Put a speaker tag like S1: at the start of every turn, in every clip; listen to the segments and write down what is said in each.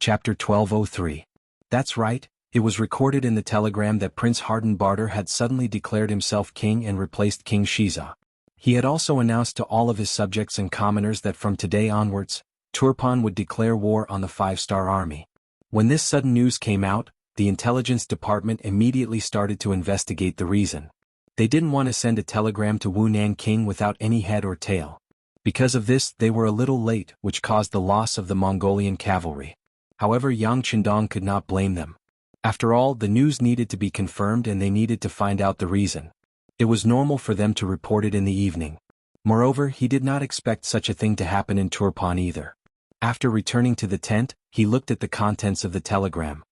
S1: Chapter 1203. That's right, it was recorded in the telegram that Prince Hardenbarter had suddenly declared himself king and replaced King Shiza. He had also announced to all of his subjects and commoners that from today onwards, Turpan would declare war on the five-star army. When this sudden news came out, the intelligence department immediately started to investigate the reason. They didn't want to send a telegram to Wunan King without any head or tail. Because of this, they were a little late, which caused the loss of the Mongolian cavalry. However, Yang Qindong could not blame them. After all, the news needed to be confirmed and they needed to find out the reason. It was normal for them to report it in the evening. Moreover, he did not expect such a thing to happen in Turpan either. After returning to the tent, he looked at the contents of the telegram.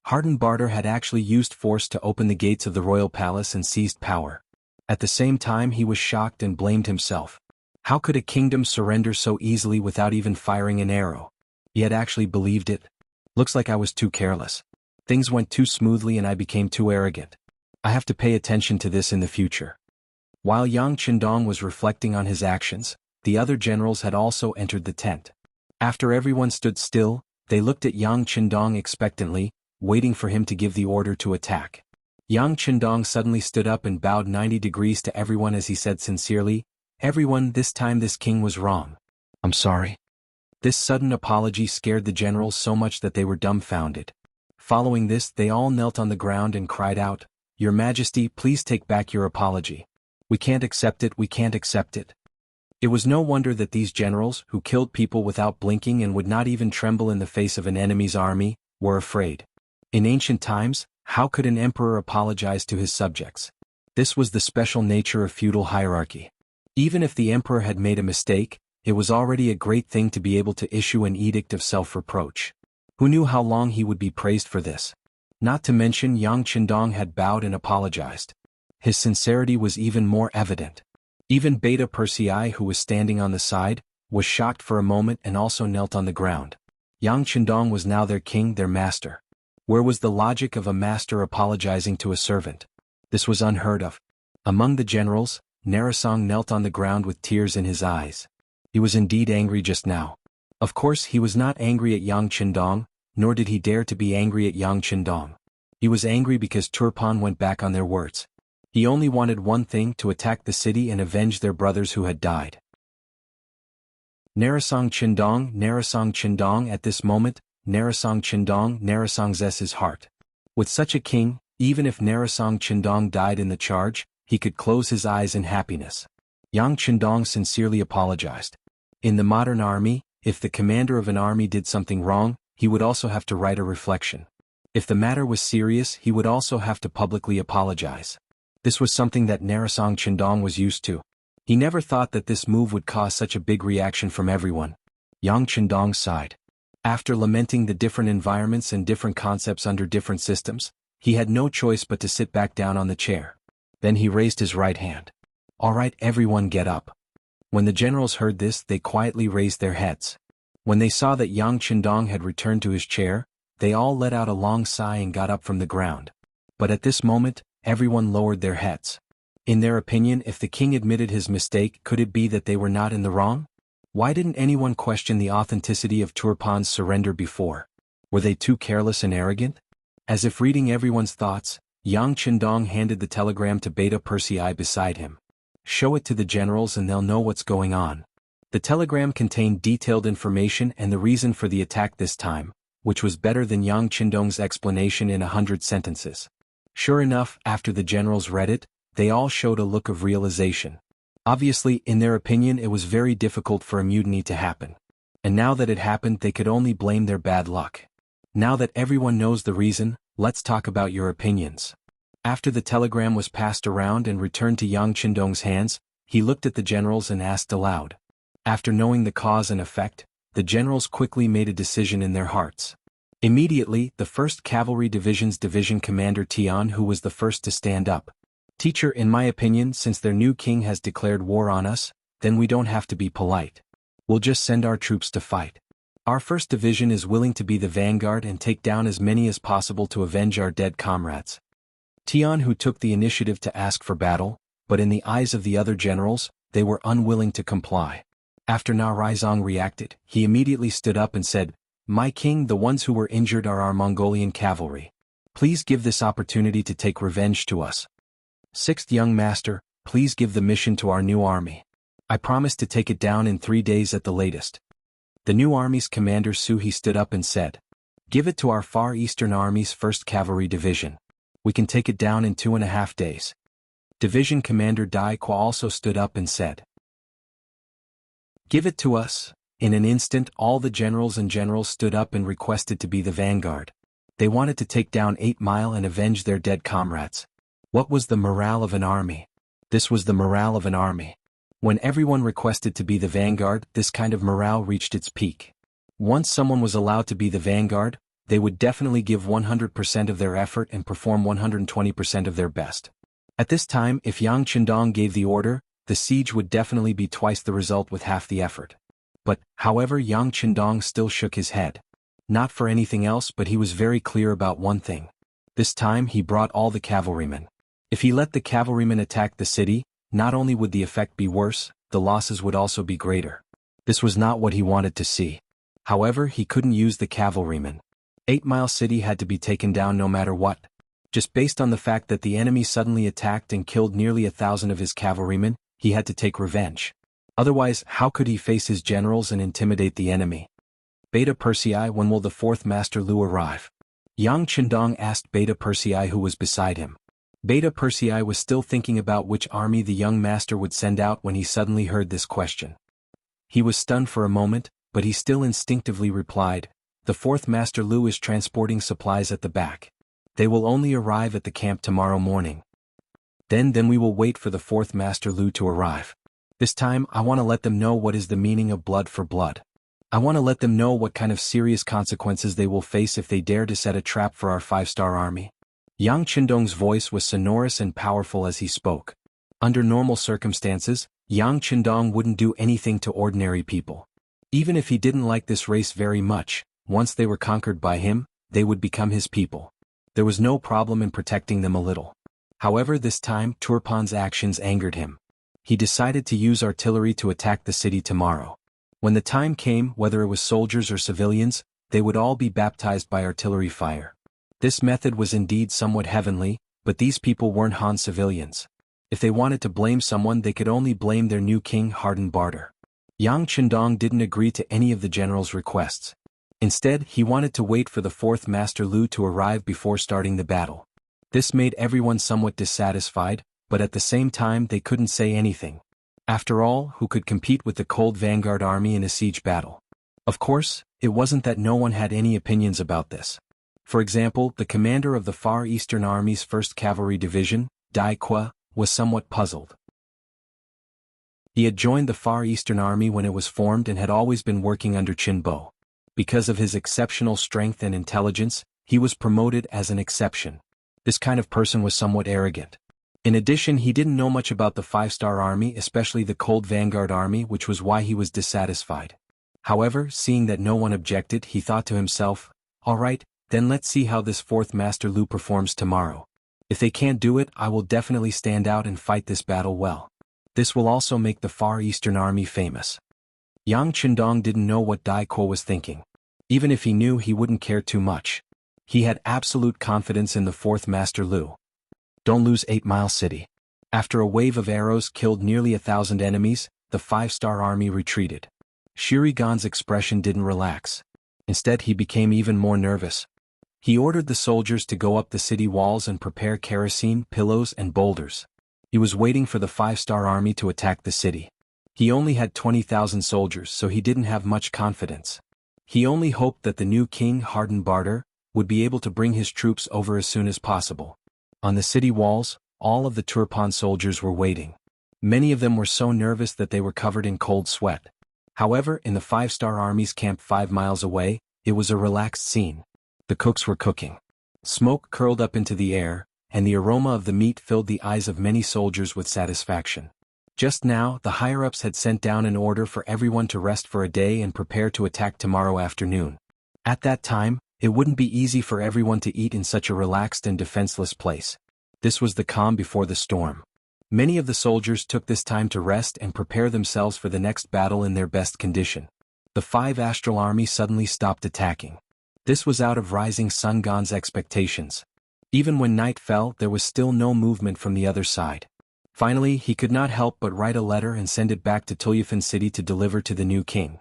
S1: Hardenbarter had actually used force to open the gates of the royal palace and seized power. At the same time, he was shocked and blamed himself. How could a kingdom surrender so easily without even firing an arrow? He had actually believed it. Looks like I was too careless. Things went too smoothly and I became too arrogant. I have to pay attention to this in the future. While Yang Qindong was reflecting on his actions, the other generals had also entered the tent. After everyone stood still, they looked at Yang Qindong expectantly, waiting for him to give the order to attack. Yang Qindong suddenly stood up and bowed 90 degrees to everyone as he said sincerely, "Everyone, this time this king was wrong. I'm sorry." This sudden apology scared the generals so much that they were dumbfounded. Following this, they all knelt on the ground and cried out, "Your Majesty, please take back your apology. We can't accept it, we can't accept it." It was no wonder that these generals, who killed people without blinking and would not even tremble in the face of an enemy's army, were afraid. In ancient times, how could an emperor apologize to his subjects? This was the special nature of feudal hierarchy. Even if the emperor had made a mistake, it was already a great thing to be able to issue an edict of self-reproach. Who knew how long he would be praised for this? Not to mention Yang Qindong had bowed and apologized. His sincerity was even more evident. Even Beta Persei, who was standing on the side, was shocked for a moment and also knelt on the ground. Yang Qindong was now their king, their master. Where was the logic of a master apologizing to a servant? This was unheard of. Among the generals, Narasong knelt on the ground with tears in his eyes. He was indeed angry just now. Of course, he was not angry at Yang Qindong, nor did he dare to be angry at Yang Qindong. He was angry because Turpan went back on their words. He only wanted one thing: to attack the city and avenge their brothers who had died. Narasong Qindong, at this moment, Narasong Qindong, Narasong's his heart. With such a king, even if Narasong Qindong died in the charge, he could close his eyes in happiness. Yang Qindong sincerely apologized. In the modern army, if the commander of an army did something wrong, he would also have to write a reflection. If the matter was serious, he would also have to publicly apologize. This was something that Narasong Qindong was used to. He never thought that this move would cause such a big reaction from everyone. Yang Qindong sighed. After lamenting the different environments and different concepts under different systems, he had no choice but to sit back down on the chair. Then he raised his right hand. "All right, everyone, get up." When the generals heard this, they quietly raised their heads. When they saw that Yang Qindong had returned to his chair, they all let out a long sigh and got up from the ground. But at this moment, everyone lowered their heads. In their opinion, if the king admitted his mistake, could it be that they were not in the wrong? Why didn't anyone question the authenticity of Turpan's surrender before? Were they too careless and arrogant? As if reading everyone's thoughts, Yang Qindong handed the telegram to Beta Persei beside him. "Show it to the generals and they'll know what's going on." The telegram contained detailed information and the reason for the attack this time, which was better than Yang Qindong's explanation in 100 sentences. Sure enough, after the generals read it, they all showed a look of realization. Obviously, in their opinion, it was very difficult for a mutiny to happen. And now that it happened, they could only blame their bad luck. Now that everyone knows the reason, let's talk about your opinions. After the telegram was passed around and returned to Yang Qindong's hands, he looked at the generals and asked aloud. After knowing the cause and effect, the generals quickly made a decision in their hearts. Immediately, the 1st Cavalry Division's division commander Tian, who was the first to stand up. "Teacher, in my opinion, since their new king has declared war on us, then we don't have to be polite. We'll just send our troops to fight. Our 1st Division is willing to be the vanguard and take down as many as possible to avenge our dead comrades." Tian, who took the initiative to ask for battle, but in the eyes of the other generals, they were unwilling to comply. After Na Raizong reacted, he immediately stood up and said, My king, the ones who were injured are our Mongolian cavalry. Please give this opportunity to take revenge to us. Sixth young master, please give the mission to our new army. I promise to take it down in 3 days at the latest. The new army's commander Suhi stood up and said, Give it to our Far Eastern Army's 1st Cavalry Division. We can take it down in 2.5 days. Division Commander Dai Kwa also stood up and said, Give it to us. In an instant all the generals stood up and requested to be the vanguard. They wanted to take down 8 Mile and avenge their dead comrades. What was the morale of an army? This was the morale of an army. When everyone requested to be the vanguard, this kind of morale reached its peak. Once someone was allowed to be the vanguard, they would definitely give 100% of their effort and perform 120% of their best. At this time, if Yang Chendong gave the order, the siege would definitely be twice the result with half the effort. But, however, Yang Chendong still shook his head. Not for anything else, but he was very clear about one thing. This time he brought all the cavalrymen. If he let the cavalrymen attack the city, not only would the effect be worse, the losses would also be greater. This was not what he wanted to see. However, he couldn't use the cavalrymen. 8 Mile City had to be taken down no matter what. Just based on the fact that the enemy suddenly attacked and killed nearly 1,000 of his cavalrymen, he had to take revenge. Otherwise, how could he face his generals and intimidate the enemy? Beta Persei, when will the 4th Master Lu arrive? Yang Chendong asked Beta Persei, who was beside him. Beta Persei was still thinking about which army the young master would send out when he suddenly heard this question. He was stunned for a moment, but he still instinctively replied, The 4th Master Lu is transporting supplies at the back. They will only arrive at the camp tomorrow morning. Then we will wait for the 4th Master Lu to arrive. This time I want to let them know what is the meaning of blood for blood. I want to let them know what kind of serious consequences they will face if they dare to set a trap for our 5-star army. Yang Chendong's voice was sonorous and powerful as he spoke. Under normal circumstances, Yang Chendong wouldn't do anything to ordinary people. Even if he didn't like this race very much, once they were conquered by him, they would become his people. There was no problem in protecting them a little. However, this time, Turpan's actions angered him. He decided to use artillery to attack the city tomorrow. When the time came, whether it was soldiers or civilians, they would all be baptized by artillery fire. This method was indeed somewhat heavenly, but these people weren't Han civilians. If they wanted to blame someone, they could only blame their new king Harden Barter. Yang Chendong didn't agree to any of the general's requests. Instead, he wanted to wait for the 4th Master Lu to arrive before starting the battle. This made everyone somewhat dissatisfied, but at the same time they couldn't say anything. After all, who could compete with the cold vanguard army in a siege battle? Of course, it wasn't that no one had any opinions about this. For example, the commander of the Far Eastern Army's 1st Cavalry Division, Dai Kwa, was somewhat puzzled. He had joined the Far Eastern Army when it was formed and had always been working under Qin Bo. Because of his exceptional strength and intelligence, he was promoted as an exception. This kind of person was somewhat arrogant. In addition, he didn't know much about the 5-star army, especially the cold vanguard army, which was why he was dissatisfied. However, seeing that no one objected, he thought to himself, Alright, then let's see how this 4th Master Lu performs tomorrow. If they can't do it, I will definitely stand out and fight this battle well. This will also make the Far Eastern Army famous. Yang Chendong didn't know what Dai Kwa was thinking. Even if he knew, he wouldn't care too much. He had absolute confidence in the 4th Master Lu. Don't lose 8 Mile City. After a wave of arrows killed nearly 1,000 enemies, the 5-star army retreated. Shirigan's expression didn't relax. Instead, he became even more nervous. He ordered the soldiers to go up the city walls and prepare kerosene, pillows, and boulders. He was waiting for the 5-star army to attack the city. He only had 20,000 soldiers, so he didn't have much confidence. He only hoped that the new king, Harden Barter, would be able to bring his troops over as soon as possible. On the city walls, all of the Turpan soldiers were waiting. Many of them were so nervous that they were covered in cold sweat. However, in the 5-star army's camp 5 miles away, it was a relaxed scene. The cooks were cooking. Smoke curled up into the air, and the aroma of the meat filled the eyes of many soldiers with satisfaction. Just now, the higher-ups had sent down an order for everyone to rest for a day and prepare to attack tomorrow afternoon. At that time, it wouldn't be easy for everyone to eat in such a relaxed and defenseless place. This was the calm before the storm. Many of the soldiers took this time to rest and prepare themselves for the next battle in their best condition. The 5 astral army suddenly stopped attacking. This was out of Rising Sun Gon's expectations. Even when night fell, there was still no movement from the other side. Finally, he could not help but write a letter and send it back to Tulyafan City to deliver to the new king.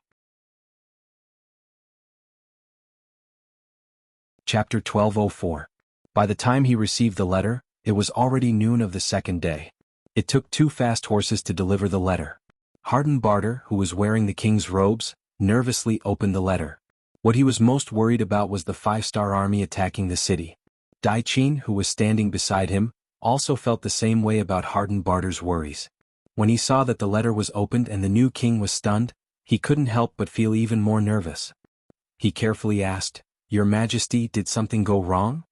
S1: Chapter 1204. By the time he received the letter, it was already noon of the second day. It took 2 fast horses to deliver the letter. Harden Barter, who was wearing the king's robes, nervously opened the letter. What he was most worried about was the 5-star army attacking the city. Dai Qin, who was standing beside him, also felt the same way about Harden Barter's worries. When he saw that the letter was opened and the new king was stunned, he couldn't help but feel even more nervous. He carefully asked, "Your Majesty, did something go wrong?"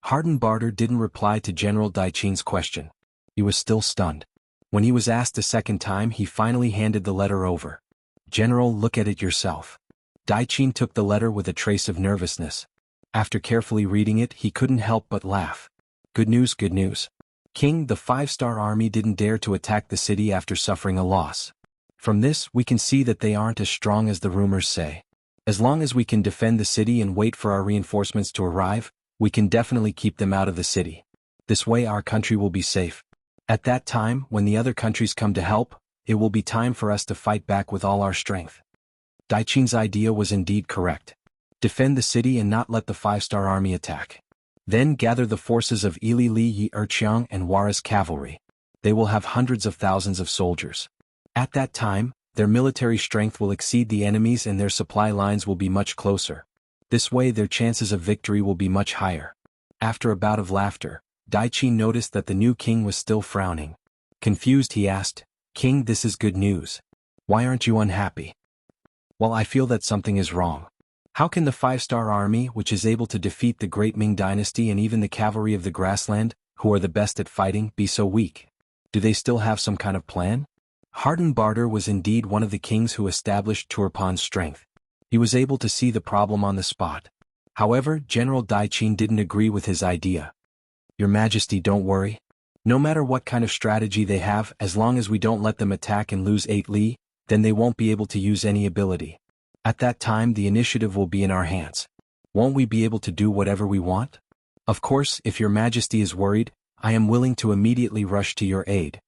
S1: Harden Barter didn't reply to General Dai Qin's question. He was still stunned. When he was asked a second time, he finally handed the letter over. "General, look at it yourself." Dai Qin took the letter with a trace of nervousness. After carefully reading it, he couldn't help but laugh. Good news, good news. King, the 5-star army didn't dare to attack the city after suffering a loss. From this, we can see that they aren't as strong as the rumors say. As long as we can defend the city and wait for our reinforcements to arrive, we can definitely keep them out of the city. This way our country will be safe. At that time, when the other countries come to help, it will be time for us to fight back with all our strength. Dai Qin's idea was indeed correct. Defend the city and not let the 5-star army attack. Then gather the forces of Ili Li Yi Erqiang and Wara's cavalry. They will have hundreds of thousands of soldiers. At that time, their military strength will exceed the enemy's and their supply lines will be much closer. This way their chances of victory will be much higher. After a bout of laughter, Dai Qin noticed that the new king was still frowning. Confused, he asked, "King, this is good news. Why aren't you unhappy?" "Well, I feel that something is wrong. How can the 5-star army, which is able to defeat the great Ming dynasty and even the cavalry of the grassland, who are the best at fighting, be so weak? Do they still have some kind of plan?" Harden Barter was indeed one of the kings who established Turpan's strength. He was able to see the problem on the spot. However, General Dai Qin didn't agree with his idea. "Your Majesty, don't worry. No matter what kind of strategy they have, as long as we don't let them attack and lose 8 li, then they won't be able to use any ability. At that time the initiative will be in our hands. Won't we be able to do whatever we want? Of course, if your Majesty is worried, I am willing to immediately rush to your aid."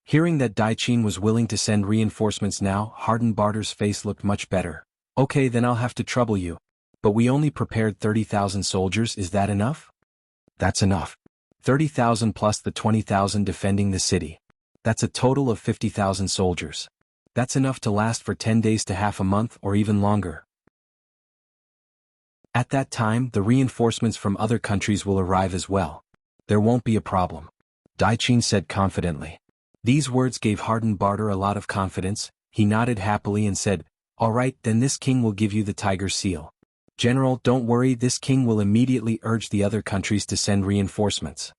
S1: Hearing that Dai Qin was willing to send reinforcements now, Harden Barter's face looked much better. "Okay, then I'll have to trouble you. But we only prepared 30,000 soldiers, is that enough?" "That's enough. 30,000 plus the 20,000 defending the city. That's a total of 50,000 soldiers. That's enough to last for 10 days to half a month or even longer. At that time, the reinforcements from other countries will arrive as well. There won't be a problem," Dai Qin said confidently. These words gave Harden Barter a lot of confidence. He nodded happily and said, "All right, then this king will give you the tiger seal. General, don't worry, this king will immediately urge the other countries to send reinforcements."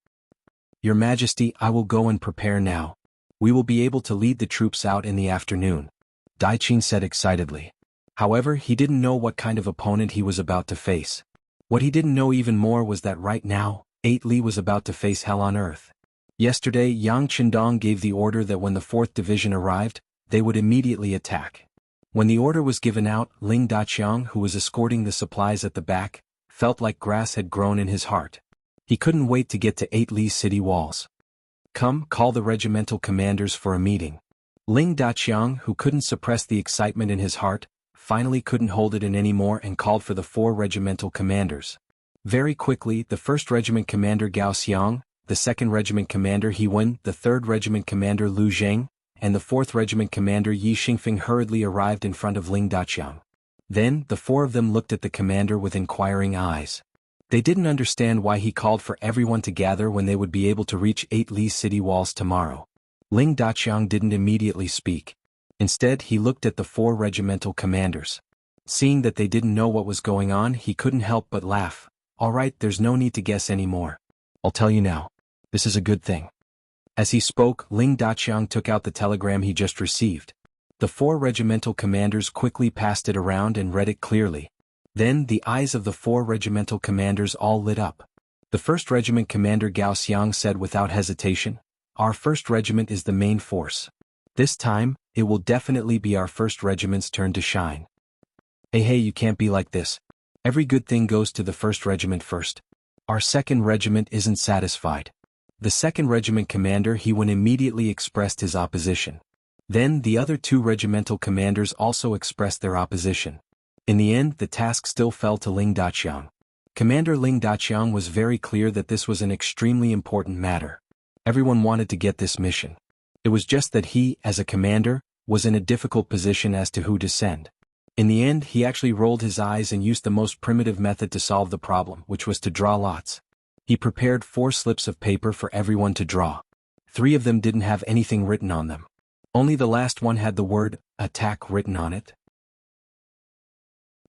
S1: "Your Majesty, I will go and prepare now. We will be able to lead the troops out in the afternoon," Dai Qin said excitedly. However, he didn't know what kind of opponent he was about to face. What he didn't know even more was that right now, 8 Li was about to face hell on earth. Yesterday, Yang Qindong gave the order that when the 4th Division arrived, they would immediately attack. When the order was given out, Ling Daqiang, who was escorting the supplies at the back, felt like grass had grown in his heart. He couldn't wait to get to 8 Li's city walls. "Come, call the regimental commanders for a meeting." Ling Daqiang, who couldn't suppress the excitement in his heart, finally couldn't hold it in anymore and called for the 4 regimental commanders. Very quickly, the 1st Regiment Commander Gao Xiang, the 2nd Regiment Commander He Wen, the 3rd Regiment Commander Lu Zheng, and the 4th Regiment Commander Yi Xingfeng hurriedly arrived in front of Ling Daqiang. Then, the 4 of them looked at the commander with inquiring eyes. They didn't understand why he called for everyone to gather when they would be able to reach 8 Li's city walls tomorrow. Ling Daqiang didn't immediately speak. Instead, he looked at the 4 regimental commanders. Seeing that they didn't know what was going on, he couldn't help but laugh. "All right, there's no need to guess anymore. I'll tell you now. This is a good thing." As he spoke, Ling Daqiang took out the telegram he just received. The 4 regimental commanders quickly passed it around and read it clearly. Then the eyes of the 4 regimental commanders all lit up. The 1st Regiment Commander Gao Xiang said without hesitation, "Our 1st Regiment is the main force. This time, it will definitely be our 1st Regiment's turn to shine." Hey, you can't be like this. Every good thing goes to the 1st Regiment first. Our 2nd Regiment isn't satisfied. The 2nd Regiment commander He-Wen immediately expressed his opposition. Then the other 2 regimental commanders also expressed their opposition. In the end, the task still fell to Ling Daqiang. Commander Ling Daqiang was very clear that this was an extremely important matter. Everyone wanted to get this mission. It was just that he, as a commander, was in a difficult position as to who to send. In the end, he actually rolled his eyes and used the most primitive method to solve the problem, which was to draw lots. He prepared 4 slips of paper for everyone to draw. 3 of them didn't have anything written on them. Only the last one had the word, attack, written on it.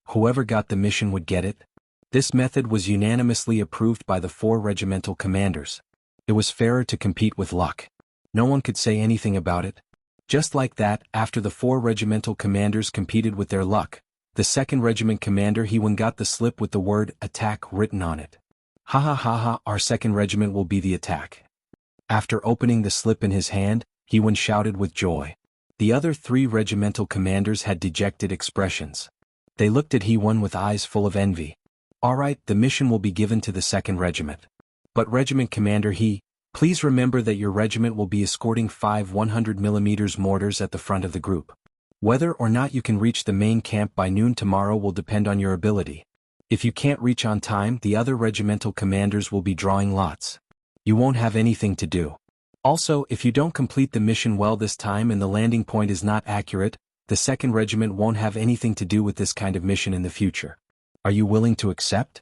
S1: Whoever got the mission would get it. This method was unanimously approved by the 4 regimental commanders. It was fairer to compete with luck. No one could say anything about it. Just like that, after the 4 regimental commanders competed with their luck, the 2nd Regiment commander He-Wen got the slip with the word attack written on it. Ha ha ha ha, our 2nd Regiment will be the attack. After opening the slip in his hand, He-Wen shouted with joy. The other 3 regimental commanders had dejected expressions. They looked at He-Wen with eyes full of envy. Alright, the mission will be given to the 2nd Regiment. But Regiment Commander please remember that your regiment will be escorting 5 100mm mortars at the front of the group. Whether or not you can reach the main camp by noon tomorrow will depend on your ability. If you can't reach on time, the other regimental commanders will be drawing lots. You won't have anything to do. Also, if you don't complete the mission well this time and the landing point is not accurate, the 2nd Regiment won't have anything to do with this kind of mission in the future. Are you willing to accept?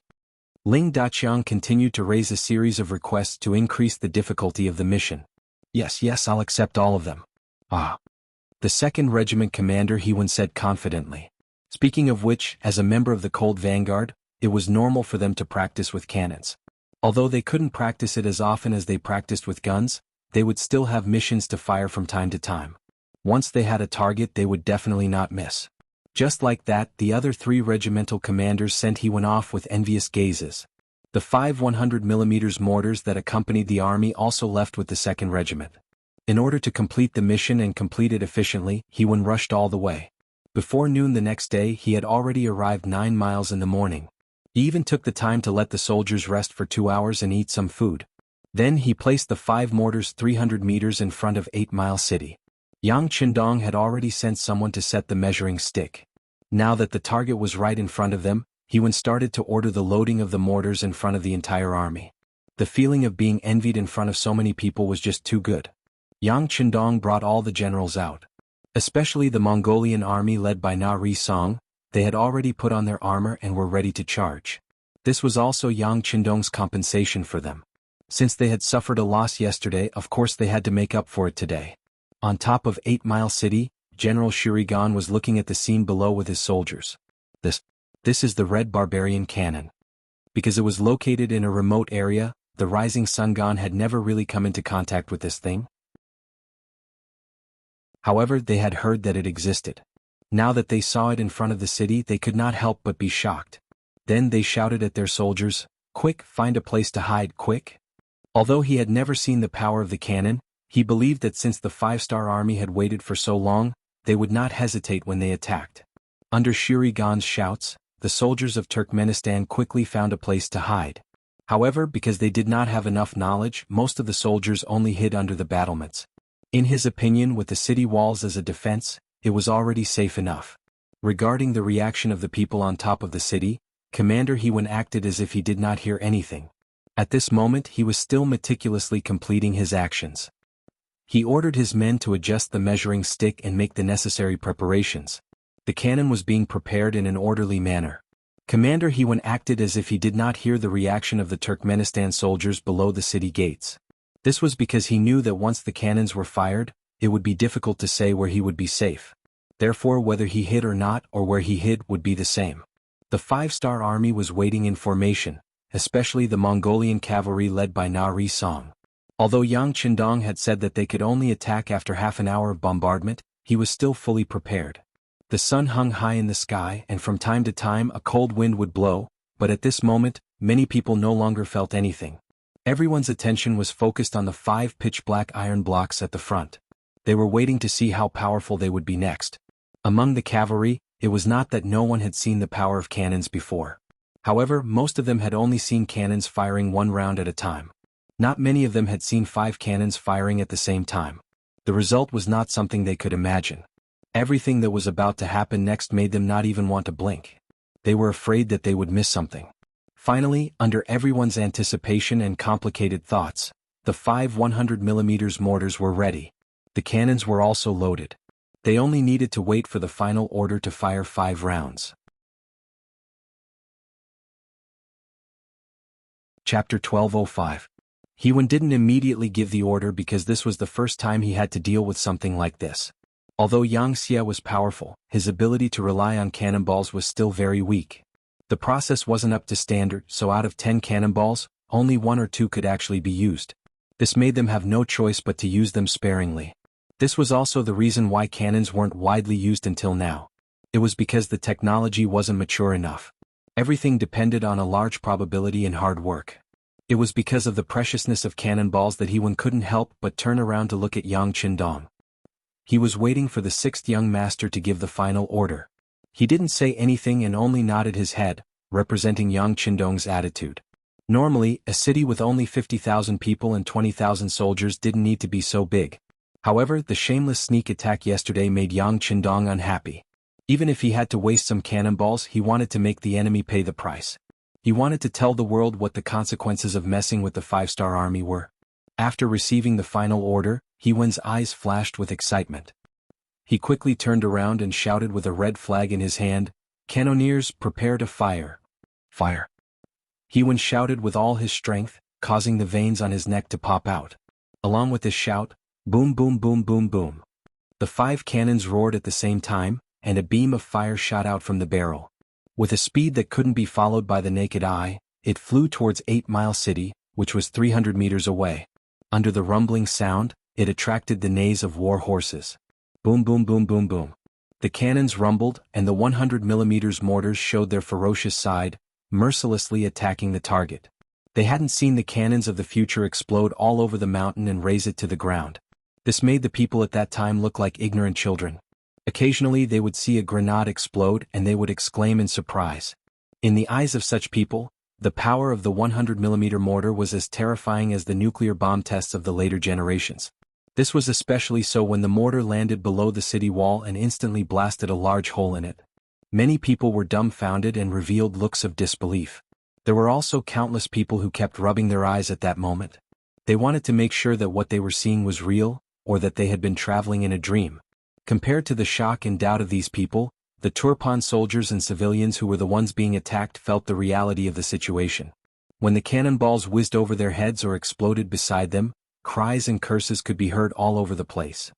S1: Ling Daqiang continued to raise a series of requests to increase the difficulty of the mission. Yes, I'll accept all of them. Ah. The 2nd Regiment commander He-Wen said confidently. Speaking of which, as a member of the Cold Vanguard, it was normal for them to practice with cannons. Although they couldn't practice it as often as they practiced with guns, they would still have missions to fire from time to time. Once they had a target, they would definitely not miss. Just like that, the other 3 regimental commanders sent He-Wen off with envious gazes. The 5 100mm mortars that accompanied the army also left with the 2nd Regiment. In order to complete the mission and complete it efficiently, He-Wen rushed all the way. Before noon the next day, he had already arrived 9 miles in the morning. He even took the time to let the soldiers rest for 2 hours and eat some food. Then he placed the 5 mortars 300 meters in front of 8 Mile City. Yang Qindong had already sent someone to set the measuring stick. Now that the target was right in front of them, He-Wen started to order the loading of the mortars in front of the entire army. The feeling of being envied in front of so many people was just too good. Yang Qindong brought all the generals out. Especially the Mongolian army led by Na Ri-song. They had already put on their armor and were ready to charge. This was also Yang Qindong's compensation for them. Since they had suffered a loss yesterday, of course they had to make up for it today. On top of 8 Mile City, General Shurigan was looking at the scene below with his soldiers. This is the Red Barbarian Cannon. Because it was located in a remote area, the Rising Sungon had never really come into contact with this thing. However, they had heard that it existed. Now that they saw it in front of the city, they could not help but be shocked. Then they shouted at their soldiers, "Quick, find a place to hide, quick!" Although he had never seen the power of the cannon, he believed that since the 5-star army had waited for so long, they would not hesitate when they attacked. Under Shurigan's shouts, the soldiers of Turkmenistan quickly found a place to hide. However, because they did not have enough knowledge, most of the soldiers only hid under the battlements. In his opinion, with the city walls as a defense, it was already safe enough. Regarding the reaction of the people on top of the city, Commander He-Wen acted as if he did not hear anything. At this moment he was still meticulously completing his actions. He ordered his men to adjust the measuring stick and make the necessary preparations. The cannon was being prepared in an orderly manner. Commander He-Wen acted as if he did not hear the reaction of the Turkmenistan soldiers below the city gates. This was because he knew that once the cannons were fired, it would be difficult to say where he would be safe. Therefore, whether he hid or not, or where he hid, would be the same. The 5-star army was waiting in formation, especially the Mongolian cavalry led by Na Ri-song. Although Yang Qindong had said that they could only attack after half an hour of bombardment, he was still fully prepared. The sun hung high in the sky and from time to time a cold wind would blow, but at this moment, many people no longer felt anything. Everyone's attention was focused on the 5 pitch-black iron blocks at the front. They were waiting to see how powerful they would be next. Among the cavalry, It was not that no one had seen the power of cannons before. However, most of them had only seen cannons firing one round at a time. Not many of them had seen 5 cannons firing at the same time. The result was not something they could imagine. Everything that was about to happen next made them not even want to blink. They were afraid that they would miss something. Finally, under everyone's anticipation and complicated thoughts, the 5 100mm mortars were ready. The cannons were also loaded. They only needed to wait for the final order to fire 5 rounds. Chapter 12:05. Hewen didn't immediately give the order because this was the first time he had to deal with something like this. Although Yang Xie was powerful, his ability to rely on cannonballs was still very weak. The process wasn't up to standard, so out of 10 cannonballs, only 1 or 2 could actually be used. This made them have no choice but to use them sparingly. This was also the reason why cannons weren't widely used until now. It was because the technology wasn't mature enough. Everything depended on a large probability and hard work. It was because of the preciousness of cannonballs that Hewen couldn't help but turn around to look at Yang Qindong. He was waiting for the 6th young master to give the final order. He didn't say anything and only nodded his head, representing Yang Qindong's attitude. Normally, a city with only 50,000 people and 20,000 soldiers didn't need to be so big. However, the shameless sneak attack yesterday made Yang Qindong unhappy. Even if he had to waste some cannonballs, he wanted to make the enemy pay the price. He wanted to tell the world what the consequences of messing with the 5-star army were. After receiving the final order, Hewen's eyes flashed with excitement. He quickly turned around and shouted with a red flag in his hand, "Cannoneers, prepare to fire. Fire." Hewen shouted with all his strength, causing the veins on his neck to pop out. Along with his shout, boom boom boom boom boom. The 5 cannons roared at the same time, and a beam of fire shot out from the barrel. With a speed that couldn't be followed by the naked eye, it flew towards 8 Mile City, which was 300 meters away. Under the rumbling sound, it attracted the neighs of war horses. Boom boom boom boom boom. The cannons rumbled, and the 100mm mortars showed their ferocious side, mercilessly attacking the target. They hadn't seen the cannons of the future explode all over the mountain and raze it to the ground. This made the people at that time look like ignorant children. Occasionally they would see a grenade explode and they would exclaim in surprise. In the eyes of such people, the power of the 100mm mortar was as terrifying as the nuclear bomb tests of the later generations. This was especially so when the mortar landed below the city wall and instantly blasted a large hole in it. Many people were dumbfounded and revealed looks of disbelief. There were also countless people who kept rubbing their eyes at that moment. They wanted to make sure that what they were seeing was real, or that they had been traveling in a dream. Compared to the shock and doubt of these people, the Turpan soldiers and civilians who were the ones being attacked felt the reality of the situation. When the cannonballs whizzed over their heads or exploded beside them, cries and curses could be heard all over the place.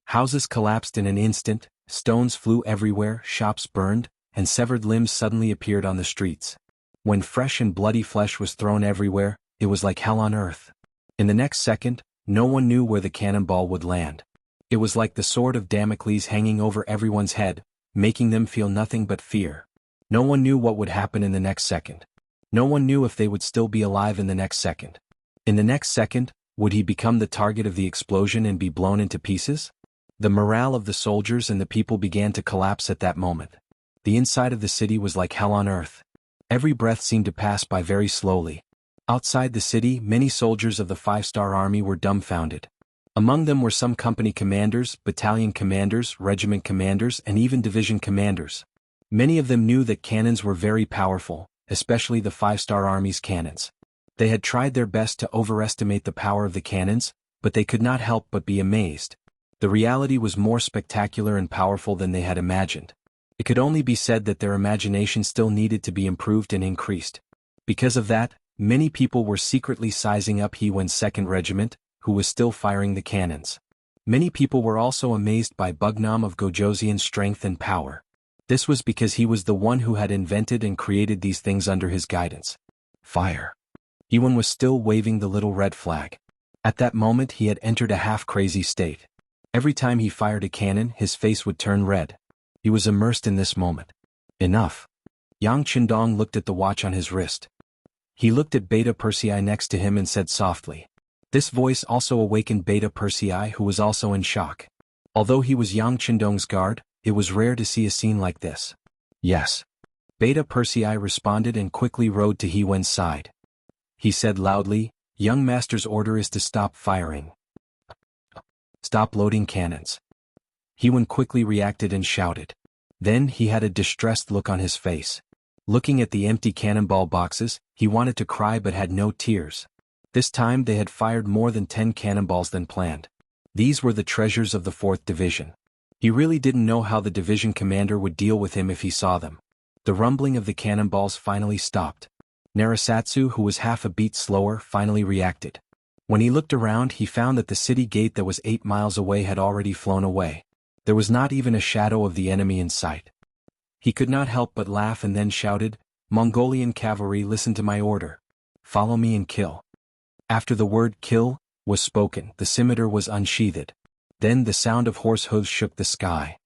S1: Houses collapsed in an instant, stones flew everywhere, shops burned, and severed limbs suddenly appeared on the streets. When fresh and bloody flesh was thrown everywhere, it was like hell on earth. In the next second, no one knew where the cannonball would land. It was like the sword of Damocles hanging over everyone's head, making them feel nothing but fear. No one knew what would happen in the next second. No one knew if they would still be alive in the next second. In the next second, would he become the target of the explosion and be blown into pieces? The morale of the soldiers and the people began to collapse at that moment. The inside of the city was like hell on earth. Every breath seemed to pass by very slowly. Outside the city, many soldiers of the 5-star army were dumbfounded. Among them were some company commanders, battalion commanders, regiment commanders, and even division commanders. Many of them knew that cannons were very powerful, especially the 5-star army's cannons. They had tried their best to overestimate the power of the cannons, but they could not help but be amazed. The reality was more spectacular and powerful than they had imagined. It could only be said that their imagination still needed to be improved and increased. Because of that, many people were secretly sizing up Hewen's 2nd Regiment, who was still firing the cannons. Many people were also amazed by Bugnam of Gojoseon's strength and power. This was because he was the one who had invented and created these things under his guidance. Fire. Hewen was still waving the little red flag. At that moment he had entered a half-crazy state. Every time he fired a cannon, his face would turn red. He was immersed in this moment. Enough. Yang Qindong looked at the watch on his wrist. He looked at Beta Persei next to him and said softly. This voice also awakened Beta Persei, who was also in shock. Although he was Yang Qindong's guard, It was rare to see a scene like this. Yes. Beta Persei responded and quickly rode to He Wen's side. He said loudly, "Young master's order is to stop firing. Stop loading cannons." He Wen quickly reacted and shouted. Then he had a distressed look on his face. Looking at the empty cannonball boxes, he wanted to cry but had no tears. This time they had fired more than 10 cannonballs than planned. These were the treasures of the 4th Division. He really didn't know how the division commander would deal with him if he saw them. The rumbling of the cannonballs finally stopped. Narasatsu, who was half a beat slower, finally reacted. When he looked around, he found that the city gate that was 8 miles away had already flown away. There was not even a shadow of the enemy in sight. He could not help but laugh and then shouted, "Mongolian cavalry, listen to my order. Follow me and kill." After the word "kill" was spoken, the scimitar was unsheathed. Then the sound of horse hooves shook the sky.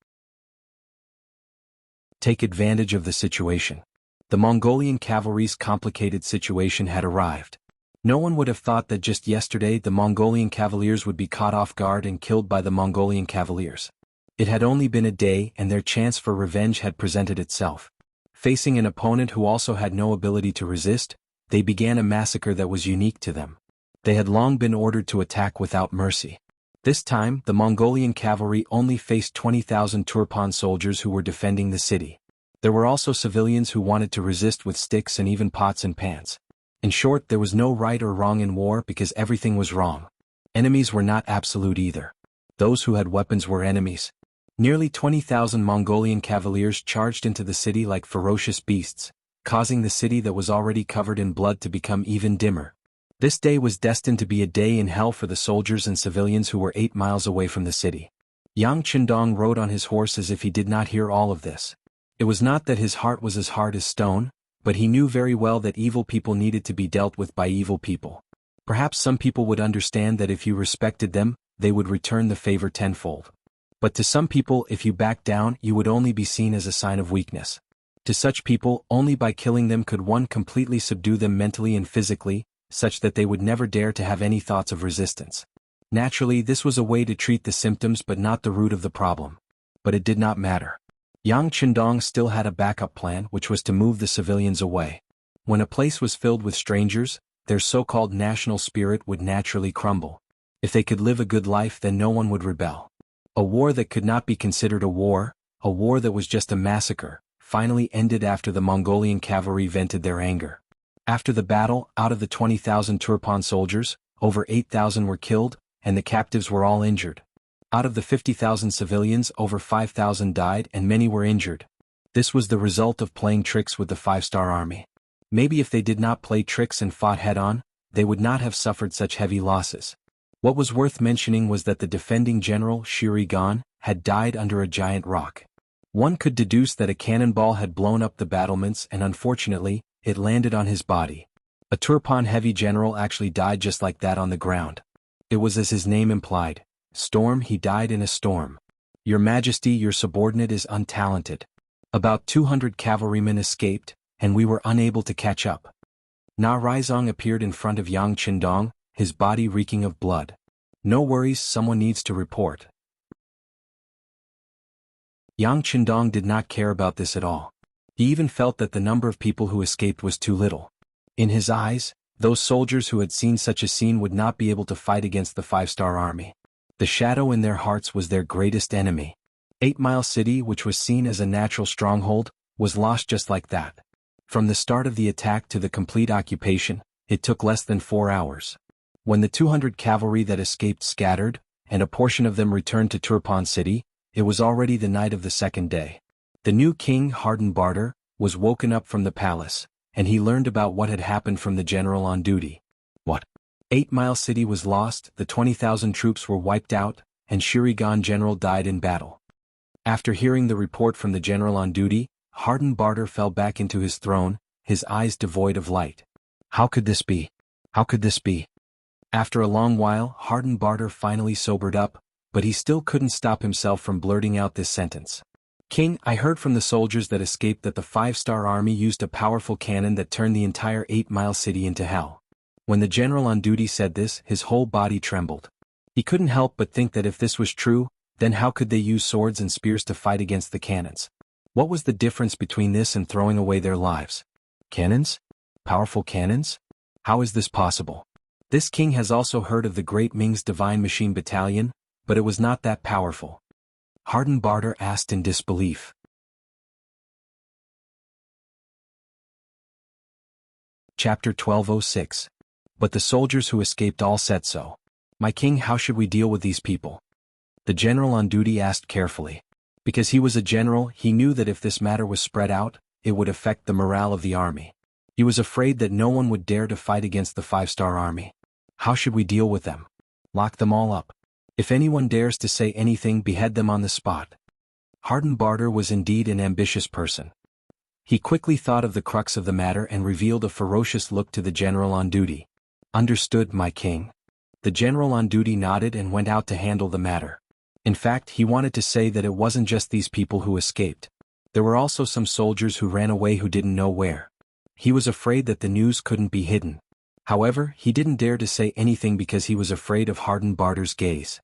S1: Take advantage of the situation. The Mongolian cavalry's complicated situation had arrived. No one would have thought that just yesterday the Mongolian cavaliers would be caught off guard and killed by the Mongolian cavaliers. It had only been a day and their chance for revenge had presented itself. Facing an opponent who also had no ability to resist, they began a massacre that was unique to them. They had long been ordered to attack without mercy. This time, the Mongolian cavalry only faced 20,000 Turpan soldiers who were defending the city. There were also civilians who wanted to resist with sticks and even pots and pans. In short, there was no right or wrong in war because everything was wrong. Enemies were not absolute either. Those who had weapons were enemies. Nearly 20,000 Mongolian cavaliers charged into the city like ferocious beasts, causing the city that was already covered in blood to become even dimmer. This day was destined to be a day in hell for the soldiers and civilians who were 8 miles away from the city. Yang Qindong rode on his horse as if he did not hear all of this. It was not that his heart was as hard as stone, but he knew very well that evil people needed to be dealt with by evil people. Perhaps some people would understand that if you respected them, they would return the favor tenfold. But to some people, if you backed down, you would only be seen as a sign of weakness. To such people, only by killing them could one completely subdue them mentally and physically, such that they would never dare to have any thoughts of resistance. Naturally, this was a way to treat the symptoms but not the root of the problem. But it did not matter. Yang Qindong still had a backup plan, which was to move the civilians away. When a place was filled with strangers, their so-called national spirit would naturally crumble. If they could live a good life, then no one would rebel. A war that could not be considered a war that was just a massacre, finally ended after the Mongolian cavalry vented their anger. After the battle, out of the 20,000 Turpan soldiers, over 8,000 were killed, and the captives were all injured. Out of the 50,000 civilians, over 5,000 died and many were injured. This was the result of playing tricks with the 5-star army. Maybe if they did not play tricks and fought head-on, they would not have suffered such heavy losses. What was worth mentioning was that the defending general, Shiri Gan, had died under a giant rock. One could deduce that a cannonball had blown up the battlements and unfortunately, it landed on his body. A Turpan heavy general actually died just like that on the ground. It was as his name implied. Storm, he died in a storm. Your Majesty, your subordinate is untalented. About 200 cavalrymen escaped, and we were unable to catch up. Na Raizong appeared in front of Yang Qindong, his body reeking of blood. No worries, someone needs to report. Yang Qindong did not care about this at all. He even felt that the number of people who escaped was too little. In his eyes, those soldiers who had seen such a scene would not be able to fight against the 5-star army. The shadow in their hearts was their greatest enemy. 8 Mile City, which was seen as a natural stronghold, was lost just like that. From the start of the attack to the complete occupation, it took less than 4 hours. When the 200 cavalry that escaped scattered, and a portion of them returned to Turpan City, it was already the night of the second day. The new king, Harden Barter, was woken up from the palace, and he learned about what had happened from the general on duty. What? 8 Mile City was lost, the 20,000 troops were wiped out, and Shirigan general died in battle. After hearing the report from the general on duty, Harden Barter fell back into his throne, his eyes devoid of light. How could this be? How could this be? After a long while, Harden Barter finally sobered up, but he still couldn't stop himself from blurting out this sentence. King, I heard from the soldiers that escaped that the 5-star army used a powerful cannon that turned the entire 8 Mile City into hell. When the general on duty said this, his whole body trembled. He couldn't help but think that if this was true, Then how could they use swords and spears to fight against the cannons? What was the difference between this and throwing away their lives? Cannons? Powerful cannons? How is this possible? This king has also heard of the great Ming's Divine Machine Battalion, but it was not that powerful. Hardened Barter asked in disbelief. Chapter 1206. But the soldiers who escaped all said so. My king, how should we deal with these people? The general on duty asked carefully. Because he was a general, he knew that if this matter was spread out, it would affect the morale of the army. He was afraid that no one would dare to fight against the 5-star army. How should we deal with them? Lock them all up. If anyone dares to say anything, behead them on the spot. Hardened Barter was indeed an ambitious person. He quickly thought of the crux of the matter and revealed a ferocious look to the general on duty. Understood, my king. The general on duty nodded and went out to handle the matter. In fact, he wanted to say that it wasn't just these people who escaped. There were also some soldiers who ran away who didn't know where. He was afraid that the news couldn't be hidden. However, he didn't dare to say anything because he was afraid of Hardened Barter's gaze.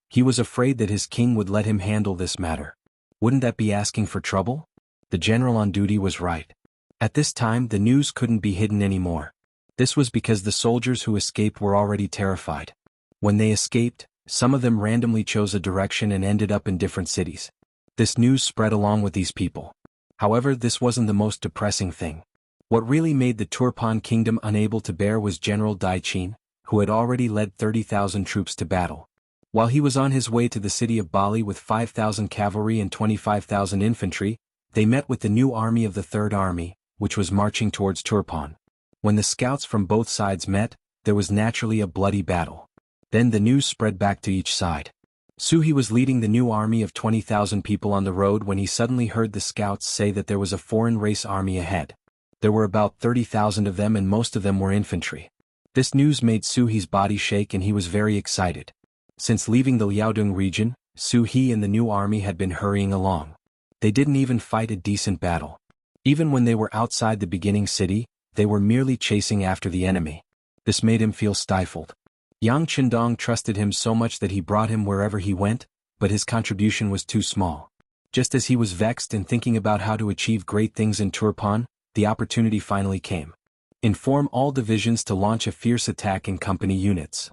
S1: He was afraid that his king would let him handle this matter. Wouldn't that be asking for trouble? The general on duty was right. At this time, the news couldn't be hidden anymore. This was because the soldiers who escaped were already terrified. When they escaped, some of them randomly chose a direction and ended up in different cities. This news spread along with these people. However, this wasn't the most depressing thing. What really made the Turpan kingdom unable to bear was General Daiqin, who had already led 30,000 troops to battle. While he was on his way to the city of Bali with 5,000 cavalry and 25,000 infantry, they met with the new army of the Third Army, which was marching towards Turpan. When the scouts from both sides met, there was naturally a bloody battle. Then the news spread back to each side. Suhi was leading the new army of 20,000 people on the road when he suddenly heard the scouts say that there was a foreign race army ahead. There were about 30,000 of them and most of them were infantry. This news made Suhi's body shake and he was very excited. Since leaving the Liaodong region, Suhi and the new army had been hurrying along. They didn't even fight a decent battle. Even when they were outside the beginning city, they were merely chasing after the enemy. This made him feel stifled. Yang Qindong trusted him so much that he brought him wherever he went, but his contribution was too small. Just as he was vexed and thinking about how to achieve great things in Turpan, the opportunity finally came. Inform all divisions to launch a fierce attack in company units.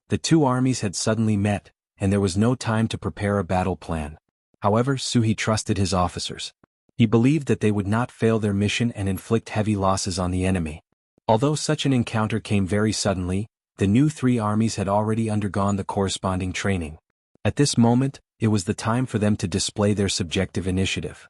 S1: The two armies had suddenly met, and there was no time to prepare a battle plan. However, Suhi trusted his officers. He believed that they would not fail their mission and inflict heavy losses on the enemy. Although such an encounter came very suddenly, the new three armies had already undergone the corresponding training. At this moment, it was the time for them to display their subjective initiative.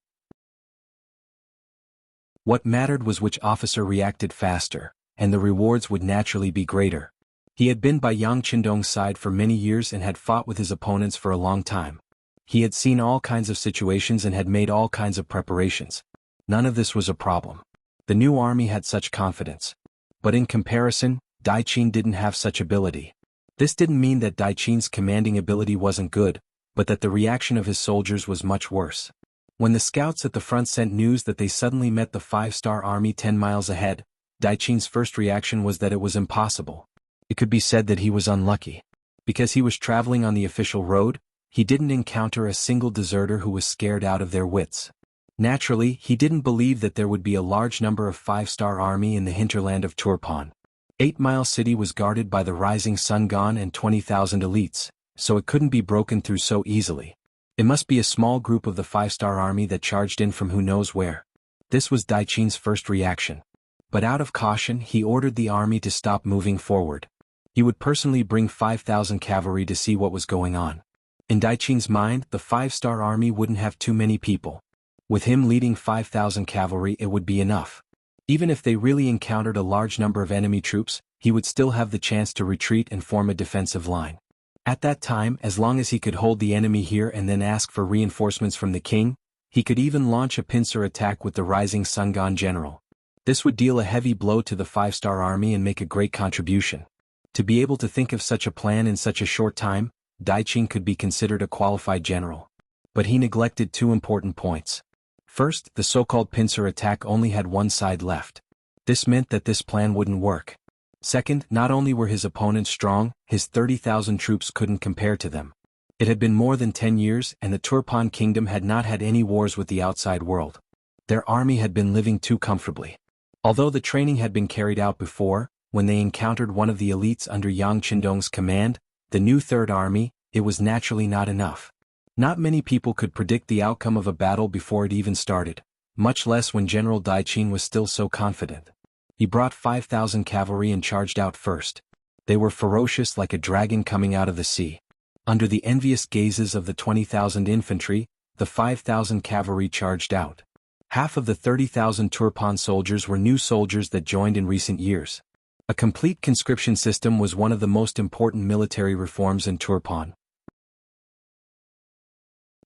S1: What mattered was which officer reacted faster, and the rewards would naturally be greater. He had been by Yang Qindong's side for many years and had fought with his opponents for a long time. He had seen all kinds of situations and had made all kinds of preparations. None of this was a problem. The new army had such confidence. But in comparison, Daiqin didn't have such ability. This didn't mean that Daiqin's commanding ability wasn't good, but that the reaction of his soldiers was much worse. When the scouts at the front sent news that they suddenly met the 5-star army 10 miles ahead, Daiqin's first reaction was that it was impossible. It could be said that he was unlucky. Because he was traveling on the official road, he didn't encounter a single deserter who was scared out of their wits. Naturally, he didn't believe that there would be a large number of 5-star army in the hinterland of Turpan. 8 Mile City was guarded by the Rising Sun Gon and 20,000 elites, so it couldn't be broken through so easily. It must be a small group of the 5-star army that charged in from who knows where. This was Daiqin's first reaction. But out of caution, he ordered the army to stop moving forward. He would personally bring 5,000 cavalry to see what was going on. In Daiqin's mind, the 5-star army wouldn't have too many people. With him leading 5,000 cavalry, it would be enough. Even if they really encountered a large number of enemy troops, he would still have the chance to retreat and form a defensive line. At that time, as long as he could hold the enemy here and then ask for reinforcements from the king, he could even launch a pincer attack with the Rising Sun Gon general. This would deal a heavy blow to the 5-star army and make a great contribution. To be able to think of such a plan in such a short time, Daiqin could be considered a qualified general. But he neglected two important points. First, the so-called pincer attack only had one side left. This meant that this plan wouldn't work. Second, not only were his opponents strong, his 30,000 troops couldn't compare to them. It had been more than 10 years and the Turpan kingdom had not had any wars with the outside world. Their army had been living too comfortably. Although the training had been carried out before, when they encountered one of the elites under Yang Qindong's command, the new Third Army, it was naturally not enough. Not many people could predict the outcome of a battle before it even started, much less when General Daiqin was still so confident. He brought 5,000 cavalry and charged out first. They were ferocious like a dragon coming out of the sea. Under the envious gazes of the 20,000 infantry, the 5,000 cavalry charged out. Half of the 30,000 Turpan soldiers were new soldiers that joined in recent years. A complete conscription system was one of the most important military reforms in Turpan.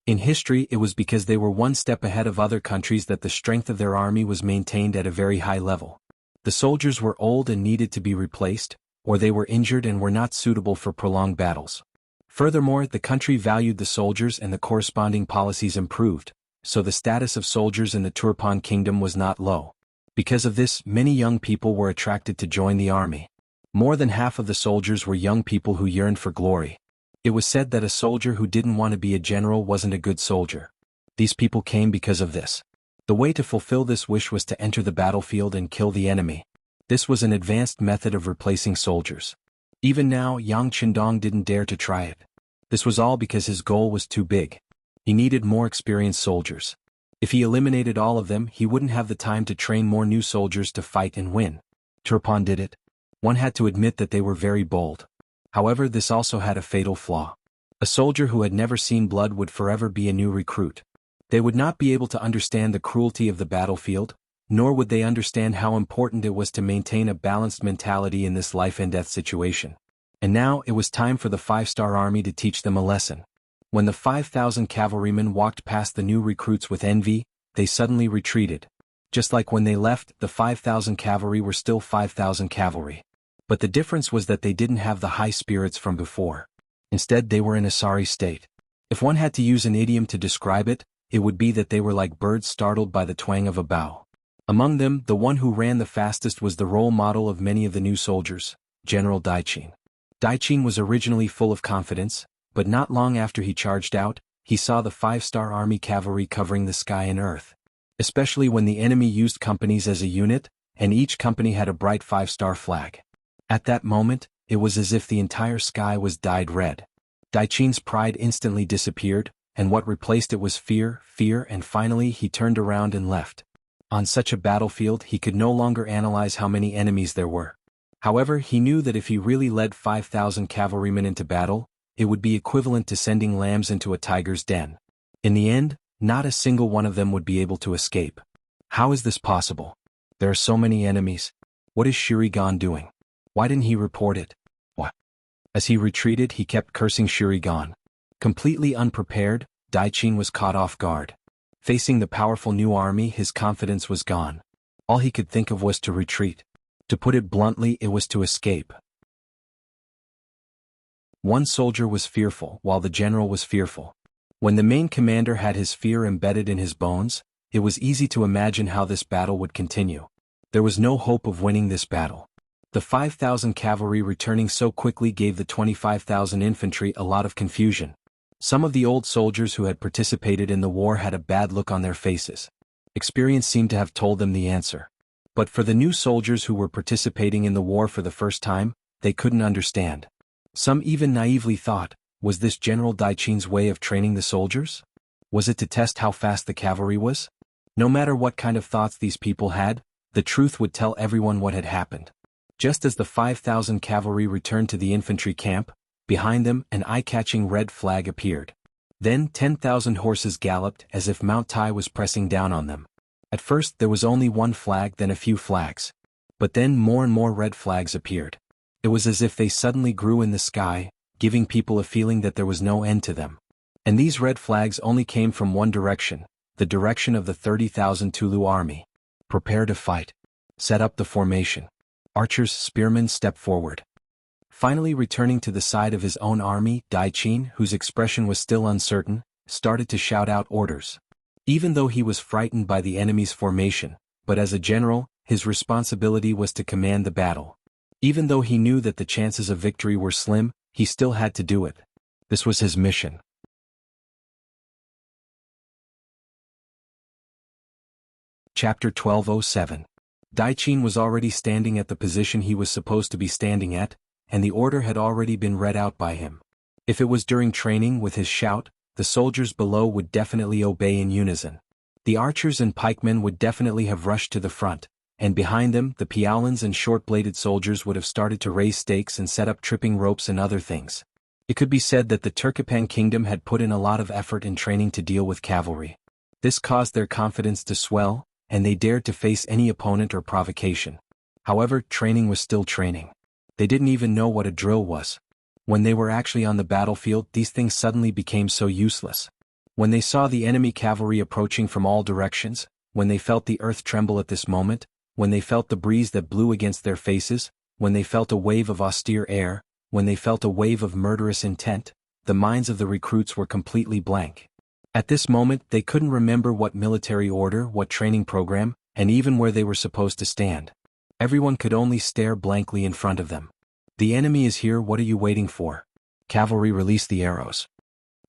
S1: In history, it was because they were one step ahead of other countries that the strength of their army was maintained at a very high level. The soldiers were old and needed to be replaced, or they were injured and were not suitable for prolonged battles. Furthermore, the country valued the soldiers and the corresponding policies improved, so the status of soldiers in the Turpan kingdom was not low. Because of this, many young people were attracted to join the army. More than half of the soldiers were young people who yearned for glory. It was said that a soldier who didn't want to be a general wasn't a good soldier. These people came because of this. The way to fulfill this wish was to enter the battlefield and kill the enemy. This was an advanced method of replacing soldiers. Even now, Yang Qindong didn't dare to try it. This was all because his goal was too big. He needed more experienced soldiers. If he eliminated all of them, he wouldn't have the time to train more new soldiers to fight and win. Turpan did it. One had to admit that they were very bold. However, this also had a fatal flaw. A soldier who had never seen blood would forever be a new recruit. They would not be able to understand the cruelty of the battlefield, nor would they understand how important it was to maintain a balanced mentality in this life-and-death situation. And now it was time for the 5-star army to teach them a lesson. When the 5,000 cavalrymen walked past the new recruits with envy, they suddenly retreated. Just like when they left, the 5,000 cavalry were still 5,000 cavalry. But the difference was that they didn't have the high spirits from before. Instead, they were in a sorry state. If one had to use an idiom to describe it, it would be that they were like birds startled by the twang of a bow. Among them, the one who ran the fastest was the role model of many of the new soldiers, General Daiqin. Daiqin was originally full of confidence, but not long after he charged out, he saw the 5-star army cavalry covering the sky and earth. Especially when the enemy used companies as a unit, and each company had a bright 5-star flag. At that moment, it was as if the entire sky was dyed red. Daiqin's pride instantly disappeared, and what replaced it was fear, and finally he turned around and left. On such a battlefield he could no longer analyze how many enemies there were. However, he knew that if he really led 5,000 cavalrymen into battle, it would be equivalent to sending lambs into a tiger's den. In the end, not a single one of them would be able to escape. How is this possible? There are so many enemies. What is Shurigan doing? Why didn't he report it? What? As he retreated, he kept cursing Shurigan. Completely unprepared, Daiqin was caught off guard. Facing the powerful new army, his confidence was gone. All he could think of was to retreat. To put it bluntly, it was to escape. One soldier was fearful, while the general was fearful. When the main commander had his fear embedded in his bones, it was easy to imagine how this battle would continue. There was no hope of winning this battle. The 5,000 cavalry returning so quickly gave the 25,000 infantry a lot of confusion. Some of the old soldiers who had participated in the war had a bad look on their faces. Experience seemed to have told them the answer. But for the new soldiers who were participating in the war for the first time, they couldn't understand. Some even naively thought, was this General Daiqin's way of training the soldiers? Was it to test how fast the cavalry was? No matter what kind of thoughts these people had, the truth would tell everyone what had happened. Just as the 5,000 cavalry returned to the infantry camp, behind them an eye-catching red flag appeared. Then 10,000 horses galloped as if Mount Tai was pressing down on them. At first there was only one flag, then a few flags. But then more and more red flags appeared. It was as if they suddenly grew in the sky, giving people a feeling that there was no end to them. And these red flags only came from one direction, the direction of the 30,000 Tulu army. Prepare to fight. Set up the formation. Archers, spearmen step forward. Finally returning to the side of his own army, Daiqin, whose expression was still uncertain, started to shout out orders. Even though he was frightened by the enemy's formation, but as a general, his responsibility was to command the battle. Even though he knew that the chances of victory were slim, he still had to do it. This was his mission. Chapter 1207. Daiqin was already standing at the position he was supposed to be standing at, and the order had already been read out by him. If it was during training with his shout, the soldiers below would definitely obey in unison. The archers and pikemen would definitely have rushed to the front, and behind them the piaolins and short-bladed soldiers would have started to raise stakes and set up tripping ropes and other things. It could be said that the Turkopan kingdom had put in a lot of effort in training to deal with cavalry. This caused their confidence to swell, and they dared to face any opponent or provocation. However, training was still training. They didn't even know what a drill was. When they were actually on the battlefield, these things suddenly became so useless. When they saw the enemy cavalry approaching from all directions, when they felt the earth tremble at this moment, when they felt the breeze that blew against their faces, when they felt a wave of austere air, when they felt a wave of murderous intent, the minds of the recruits were completely blank. At this moment they couldn't remember what military order, what training program, and even where they were supposed to stand. Everyone could only stare blankly in front of them. The enemy is here, what are you waiting for? Cavalry, release the arrows.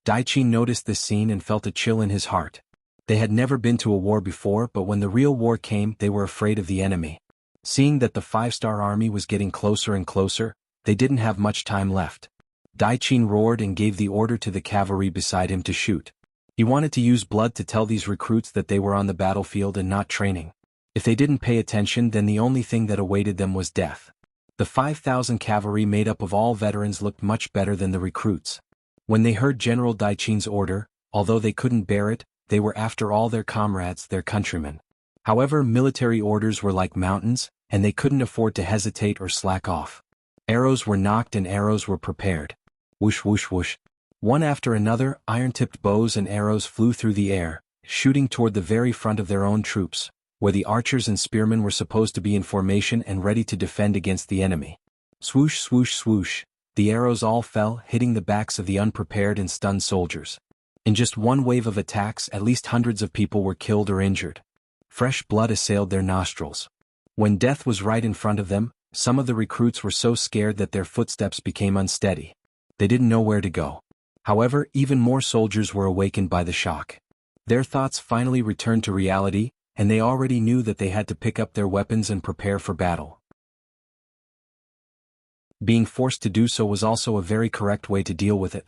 S1: Daiqin noticed this scene and felt a chill in his heart. They had never been to a war before, but when the real war came they were afraid of the enemy. Seeing that the 5-star army was getting closer and closer, they didn't have much time left. Daiqin roared and gave the order to the cavalry beside him to shoot. He wanted to use blood to tell these recruits that they were on the battlefield and not training. If they didn't pay attention, then the only thing that awaited them was death. The 5,000 cavalry made up of all veterans looked much better than the recruits. When they heard General Daiqin's order, although they couldn't bear it, they were after all their comrades, their countrymen. However, military orders were like mountains, and they couldn't afford to hesitate or slack off. Arrows were nocked and arrows were prepared. Whoosh whoosh whoosh. One after another, iron-tipped bows and arrows flew through the air, shooting toward the very front of their own troops, where the archers and spearmen were supposed to be in formation and ready to defend against the enemy. Swoosh swoosh swoosh, the arrows all fell, hitting the backs of the unprepared and stunned soldiers. In just one wave of attacks, at least hundreds of people were killed or injured. Fresh blood assailed their nostrils. When death was right in front of them, some of the recruits were so scared that their footsteps became unsteady. They didn't know where to go. However, even more soldiers were awakened by the shock. Their thoughts finally returned to reality, and they already knew that they had to pick up their weapons and prepare for battle. Being forced to do so was also a very correct way to deal with it.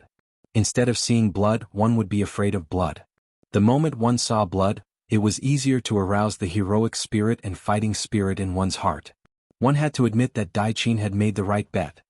S1: Instead of seeing blood, one would be afraid of blood. The moment one saw blood, it was easier to arouse the heroic spirit and fighting spirit in one's heart. One had to admit that Daiqin had made the right bet.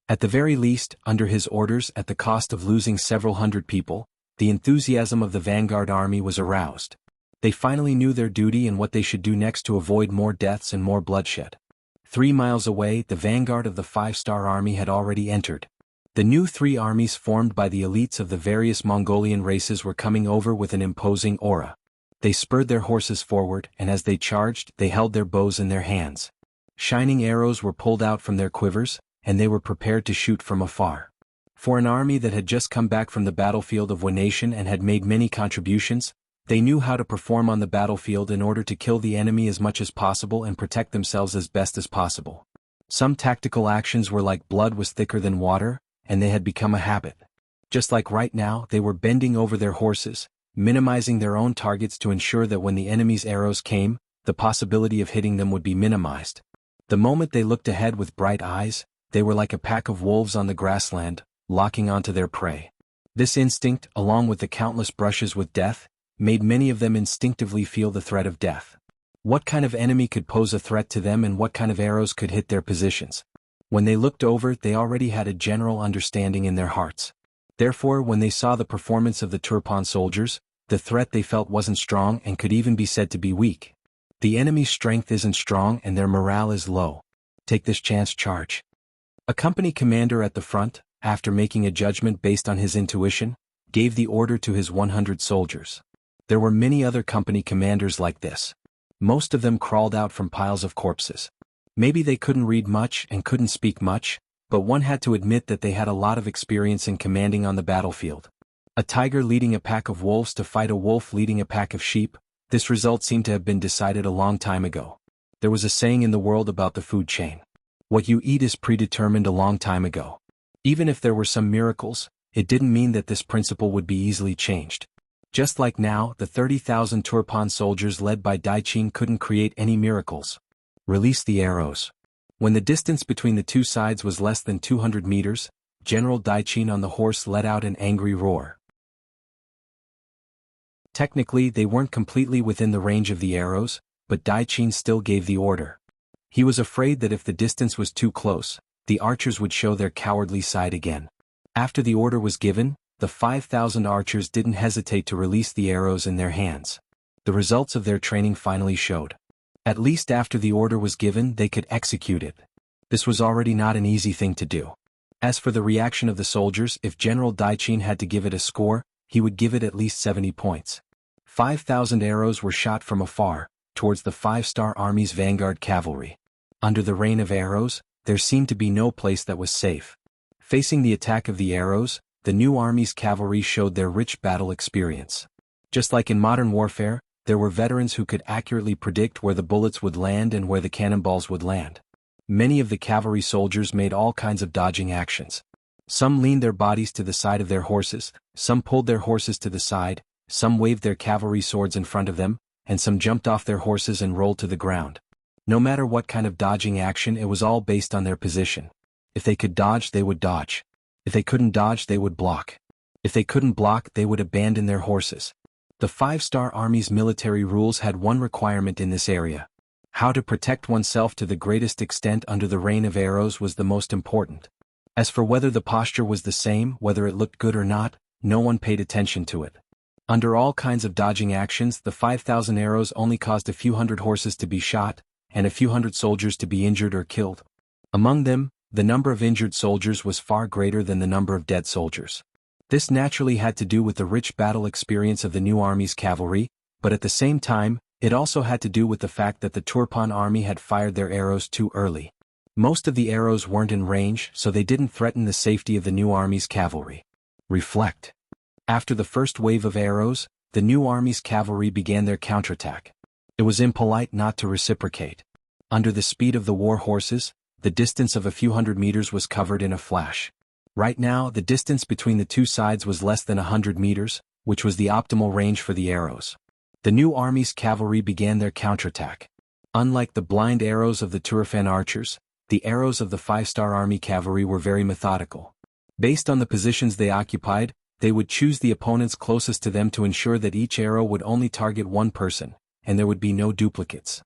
S1: At the very least, under his orders, at the cost of losing several hundred people, the enthusiasm of the vanguard army was aroused. They finally knew their duty and what they should do next to avoid more deaths and more bloodshed. 3 miles away, the vanguard of the 5-star army had already entered. The new 3 armies formed by the elites of the various Mongolian races were coming over with an imposing aura. They spurred their horses forward, and as they charged, they held their bows in their hands. Shining arrows were pulled out from their quivers, and they were prepared to shoot from afar. For an army that had just come back from the battlefield of Nation and had made many contributions, they knew how to perform on the battlefield in order to kill the enemy as much as possible and protect themselves as best as possible. Some tactical actions were like blood was thicker than water, and they had become a habit. Just like right now, they were bending over their horses, minimizing their own targets to ensure that when the enemy's arrows came, the possibility of hitting them would be minimized. The moment they looked ahead with bright eyes, they were like a pack of wolves on the grassland, locking onto their prey. This instinct, along with the countless brushes with death, made many of them instinctively feel the threat of death. What kind of enemy could pose a threat to them and what kind of arrows could hit their positions? When they looked over, they already had a general understanding in their hearts. Therefore, when they saw the performance of the Turpan soldiers, the threat they felt wasn't strong and could even be said to be weak. The enemy's strength isn't strong and their morale is low. Take this chance, charge. A company commander at the front, after making a judgment based on his intuition, gave the order to his 100 soldiers. There were many other company commanders like this. Most of them crawled out from piles of corpses. Maybe they couldn't read much and couldn't speak much, but one had to admit that they had a lot of experience in commanding on the battlefield. A tiger leading a pack of wolves to fight a wolf leading a pack of sheep, this result seemed to have been decided a long time ago. There was a saying in the world about the food chain. What you eat is predetermined a long time ago. Even if there were some miracles, it didn't mean that this principle would be easily changed. Just like now, the 30,000 Turpan soldiers led by Daiqin couldn't create any miracles. Release the arrows. When the distance between the two sides was less than 200 meters, General Daiqin on the horse let out an angry roar. Technically, they weren't completely within the range of the arrows, but Daiqin still gave the order. He was afraid that if the distance was too close, the archers would show their cowardly side again. After the order was given, the 5,000 archers didn't hesitate to release the arrows in their hands. The results of their training finally showed. At least after the order was given, they could execute it. This was already not an easy thing to do. As for the reaction of the soldiers, if General Daiqin had to give it a score, he would give it at least 70 points. 5,000 arrows were shot from afar, towards the 5-star army's vanguard cavalry. Under the rain of arrows, there seemed to be no place that was safe. Facing the attack of the arrows, the new army's cavalry showed their rich battle experience. Just like in modern warfare, there were veterans who could accurately predict where the bullets would land and where the cannonballs would land. Many of the cavalry soldiers made all kinds of dodging actions. Some leaned their bodies to the side of their horses, some pulled their horses to the side, some waved their cavalry swords in front of them, and some jumped off their horses and rolled to the ground. No matter what kind of dodging action, it was all based on their position. If they could dodge, they would dodge. If they couldn't dodge, they would block. If they couldn't block, they would abandon their horses. The 5-star army's military rules had one requirement in this area. How to protect oneself to the greatest extent under the rain of arrows was the most important. As for whether the posture was the same, whether it looked good or not, no one paid attention to it. Under all kinds of dodging actions, the 5,000 arrows only caused a few hundred horses to be shot, and a few hundred soldiers to be injured or killed. Among them, the number of injured soldiers was far greater than the number of dead soldiers. This naturally had to do with the rich battle experience of the new army's cavalry, but at the same time, it also had to do with the fact that the Turpan army had fired their arrows too early. Most of the arrows weren't in range, so they didn't threaten the safety of the new army's cavalry. Reflect. After the first wave of arrows, the new army's cavalry began their counterattack. It was impolite not to reciprocate. Under the speed of the war horses, the distance of a few hundred meters was covered in a flash. Right now, the distance between the two sides was less than 100 meters, which was the optimal range for the arrows. The new army's cavalry began their counterattack. Unlike the blind arrows of the Turfan archers, the arrows of the 5-star army cavalry were very methodical. Based on the positions they occupied, they would choose the opponents closest to them to ensure that each arrow would only target one person, and there would be no duplicates.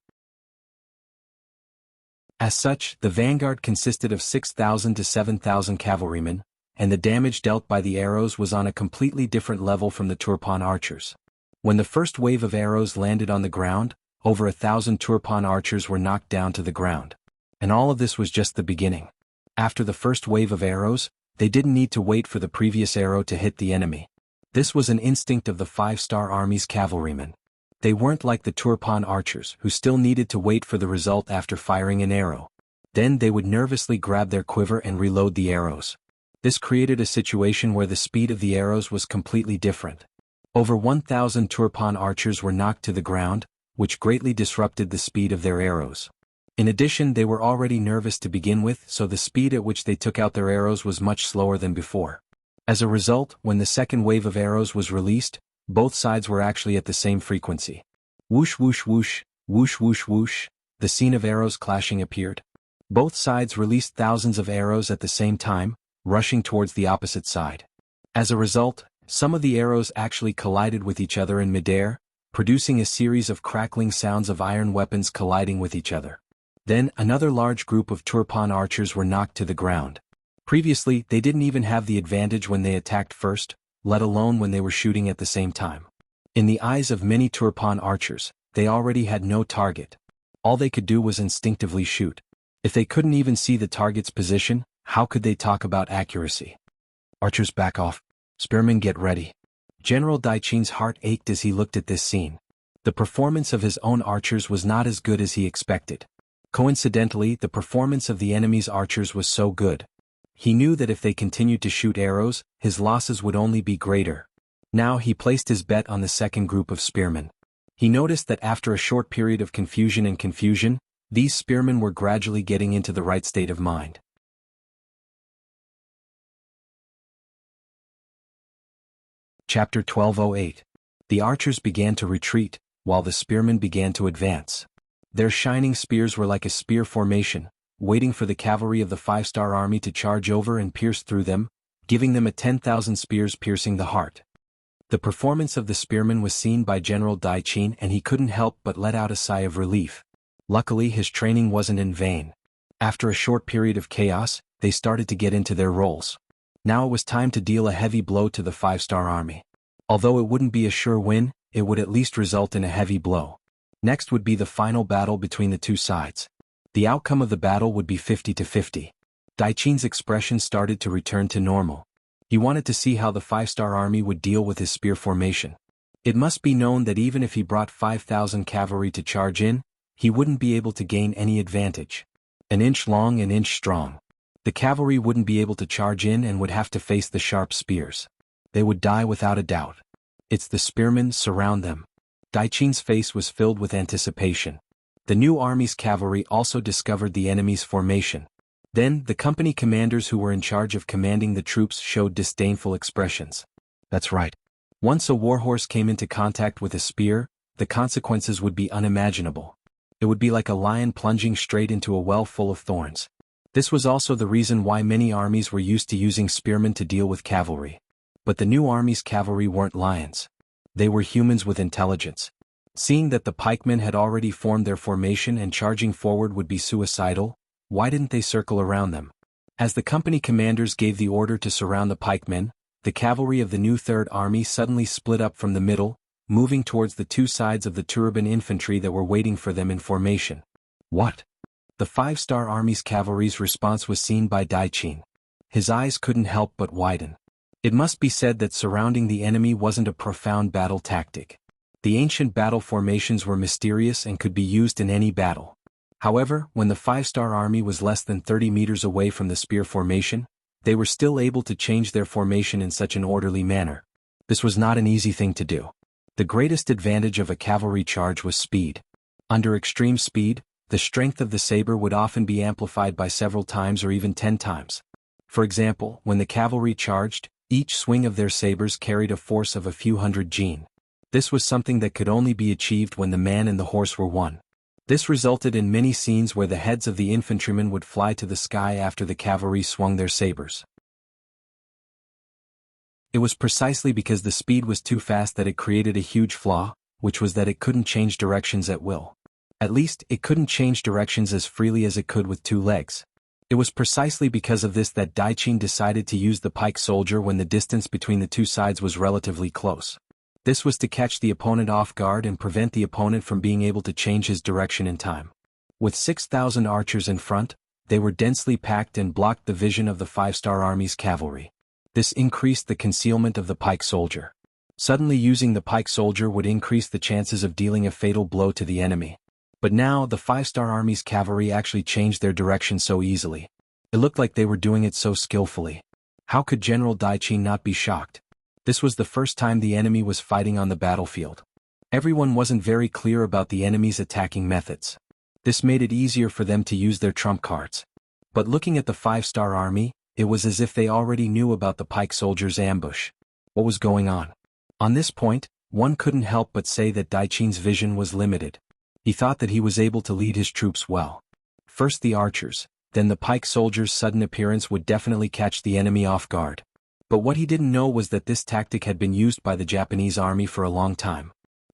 S1: As such, the vanguard consisted of 6,000 to 7,000 cavalrymen, and the damage dealt by the arrows was on a completely different level from the Turpan archers. When the first wave of arrows landed on the ground, over 1,000 Turpan archers were knocked down to the ground. And all of this was just the beginning. After the first wave of arrows, they didn't need to wait for the previous arrow to hit the enemy. This was an instinct of the 5-star army's cavalrymen. They weren't like the Turpan archers, who still needed to wait for the result after firing an arrow. Then they would nervously grab their quiver and reload the arrows. This created a situation where the speed of the arrows was completely different. Over 1,000 Turpan archers were knocked to the ground, which greatly disrupted the speed of their arrows. In addition, they were already nervous to begin with, so the speed at which they took out their arrows was much slower than before. As a result, when the second wave of arrows was released, both sides were actually at the same frequency. Whoosh whoosh whoosh, whoosh whoosh whoosh, the scene of arrows clashing appeared. Both sides released thousands of arrows at the same time, rushing towards the opposite side. As a result, some of the arrows actually collided with each other in midair, producing a series of crackling sounds of iron weapons colliding with each other. Then, another large group of Turpan archers were knocked to the ground. Previously, they didn't even have the advantage when they attacked first, let alone when they were shooting at the same time. In the eyes of many Turpan archers, they already had no target. All they could do was instinctively shoot. If they couldn't even see the target's position, how could they talk about accuracy? Archers, back off. Spearmen, get ready. General Daiqin's heart ached as he looked at this scene. The performance of his own archers was not as good as he expected. Coincidentally, the performance of the enemy's archers was so good. He knew that if they continued to shoot arrows, his losses would only be greater. Now he placed his bet on the second group of spearmen. He noticed that after a short period of confusion, these spearmen were gradually getting into the right state of mind. Chapter 1208. The archers began to retreat, while the spearmen began to advance. Their shining spears were like a spear formation, waiting for the cavalry of the 5-star army to charge over and pierce through them, giving them a 10,000 spears piercing the heart. The performance of the spearmen was seen by General Dai Qin, and he couldn't help but let out a sigh of relief. Luckily, his training wasn't in vain. After a short period of chaos, they started to get into their roles. Now it was time to deal a heavy blow to the 5-star army. Although it wouldn't be a sure win, it would at least result in a heavy blow. Next would be the final battle between the two sides. The outcome of the battle would be 50-50. Dai Qin's expression started to return to normal. He wanted to see how the 5-star army would deal with his spear formation. It must be known that even if he brought 5,000 cavalry to charge in, he wouldn't be able to gain any advantage. An inch long, an inch strong. The cavalry wouldn't be able to charge in and would have to face the sharp spears. They would die without a doubt. It's the spearmen, surround them. Dai Qin's face was filled with anticipation. The new army's cavalry also discovered the enemy's formation. Then, the company commanders who were in charge of commanding the troops showed disdainful expressions. That's right. Once a warhorse came into contact with a spear, the consequences would be unimaginable. It would be like a lion plunging straight into a well full of thorns. This was also the reason why many armies were used to using spearmen to deal with cavalry. But the new army's cavalry weren't lions. They were humans with intelligence. Seeing that the pikemen had already formed their formation and charging forward would be suicidal, why didn't they circle around them? As the company commanders gave the order to surround the pikemen, the cavalry of the new Third Army suddenly split up from the middle, moving towards the two sides of the Turban infantry that were waiting for them in formation. What? The 5-star Army's cavalry's response was seen by Dai Qin. His eyes couldn't help but widen. It must be said that surrounding the enemy wasn't a profound battle tactic. The ancient battle formations were mysterious and could be used in any battle. However, when the 5-star army was less than 30 meters away from the spear formation, they were still able to change their formation in such an orderly manner. This was not an easy thing to do. The greatest advantage of a cavalry charge was speed. Under extreme speed, the strength of the saber would often be amplified by several times or even 10 times. For example, when the cavalry charged, each swing of their sabers carried a force of a few hundred jin. This was something that could only be achieved when the man and the horse were one. This resulted in many scenes where the heads of the infantrymen would fly to the sky after the cavalry swung their sabers. It was precisely because the speed was too fast that it created a huge flaw, which was that it couldn't change directions at will. At least, it couldn't change directions as freely as it could with two legs. It was precisely because of this that Dai Qin decided to use the pike soldier when the distance between the two sides was relatively close. This was to catch the opponent off guard and prevent the opponent from being able to change his direction in time. With 6,000 archers in front, they were densely packed and blocked the vision of the 5-star army's cavalry. This increased the concealment of the pike soldier. Suddenly using the pike soldier would increase the chances of dealing a fatal blow to the enemy. But now, the 5-star army's cavalry actually changed their direction so easily. It looked like they were doing it so skillfully. How could General Dai Qin not be shocked? This was the first time the enemy was fighting on the battlefield. Everyone wasn't very clear about the enemy's attacking methods. This made it easier for them to use their trump cards. But looking at the 5-star army, it was as if they already knew about the pike soldiers' ambush. What was going on? On this point, one couldn't help but say that Dai Qin's vision was limited. He thought that he was able to lead his troops well. First the archers, then the pike soldiers' sudden appearance would definitely catch the enemy off guard. But what he didn't know was that this tactic had been used by the Japanese army for a long time.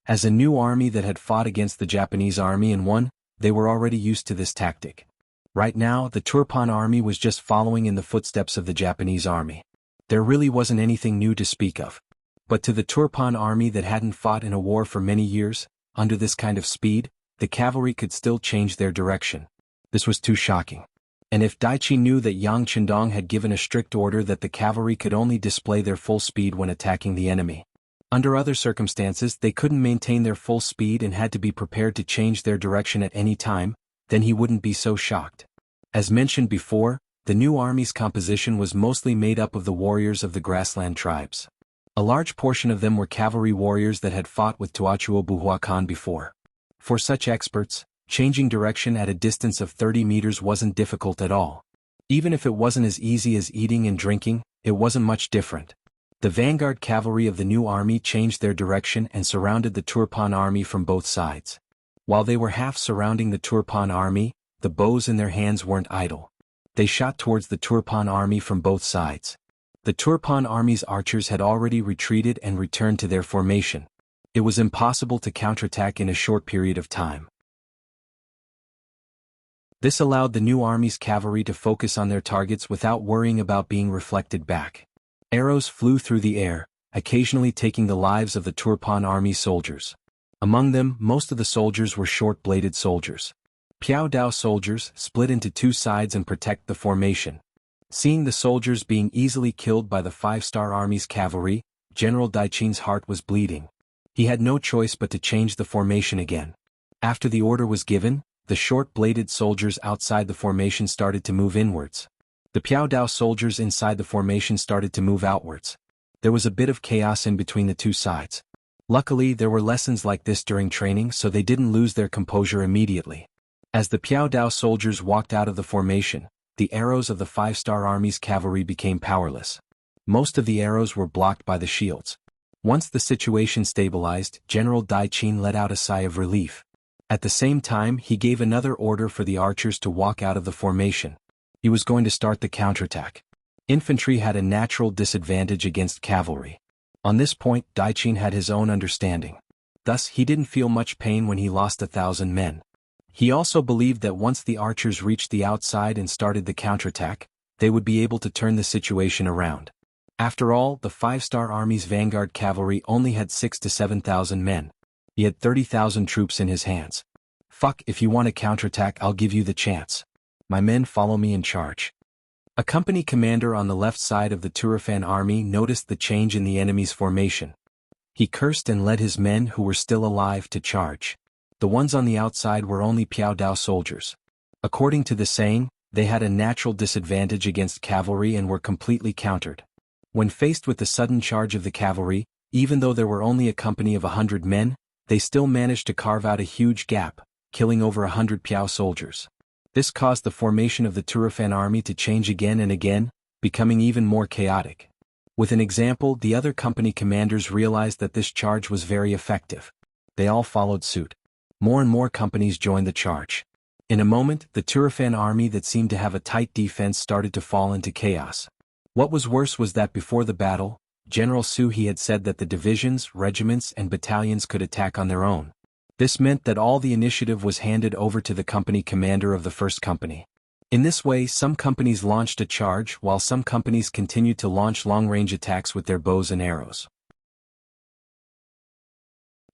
S1: As a new army that had fought against the Japanese army and won, they were already used to this tactic. Right now, the Turpan army was just following in the footsteps of the Japanese army. There really wasn't anything new to speak of. But to the Turpan army that hadn't fought in a war for many years, under this kind of speed, the cavalry could still change their direction. This was too shocking. And if Dai Qin knew that Yang Qindong had given a strict order that the cavalry could only display their full speed when attacking the enemy. Under other circumstances they couldn't maintain their full speed and had to be prepared to change their direction at any time, then he wouldn't be so shocked. As mentioned before, the new army's composition was mostly made up of the warriors of the grassland tribes. A large portion of them were cavalry warriors that had fought with Tuachuo Buhuacan before. For such experts, changing direction at a distance of 30 meters wasn't difficult at all. Even if it wasn't as easy as eating and drinking, it wasn't much different. The vanguard cavalry of the new army changed their direction and surrounded the Turpan army from both sides. While they were half surrounding the Turpan army, the bows in their hands weren't idle. They shot towards the Turpan army from both sides. The Turpan army's archers had already retreated and returned to their formation. It was impossible to counterattack in a short period of time. This allowed the new army's cavalry to focus on their targets without worrying about being reflected back. Arrows flew through the air, occasionally taking the lives of the Turpan army soldiers. Among them, most of the soldiers were short-bladed soldiers. Piao Dao soldiers split into two sides and protect the formation. Seeing the soldiers being easily killed by the five-star army's cavalry, General Daiqin's heart was bleeding. He had no choice but to change the formation again. After the order was given, the short-bladed soldiers outside the formation started to move inwards. The Piao Dao soldiers inside the formation started to move outwards. There was a bit of chaos in between the two sides. Luckily, there were lessons like this during training, so they didn't lose their composure immediately. As the Piao Dao soldiers walked out of the formation, the arrows of the five-star army's cavalry became powerless. Most of the arrows were blocked by the shields. Once the situation stabilized, General Daiqin let out a sigh of relief. At the same time, he gave another order for the archers to walk out of the formation. He was going to start the counterattack. Infantry had a natural disadvantage against cavalry. On this point, Daiqin had his own understanding. Thus, he didn't feel much pain when he lost 1,000 men. He also believed that once the archers reached the outside and started the counterattack, they would be able to turn the situation around. After all, the five-star army's vanguard cavalry only had 6,000 to 7,000 men. He had 30,000 troops in his hands. Fuck, if you want to counterattack, I'll give you the chance. My men follow me and charge. A company commander on the left side of the Turfan army noticed the change in the enemy's formation. He cursed and led his men who were still alive to charge. The ones on the outside were only Piao Dao soldiers. According to the saying, they had a natural disadvantage against cavalry and were completely countered. When faced with the sudden charge of the cavalry, even though there were only a company of 100 men, they still managed to carve out a huge gap, killing over 100 Piao soldiers. This caused the formation of the Turfan army to change again and again, becoming even more chaotic. With an example, the other company commanders realized that this charge was very effective. They all followed suit. More and more companies joined the charge. In a moment, the Turfan army that seemed to have a tight defense started to fall into chaos. What was worse was that before the battle, General Su He had said that the divisions, regiments, and battalions could attack on their own. This meant that all the initiative was handed over to the company commander of the first company. In this way, some companies launched a charge while some companies continued to launch long-range attacks with their bows and arrows.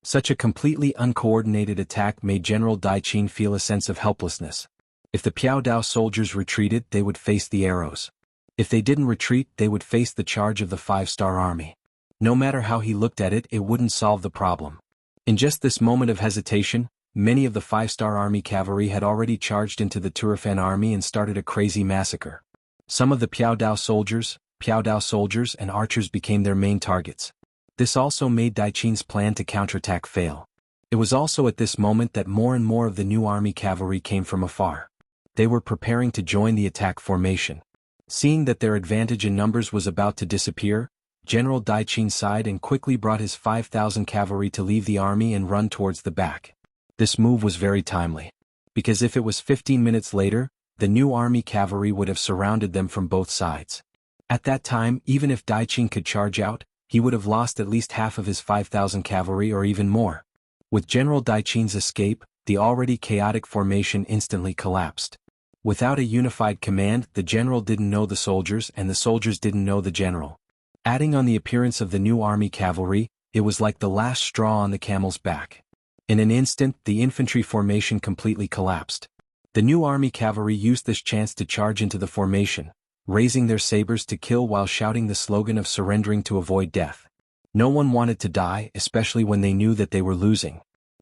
S1: Such a completely uncoordinated attack made General Daiqin feel a sense of helplessness. If the Piao Dao soldiers retreated, they would face the arrows. If they didn't retreat, they would face the charge of the five-star army. No matter how he looked at it, it wouldn't solve the problem. In just this moment of hesitation, many of the five-star army cavalry had already charged into the Turfan army and started a crazy massacre. Some of the Piao Dao soldiers and archers became their main targets. This also made Daiqin's plan to counterattack fail. It was also at this moment that more and more of the new army cavalry came from afar. They were preparing to join the attack formation. Seeing that their advantage in numbers was about to disappear, General Daiqin sighed and quickly brought his 5,000 cavalry to leave the army and run towards the back. This move was very timely. Because if it was 15 minutes later, the new army cavalry would have surrounded them from both sides. At that time, even if Daiqin could charge out, he would have lost at least half of his 5,000 cavalry or even more. With General Daiqin's escape, the already chaotic formation instantly collapsed. Without a unified command, the general didn't know the soldiers and the soldiers didn't know the general. Adding on the appearance of the new army cavalry, it was like the last straw on the camel's back. In an instant, the infantry formation completely collapsed. The new army cavalry used this chance to charge into the formation, raising their sabers to kill while shouting the slogan of surrendering to avoid death. No one wanted to die, especially when they knew that they were losing.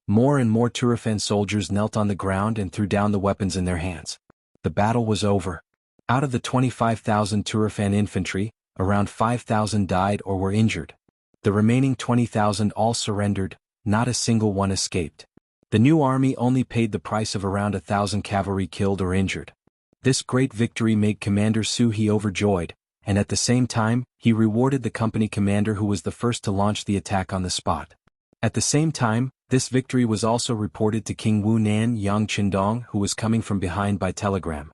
S1: More and more Turfan soldiers knelt on the ground and threw down the weapons in their hands. The battle was over. Out of the 25,000 Turfan infantry, around 5,000 died or were injured. The remaining 20,000 all surrendered, not a single one escaped. The new army only paid the price of around 1,000 cavalry killed or injured. This great victory made Commander Su He overjoyed, and at the same time, he rewarded the company commander who was the first to launch the attack on the spot. At the same time, this victory was also reported to King Wu Nan Yang Qindong, who was coming from behind by telegram.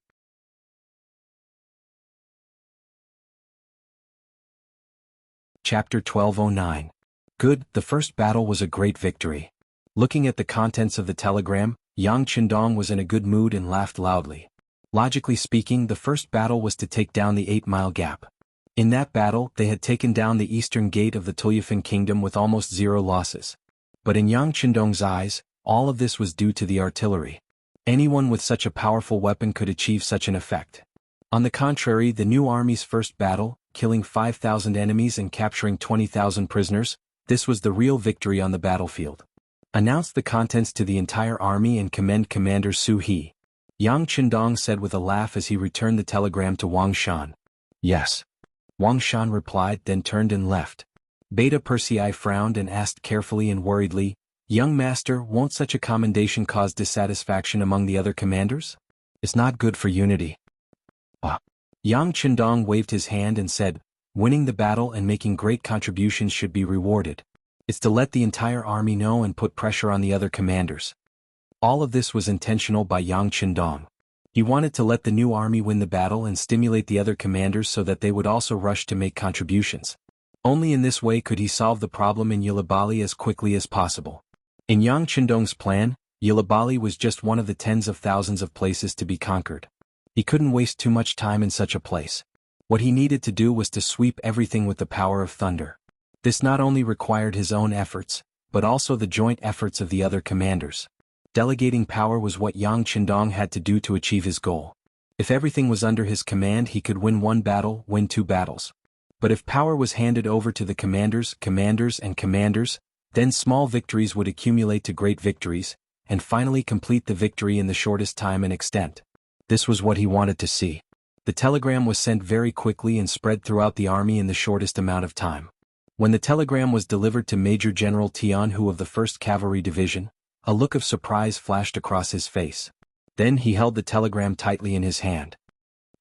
S1: Chapter 1209. Good, the first battle was a great victory. Looking at the contents of the telegram, Yang Qindong was in a good mood and laughed loudly. Logically speaking, the first battle was to take down the 8-mile gap. In that battle, they had taken down the eastern gate of the Tulyafan kingdom with almost 0 losses. But in Yang Qindong's eyes, all of this was due to the artillery. Anyone with such a powerful weapon could achieve such an effect. On the contrary, the new army's first battle, killing 5,000 enemies and capturing 20,000 prisoners, this was the real victory on the battlefield. Announce the contents to the entire army and commend Commander Su He. Yang Qindong said with a laugh as he returned the telegram to Wang Shan. Yes. Wang Shan replied, then turned and left. Beta Persei frowned and asked carefully and worriedly, Young master, won't such a commendation cause dissatisfaction among the other commanders? It's not good for unity. Yang Qindong waved his hand and said, winning the battle and making great contributions should be rewarded. It's to let the entire army know and put pressure on the other commanders. All of this was intentional by Yang Qindong. He wanted to let the new army win the battle and stimulate the other commanders so that they would also rush to make contributions. Only in this way could he solve the problem in Yulabali as quickly as possible. In Yang Qindong's plan, Yulabali was just one of the tens of thousands of places to be conquered. He couldn't waste too much time in such a place. What he needed to do was to sweep everything with the power of thunder. This not only required his own efforts, but also the joint efforts of the other commanders. Delegating power was what Yang Qindong had to do to achieve his goal. If everything was under his command, he could win one battle, win 2 battles. But if power was handed over to the commanders, then small victories would accumulate to great victories, and finally complete the victory in the shortest time and extent. This was what he wanted to see. The telegram was sent very quickly and spread throughout the army in the shortest amount of time. When the telegram was delivered to Major General Tian Hu of the 1st Cavalry Division, a look of surprise flashed across his face. Then he held the telegram tightly in his hand.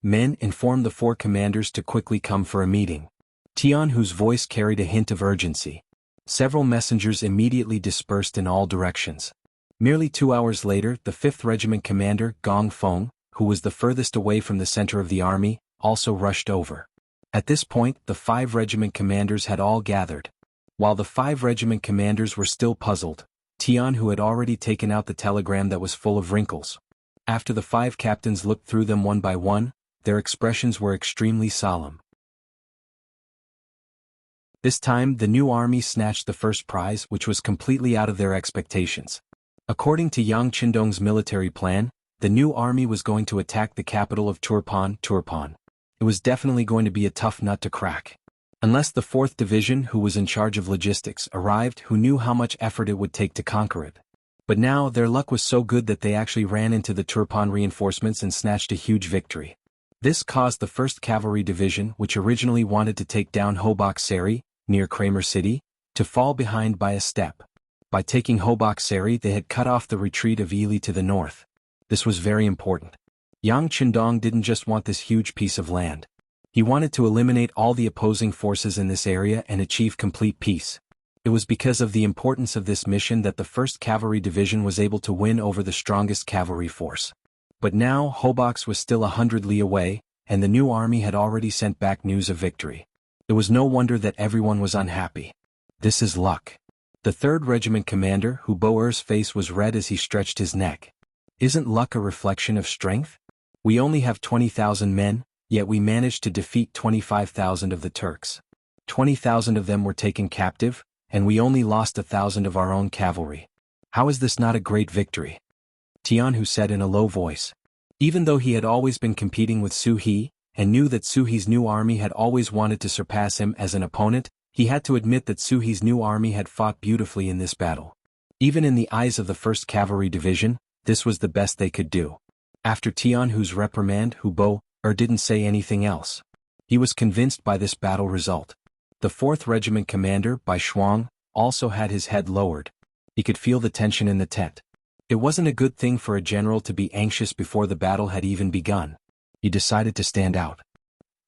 S1: Men, informed the 4 commanders to quickly come for a meeting. Tian Hu's voice carried a hint of urgency. Several messengers immediately dispersed in all directions. Merely 2 hours later, the 5th Regiment commander, Gong Feng, who was the furthest away from the center of the army, also rushed over. At this point, the 5 regiment commanders had all gathered. While the 5 regiment commanders were still puzzled, Tian Hu had already taken out the telegram that was full of wrinkles. After the 5 captains looked through them one by one, their expressions were extremely solemn. This time, the new army snatched the first prize, which was completely out of their expectations. According to Yang Qindong's military plan, the new army was going to attack the capital of Turpan. It was definitely going to be a tough nut to crack. Unless the 4th Division, who was in charge of logistics, arrived, who knew how much effort it would take to conquer it. But now, their luck was so good that they actually ran into the Turpan reinforcements and snatched a huge victory. This caused the 1st Cavalry Division, which originally wanted to take down Hobak Seri, near Kramer City, to fall behind by a step. By taking Hobak Seri, they had cut off the retreat of Ili to the north. This was very important. Yang Qindong didn't just want this huge piece of land. He wanted to eliminate all the opposing forces in this area and achieve complete peace. It was because of the importance of this mission that the 1st Cavalry Division was able to win over the strongest cavalry force. But now, Hobaks was still 100 li away, and the new army had already sent back news of victory. It was no wonder that everyone was unhappy. This is luck. The 3rd Regiment commander, Hu Boer's face was red as he stretched his neck. Isn't luck a reflection of strength? We only have 20,000 men, yet we managed to defeat 25,000 of the Turks. 20,000 of them were taken captive, and we only lost 1,000 of our own cavalry. How is this not a great victory? Tian Hu said in a low voice. Even though he had always been competing with Su He, and knew that Su He's new army had always wanted to surpass him as an opponent, he had to admit that Su He's new army had fought beautifully in this battle. Even in the eyes of the 1st Cavalry Division, this was the best they could do. After Tian Hu's reprimand, Hu Bo didn't say anything else. He was convinced by this battle result. The 4th Regiment commander, Bai Shuang, also had his head lowered. He could feel the tension in the tent. It wasn't a good thing for a general to be anxious before the battle had even begun. He decided to stand out.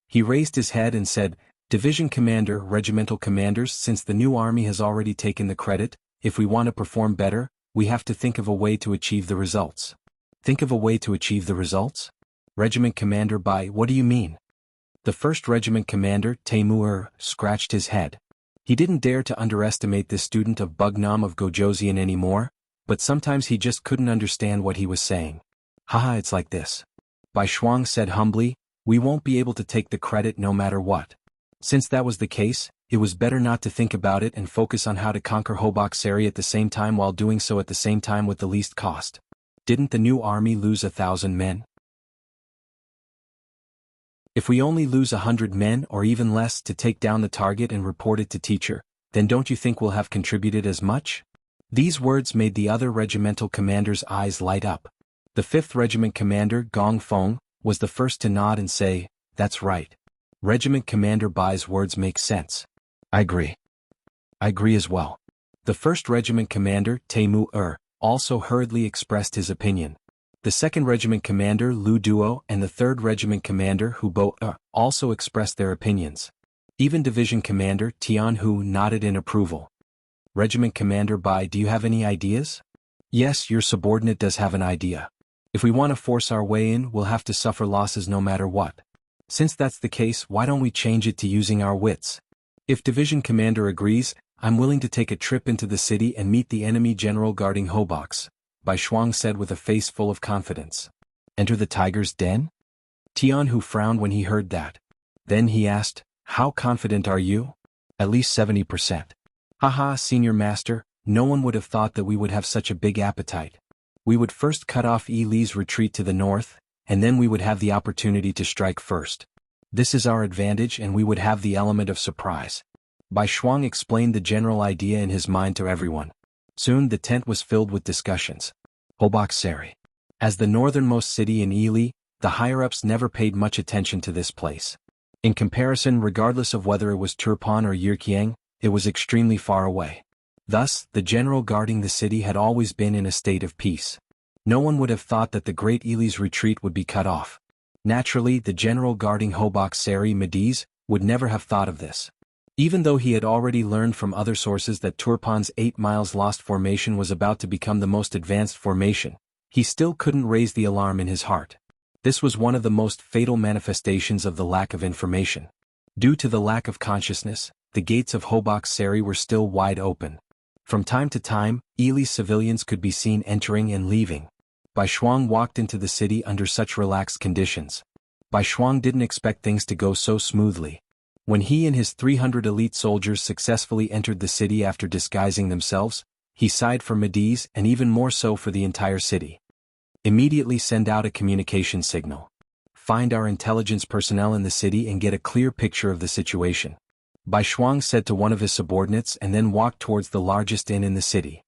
S1: He raised his head and said, "Division commander, regimental commanders, since the new army has already taken the credit, if we want to perform better, we have to think of a way to achieve the results." Think of a way to achieve the results? Regiment commander Bai, what do you mean? The first regiment commander, Taimur, scratched his head. He didn't dare to underestimate this student of Bugnam of Gojoseon anymore, but sometimes he just couldn't understand what he was saying. Haha, it's like this. Bai Shuang said humbly, "We won't be able to take the credit no matter what." Since that was the case, it was better not to think about it and focus on how to conquer Hoboksari at the same time while doing so at the same time with the least cost. Didn't the new army lose 1,000 men? If we only lose 100 men or even less to take down the target and report it to teacher, then don't you think we'll have contributed as much? These words made the other regimental commander's eyes light up. The 5th Regiment Commander, Gong Feng, was the first to nod and say, "That's right. Regiment Commander Bai's words make sense. I agree. I agree as well." The 1st Regiment Commander, Taimur, also hurriedly expressed his opinion. The 2nd Regiment Commander, Lu Duo, and the 3rd Regiment Commander, Hu Bo, also expressed their opinions. Even Division Commander, Tian Hu, nodded in approval. "Regiment Commander Bai, do you have any ideas?" "Yes, your subordinate does have an idea. If we want to force our way in, we'll have to suffer losses no matter what. Since that's the case, why don't we change it to using our wits? If Division Commander agrees, I'm willing to take a trip into the city and meet the enemy general guarding Hobox," Bai Shuang said with a face full of confidence. "Enter the tiger's den?" Tian Hu frowned when he heard that. Then he asked, "How confident are you?" "At least 70%. Haha, Senior Master, no one would have thought that we would have such a big appetite. We would first cut off Yi Li's retreat to the north, and then we would have the opportunity to strike first. This is our advantage and we would have the element of surprise." Bai Shuang explained the general idea in his mind to everyone. Soon the tent was filled with discussions. Hoboksari. As the northernmost city in Yi, the higher-ups never paid much attention to this place. In comparison, regardless of whether it was Turpan or Yirkiang, it was extremely far away. Thus, the general guarding the city had always been in a state of peace. No one would have thought that the great Ili's retreat would be cut off. Naturally, the general guarding Hoboksari, Mediz, would never have thought of this. Even though he had already learned from other sources that Turpan's 8 miles lost formation was about to become the most advanced formation, he still couldn't raise the alarm in his heart. This was one of the most fatal manifestations of the lack of information. Due to the lack of consciousness, the gates of Hoboksari were still wide open. From time to time, Ili's civilians could be seen entering and leaving. Bai Shuang walked into the city under such relaxed conditions. Bai Shuang didn't expect things to go so smoothly. When he and his 300 elite soldiers successfully entered the city after disguising themselves, he sighed for Mediz and even more so for the entire city. "Immediately send out a communication signal. Find our intelligence personnel in the city and get a clear picture of the situation," Bai Shuang said to one of his subordinates and then walked towards the largest inn in the city.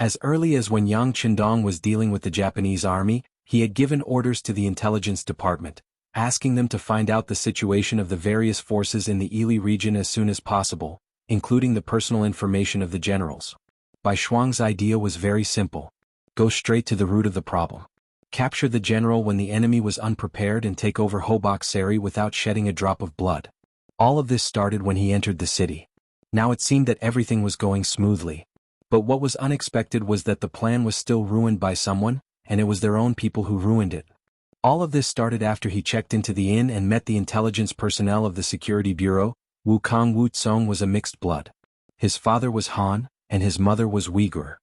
S1: As early as when Yang Qindong was dealing with the Japanese army, he had given orders to the intelligence department, asking them to find out the situation of the various forces in the Ili region as soon as possible, including the personal information of the generals. Bai Shuang's idea was very simple. Go straight to the root of the problem. Capture the general when the enemy was unprepared and take over Hoboksari without shedding a drop of blood. All of this started when he entered the city. Now it seemed that everything was going smoothly. But what was unexpected was that the plan was still ruined by someone, and it was their own people who ruined it. All of this started after he checked into the inn and met the intelligence personnel of the security bureau. Wukong Wutsong was a mixed blood. His father was Han, and his mother was Uyghur.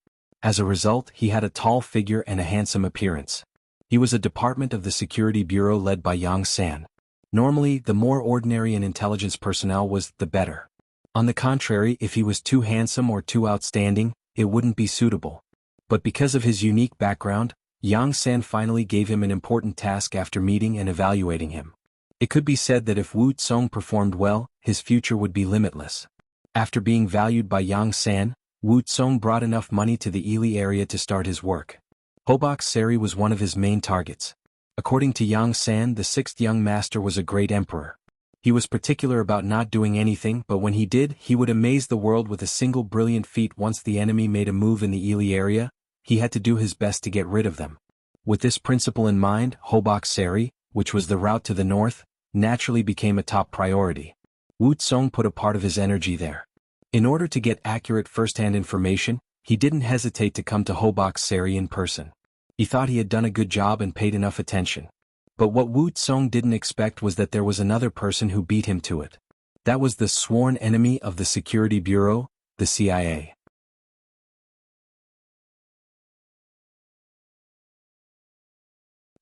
S1: As a result, he had a tall figure and a handsome appearance. He was a department of the security bureau led by Yang San. Normally, the more ordinary an intelligence personnel was, the better. On the contrary, if he was too handsome or too outstanding, it wouldn't be suitable. But because of his unique background, Yang San finally gave him an important task after meeting and evaluating him. It could be said that if Wu Tsong performed well, his future would be limitless. After being valued by Yang San, Wu Tsong brought enough money to the Ili area to start his work. Hoboksari was one of his main targets. According to Yang San, the 6th young master was a great emperor. He was particular about not doing anything, but when he did, he would amaze the world with a single brilliant feat. Once the enemy made a move in the Ili area, he had to do his best to get rid of them. With this principle in mind, Hoboksari, which was the route to the north, naturally became a top priority. Wu Song put a part of his energy there. In order to get accurate first-hand information, he didn't hesitate to come to Hobok Seri in person. He thought he had done a good job and paid enough attention. But what Wu Song didn't expect was that there was another person who beat him to it. That was the sworn enemy of the Security Bureau, the CIA.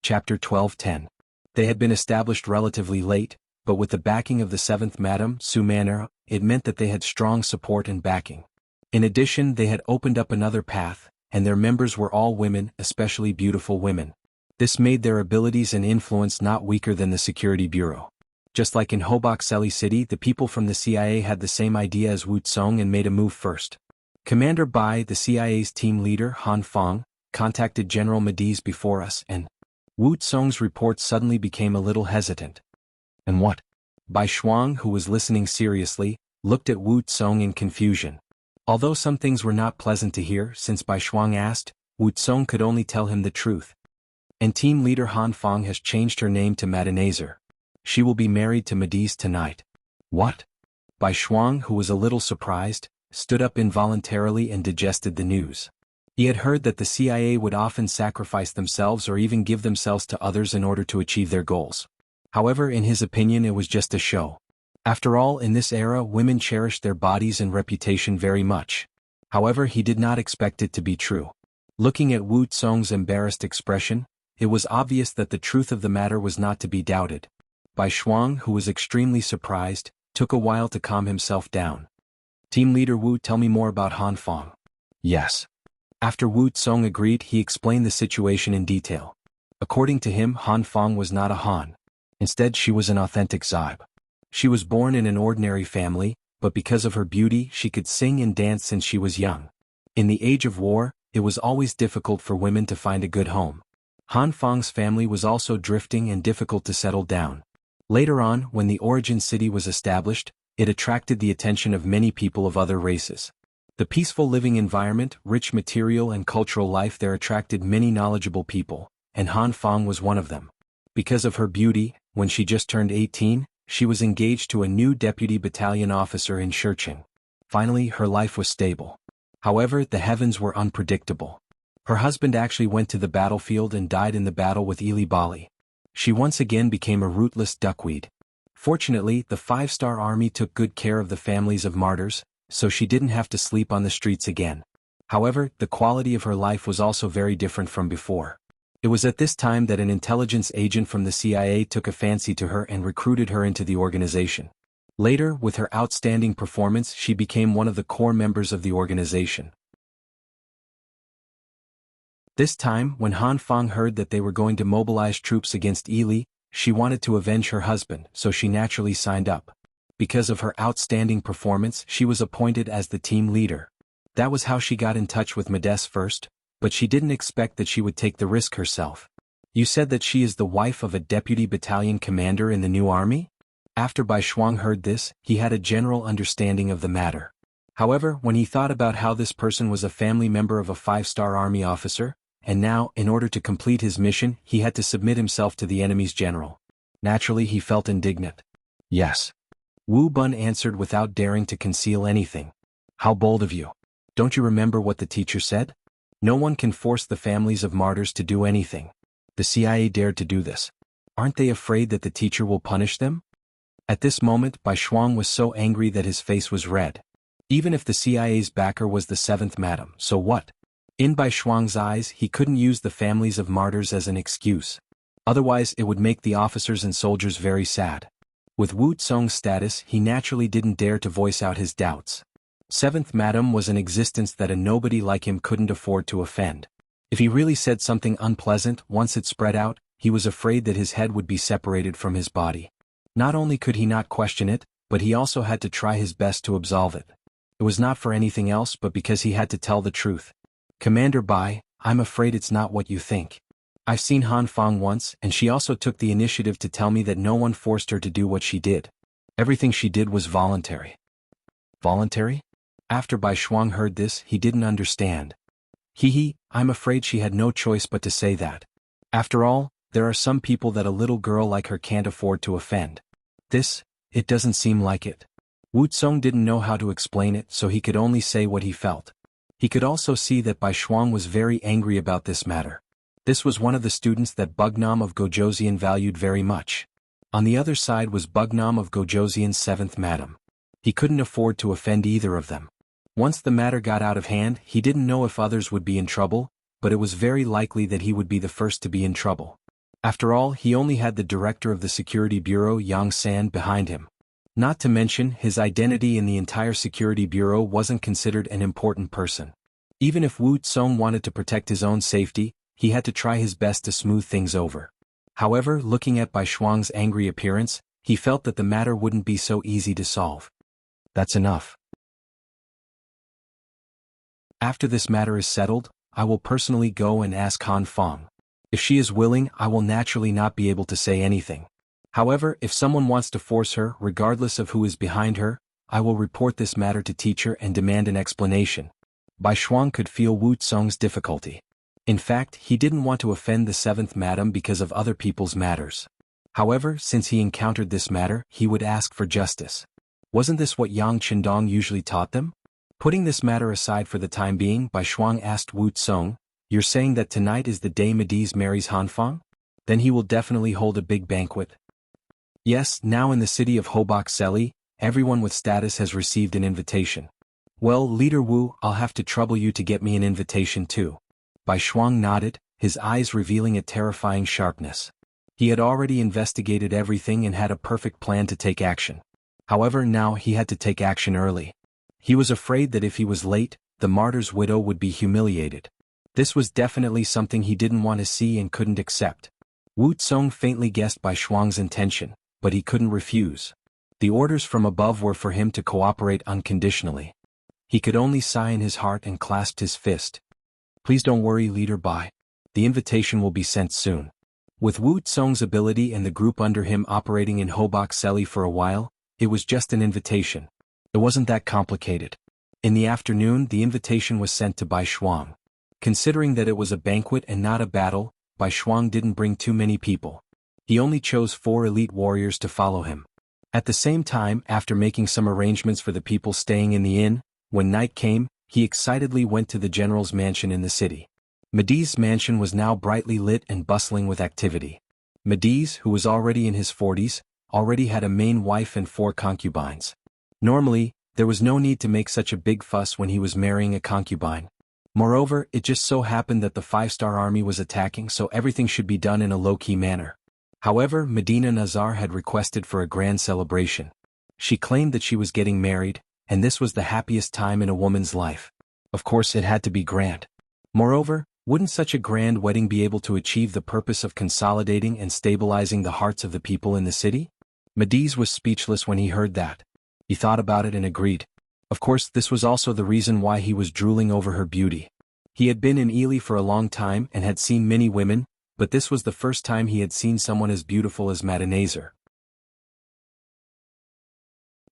S1: Chapter 12:10. They had been established relatively late, but with the backing of the 7th Madam, Su Manner, it meant that they had strong support and backing. In addition, they had opened up another path, and their members were all women, especially beautiful women. This made their abilities and influence not weaker than the Security Bureau. Just like in Hobok Seli City, the people from the CIA had the same idea as Wu Song and made a move first. Commander Bai, the CIA's team leader, Han Fong, contacted General Mediz before us, and Wu Song's report suddenly became a little hesitant. And what? Bai Shuang, who was listening seriously, looked at Wu Song in confusion. Although some things were not pleasant to hear since Bai Shuang asked, Wu Song could only tell him the truth. And team leader Han Fong has changed her name to Madanazer. She will be married to Mediz tonight. What? Bai Shuang, who was a little surprised, stood up involuntarily and digested the news. He had heard that the CIA would often sacrifice themselves or even give themselves to others in order to achieve their goals. However, in his opinion, it was just a show. After all, in this era, women cherished their bodies and reputation very much. However, he did not expect it to be true. Looking at Wu Song's embarrassed expression, it was obvious that the truth of the matter was not to be doubted. Bai Shuang, who was extremely surprised, took a while to calm himself down. Team leader Wu, tell me more about Han Fong. Yes. After Wu Song agreed, he explained the situation in detail. According to him, Han Fong was not a Han. Instead, she was an authentic Zybe. She was born in an ordinary family, but because of her beauty, she could sing and dance since she was young. In the age of war, it was always difficult for women to find a good home. Han Fong's family was also drifting and difficult to settle down. Later on, when the origin city was established, it attracted the attention of many people of other races. The peaceful living environment, rich material and cultural life there attracted many knowledgeable people, and Han Fong was one of them. Because of her beauty, when she just turned 18, she was engaged to a new deputy battalion officer in Shurching. Finally, her life was stable. However, the heavens were unpredictable. Her husband actually went to the battlefield and died in the battle with Ili Bali. She once again became a rootless duckweed. Fortunately, the 5-star army took good care of the families of martyrs, so she didn't have to sleep on the streets again. However, the quality of her life was also very different from before. It was at this time that an intelligence agent from the CIA took a fancy to her and recruited her into the organization. Later, with her outstanding performance, she became one of the core members of the organization. This time, when Han Fong heard that they were going to mobilize troops against Ili, she wanted to avenge her husband, so she naturally signed up. Because of her outstanding performance, she was appointed as the team leader. That was how she got in touch with Mediz first, but she didn't expect that she would take the risk herself. You said that she is the wife of a deputy battalion commander in the new army? After Bai Shuang heard this, he had a general understanding of the matter. However, when he thought about how this person was a family member of a 5-star army officer, and now, in order to complete his mission, he had to submit himself to the enemy's general. Naturally, he felt indignant. Yes. Wu Bun answered without daring to conceal anything. How bold of you. Don't you remember what the teacher said? No one can force the families of martyrs to do anything. The CIA dared to do this. Aren't they afraid that the teacher will punish them? At this moment, Bai Shuang was so angry that his face was red. Even if the CIA's backer was the 7th Madam, so what? In Bai Shuang's eyes, he couldn't use the families of martyrs as an excuse. Otherwise, it would make the officers and soldiers very sad. With Wu Song's status, he naturally didn't dare to voice out his doubts. 7th Madam was an existence that a nobody like him couldn't afford to offend. If he really said something unpleasant, once it spread out, he was afraid that his head would be separated from his body. Not only could he not question it, but he also had to try his best to absolve it. It was not for anything else but because he had to tell the truth. Commander Bai, I'm afraid it's not what you think. I've seen Han Fong once, and she also took the initiative to tell me that no one forced her to do what she did. Everything she did was voluntary. Voluntary? After Bai Shuang heard this, he didn't understand. I'm afraid she had no choice but to say that. After all, there are some people that a little girl like her can't afford to offend. It doesn't seem like it. Wu Tsong didn't know how to explain it, so he could only say what he felt. He could also see that Bai Shuang was very angry about this matter. This was one of the students that Bugnam of Gojoseon valued very much. On the other side was Bugnam of Gojoseon's 7th madam. He couldn't afford to offend either of them. Once the matter got out of hand, he didn't know if others would be in trouble, but it was very likely that he would be the first to be in trouble. After all, he only had the director of the security bureau Yang San behind him. Not to mention, his identity in the entire security bureau wasn't considered an important person. Even if Wu Tsong wanted to protect his own safety, he had to try his best to smooth things over. However, looking at Bai Shuang's angry appearance, he felt that the matter wouldn't be so easy to solve. That's enough. After this matter is settled, I will personally go and ask Han Fong. If she is willing, I will naturally not be able to say anything. However, if someone wants to force her, regardless of who is behind her, I will report this matter to teacher and demand an explanation. Bai Shuang could feel Wu Tsong's difficulty. In fact, he didn't want to offend the 7th madam because of other people's matters. However, since he encountered this matter, he would ask for justice. Wasn't this what Yang Qindong usually taught them? Putting this matter aside for the time being, Bai Shuang asked Wu Tsong, "You're saying that tonight is the day Mediz marries Han Fong? Then he will definitely hold a big banquet." Yes, now in the city of Hobak Seli, everyone with status has received an invitation. Well, Leader Wu, I'll have to trouble you to get me an invitation too. Bai Shuang nodded, his eyes revealing a terrifying sharpness. He had already investigated everything and had a perfect plan to take action. However, now he had to take action early. He was afraid that if he was late, the martyr's widow would be humiliated. This was definitely something he didn't want to see and couldn't accept. Wu Tsong faintly guessed Bai Shuang's intention, but he couldn't refuse. The orders from above were for him to cooperate unconditionally. He could only sigh in his heart and clasped his fist. "Please don't worry, Leader Bai. The invitation will be sent soon." With Wu Tsong's ability and the group under him operating in Hobak Seli for a while, it was just an invitation. It wasn't that complicated. In the afternoon, the invitation was sent to Bai Shuang. Considering that it was a banquet and not a battle, Bai Shuang didn't bring too many people. He only chose 4 elite warriors to follow him. At the same time, after making some arrangements for the people staying in the inn, when night came, he excitedly went to the general's mansion in the city. Mediz's mansion was now brightly lit and bustling with activity. Mediz, who was already in his 40s, already had a main wife and 4 concubines. Normally, there was no need to make such a big fuss when he was marrying a concubine. Moreover, it just so happened that the 5-star army was attacking, so everything should be done in a low-key manner. However, Medina Nazar had requested for a grand celebration. She claimed that she was getting married, and this was the happiest time in a woman's life. Of course, it had to be grand. Moreover, wouldn't such a grand wedding be able to achieve the purpose of consolidating and stabilizing the hearts of the people in the city? Mediz was speechless when he heard that. He thought about it and agreed. Of course, this was also the reason why he was drooling over her beauty. He had been in Ely for a long time and had seen many women, but this was the first time he had seen someone as beautiful as Madanazar.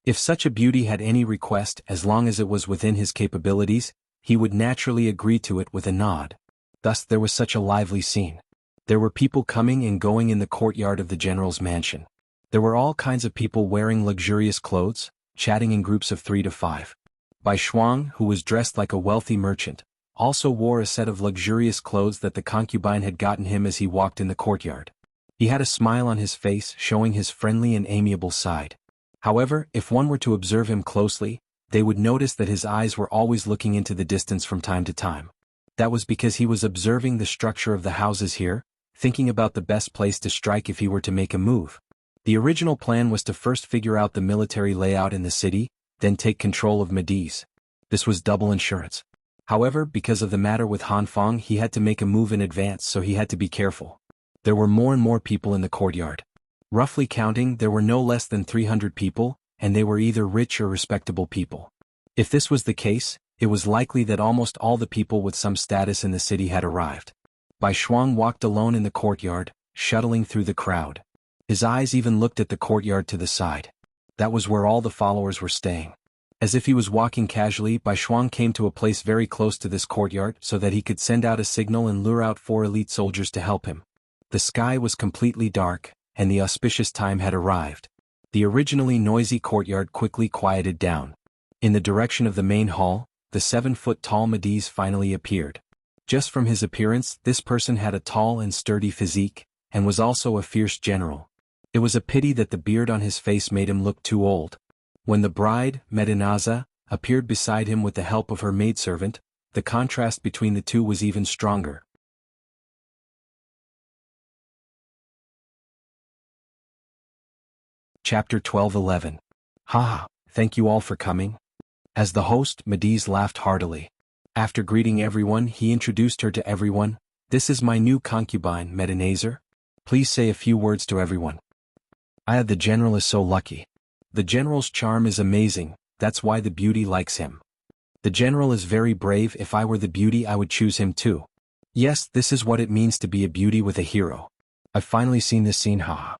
S1: If such a beauty had any request, as long as it was within his capabilities, he would naturally agree to it with a nod. Thus there was such a lively scene. There were people coming and going in the courtyard of the general's mansion. There were all kinds of people wearing luxurious clothes, chatting in groups of 3 to 5. Bai Shuang, who was dressed like a wealthy merchant, also wore a set of luxurious clothes that the concubine had gotten him as he walked in the courtyard. He had a smile on his face, showing his friendly and amiable side. However, if one were to observe him closely, they would notice that his eyes were always looking into the distance from time to time. That was because he was observing the structure of the houses here, thinking about the best place to strike if he were to make a move. The original plan was to first figure out the military layout in the city, then take control of Mediz. This was double insurance. However, because of the matter with Han Fong, he had to make a move in advance, so he had to be careful. There were more and more people in the courtyard. Roughly counting, there were no less than 300 people, and they were either rich or respectable people. If this was the case, it was likely that almost all the people with some status in the city had arrived. Bai Shuang walked alone in the courtyard, shuttling through the crowd. His eyes even looked at the courtyard to the side. That was where all the followers were staying. As if he was walking casually, Bai Shuang came to a place very close to this courtyard so that he could send out a signal and lure out 4 elite soldiers to help him. The sky was completely dark, and the auspicious time had arrived. The originally noisy courtyard quickly quieted down. In the direction of the main hall, the 7-foot-tall Mediz finally appeared. Just from his appearance, this person had a tall and sturdy physique, and was also a fierce general. It was a pity that the beard on his face made him look too old. When the bride, Medinaza, appeared beside him with the help of her maidservant, the contrast between the two was even stronger. Chapter 12:11. Haha, thank you all for coming. As the host, Mediz laughed heartily. After greeting everyone, he introduced her to everyone. This is my new concubine, Medinazer. Please say a few words to everyone. The general is so lucky. The general's charm is amazing, that's why the beauty likes him. The general is very brave. If I were the beauty, I would choose him too. Yes, this is what it means to be a beauty with a hero. I've finally seen this scene, haha.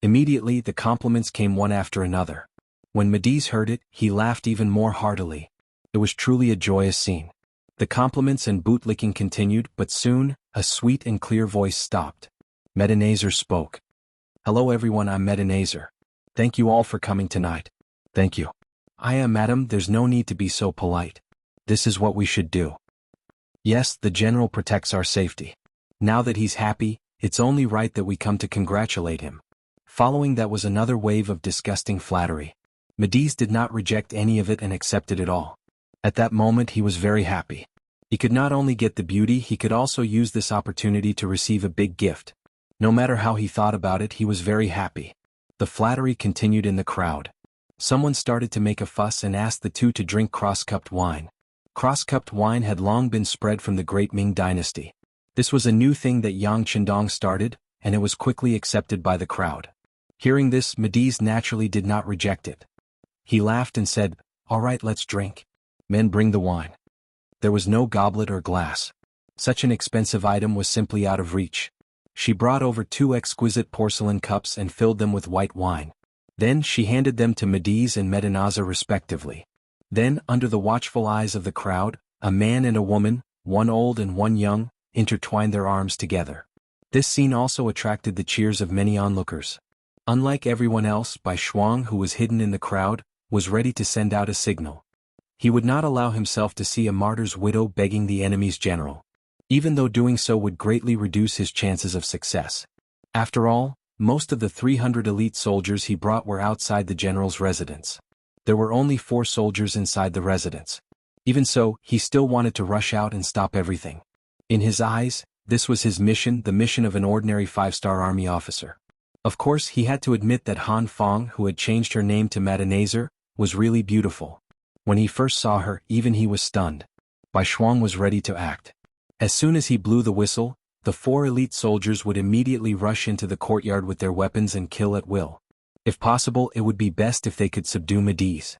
S1: Immediately, the compliments came one after another. When Mediz heard it, he laughed even more heartily. It was truly a joyous scene. The compliments and boot-licking continued, but soon, a sweet and clear voice stopped. Medinazer spoke. Hello everyone, I'm Medinazer. Thank you all for coming tonight. Thank you. Madam, there's no need to be so polite. This is what we should do. Yes, the general protects our safety. Now that he's happy, it's only right that we come to congratulate him. Following that was another wave of disgusting flattery. Mediz did not reject any of it and accepted it all. At that moment he was very happy. He could not only get the beauty, he could also use this opportunity to receive a big gift. No matter how he thought about it, he was very happy. The flattery continued in the crowd. Someone started to make a fuss and asked the two to drink cross-cupped wine. Cross-cupped wine had long been spread from the great Ming Dynasty. This was a new thing that Yang Qindong started, and it was quickly accepted by the crowd. Hearing this, Mediz naturally did not reject it. He laughed and said, "All right, let's drink. Men, bring the wine." There was no goblet or glass. Such an expensive item was simply out of reach. She brought over 2 exquisite porcelain cups and filled them with white wine. Then she handed them to Mediz and Medinaza respectively. Then, under the watchful eyes of the crowd, a man and a woman, one old and one young, intertwined their arms together. This scene also attracted the cheers of many onlookers. Unlike everyone else, Bai Shuang, who was hidden in the crowd, was ready to send out a signal. He would not allow himself to see a martyr's widow begging the enemy's general, even though doing so would greatly reduce his chances of success. After all, most of the 300 elite soldiers he brought were outside the general's residence. There were only 4 soldiers inside the residence. Even so, he still wanted to rush out and stop everything. In his eyes, this was his mission, the mission of an ordinary 5-star army officer. Of course, he had to admit that Han Fong, who had changed her name to Medinazer, was really beautiful. When he first saw her, even he was stunned. Bai Shuang was ready to act. As soon as he blew the whistle, the 4 elite soldiers would immediately rush into the courtyard with their weapons and kill at will. If possible, it would be best if they could subdue Mediz.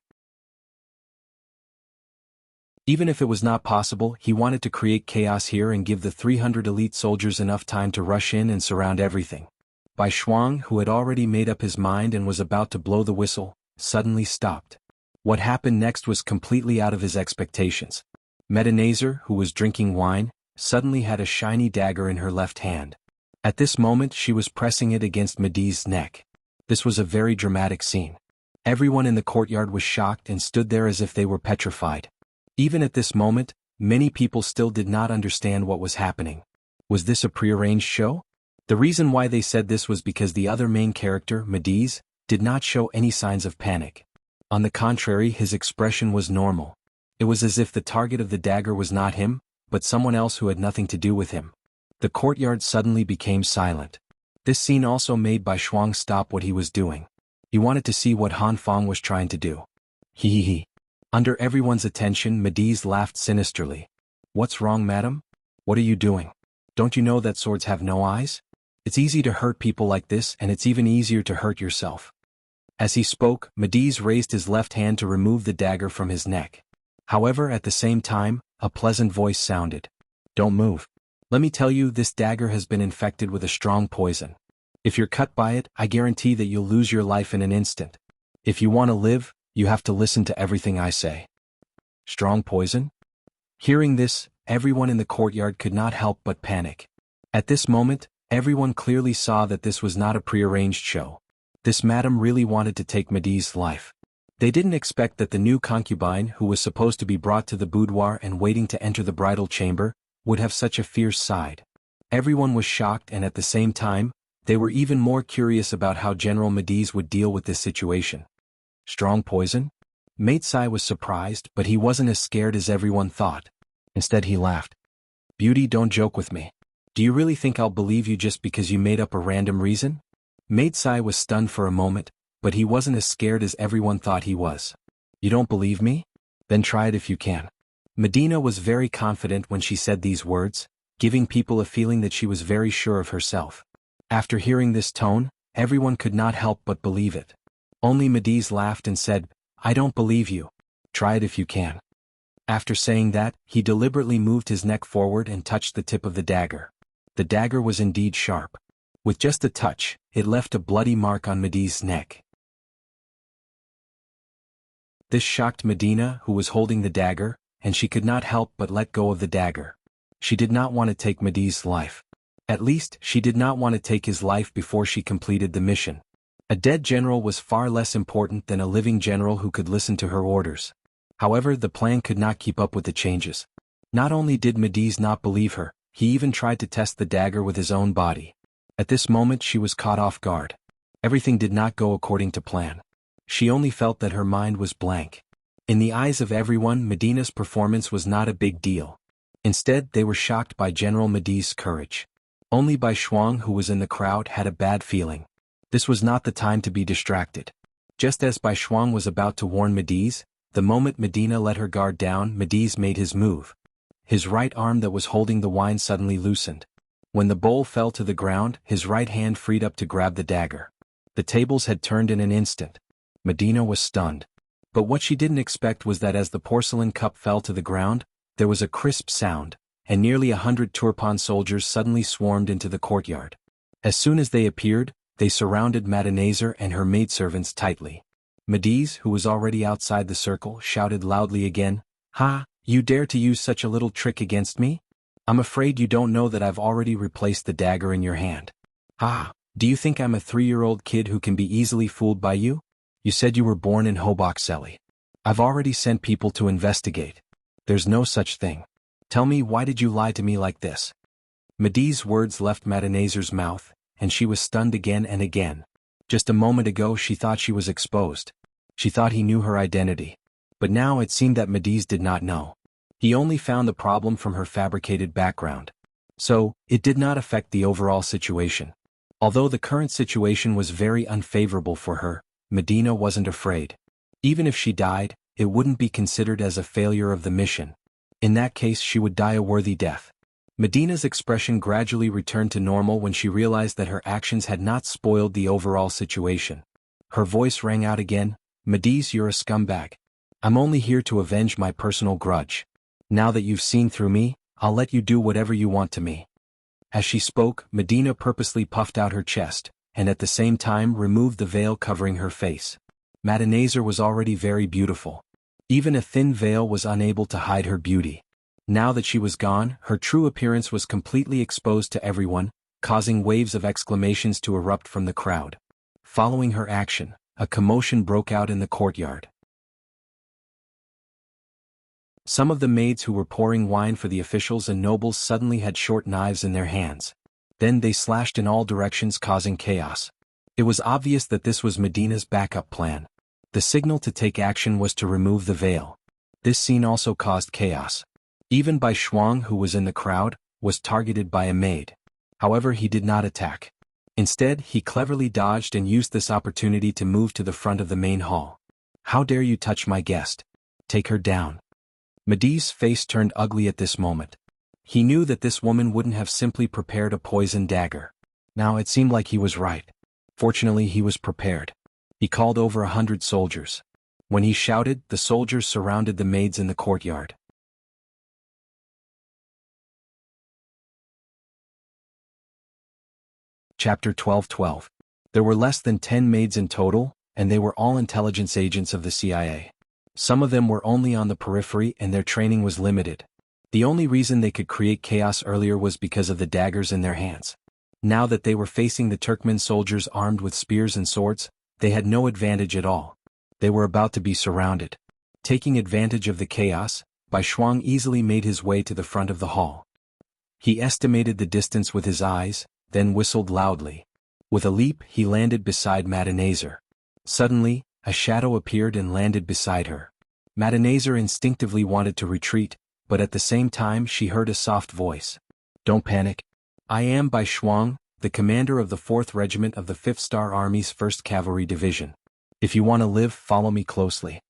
S1: Even if it was not possible, he wanted to create chaos here and give the 300 elite soldiers enough time to rush in and surround everything. Bai Shuang, who had already made up his mind and was about to blow the whistle, suddenly stopped. What happened next was completely out of his expectations. Medinazer, who was drinking wine, suddenly had a shiny dagger in her left hand. At this moment she was pressing it against Mediz's neck. This was a very dramatic scene. Everyone in the courtyard was shocked and stood there as if they were petrified. Even at this moment, many people still did not understand what was happening. Was this a prearranged show? The reason why they said this was because the other main character, Mediz, did not show any signs of panic. On the contrary, his expression was normal. It was as if the target of the dagger was not him, but someone else who had nothing to do with him. The courtyard suddenly became silent. This scene also made Bai Shuang stop what he was doing. He wanted to see what Han Fong was trying to do. He. Under everyone's attention, Mediz laughed sinisterly. "What's wrong, madam? What are you doing? Don't you know that swords have no eyes? It's easy to hurt people like this, and it's even easier to hurt yourself." As he spoke, Mediz raised his left hand to remove the dagger from his neck. However, at the same time, a pleasant voice sounded. "Don't move. Let me tell you, this dagger has been infected with a strong poison. If you're cut by it, I guarantee that you'll lose your life in an instant. If you want to live, you have to listen to everything I say." Strong poison? Hearing this, everyone in the courtyard could not help but panic. At this moment, Everyone clearly saw that this was not a prearranged show. This madam really wanted to take Medi's life. They didn't expect that the new concubine who was supposed to be brought to the boudoir and waiting to enter the bridal chamber would have such a fierce side. Everyone was shocked, and at the same time, they were even more curious about how General Medi's would deal with this situation. Strong poison? Matesai was surprised, but he wasn't as scared as everyone thought. Instead he laughed. Beauty, don't joke with me. Do you really think I'll believe you just because you made up a random reason? Matesai was stunned for a moment, but he wasn't as scared as everyone thought he was. You don't believe me? Then try it if you can. Medina was very confident when she said these words, giving people a feeling that she was very sure of herself. After hearing this tone, everyone could not help but believe it. Only Mediz laughed and said, I don't believe you. Try it if you can. After saying that, he deliberately moved his neck forward and touched the tip of the dagger. The dagger was indeed sharp. With just a touch, it left a bloody mark on Mediz's neck. This shocked Medina, who was holding the dagger, and she could not help but let go of the dagger. She did not want to take Mediz's life. At least, she did not want to take his life before she completed the mission. A dead general was far less important than a living general who could listen to her orders. However, the plan could not keep up with the changes. Not only did Mediz not believe her, he even tried to test the dagger with his own body. At this moment she was caught off guard. Everything did not go according to plan. She only felt that her mind was blank. In the eyes of everyone, Medina's performance was not a big deal. Instead, they were shocked by General Mediz's courage. Only Bai Shuang, who was in the crowd, had a bad feeling. This was not the time to be distracted. Just as Bai Shuang was about to warn Mediz, the moment Medina let her guard down, Mediz made his move. His right arm that was holding the wine suddenly loosened. When the bowl fell to the ground, his right hand freed up to grab the dagger. The tables had turned in an instant. Medina was stunned. But what she didn't expect was that as the porcelain cup fell to the ground, there was a crisp sound, and nearly 100 Turpan soldiers suddenly swarmed into the courtyard. As soon as they appeared, they surrounded Madenazer and her maidservants tightly. Mediz, who was already outside the circle, shouted loudly again, "Ha! You dare to use such a little trick against me? I'm afraid you don't know that I've already replaced the dagger in your hand. Ha! Do you think I'm a 3-year-old kid who can be easily fooled by you? You said you were born in Hobokseli. I've already sent people to investigate. There's no such thing. Tell me, why did you lie to me like this?" Mediz's words left Madenazer's mouth, and she was stunned again and again. Just a moment ago she thought she was exposed. She thought he knew her identity. But now it seemed that Mediz did not know. He only found the problem from her fabricated background. So, it did not affect the overall situation. Although the current situation was very unfavorable for her, Medina wasn't afraid. Even if she died, it wouldn't be considered as a failure of the mission. In that case she would die a worthy death. Medina's expression gradually returned to normal when she realized that her actions had not spoiled the overall situation. Her voice rang out again, "Mediz, you're a scumbag. I'm only here to avenge my personal grudge. Now that you've seen through me, I'll let you do whatever you want to me." As she spoke, Medina purposely puffed out her chest, and at the same time removed the veil covering her face. Madenazer was already very beautiful. Even a thin veil was unable to hide her beauty. Now that she was gone, her true appearance was completely exposed to everyone, causing waves of exclamations to erupt from the crowd. Following her action, a commotion broke out in the courtyard. Some of the maids who were pouring wine for the officials and nobles suddenly had short knives in their hands. Then they slashed in all directions, causing chaos. It was obvious that this was Medina's backup plan. The signal to take action was to remove the veil. This scene also caused chaos. Even Bai Shuang, who was in the crowd, was targeted by a maid. However, he did not attack. Instead, he cleverly dodged and used this opportunity to move to the front of the main hall. "How dare you touch my guest? Take her down." Mediz's face turned ugly at this moment. He knew that this woman wouldn't have simply prepared a poison dagger. Now it seemed like he was right. Fortunately, he was prepared. He called over 100 soldiers. When he shouted, the soldiers surrounded the maids in the courtyard. Chapter 12:12. There were less than 10 maids in total, and they were all intelligence agents of the CIA. Some of them were only on the periphery and their training was limited. The only reason they could create chaos earlier was because of the daggers in their hands. Now that they were facing the Turkmen soldiers armed with spears and swords, they had no advantage at all. They were about to be surrounded. Taking advantage of the chaos, Bai Shuang easily made his way to the front of the hall. He estimated the distance with his eyes, then whistled loudly. With a leap he landed beside Madanazar. Suddenly, a shadow appeared and landed beside her. Madanazar instinctively wanted to retreat, but at the same time she heard a soft voice. "Don't panic. I am Bai Shuang, the commander of the 4th Regiment of the 5th Star Army's 1st Cavalry Division. If you want to live, follow me closely."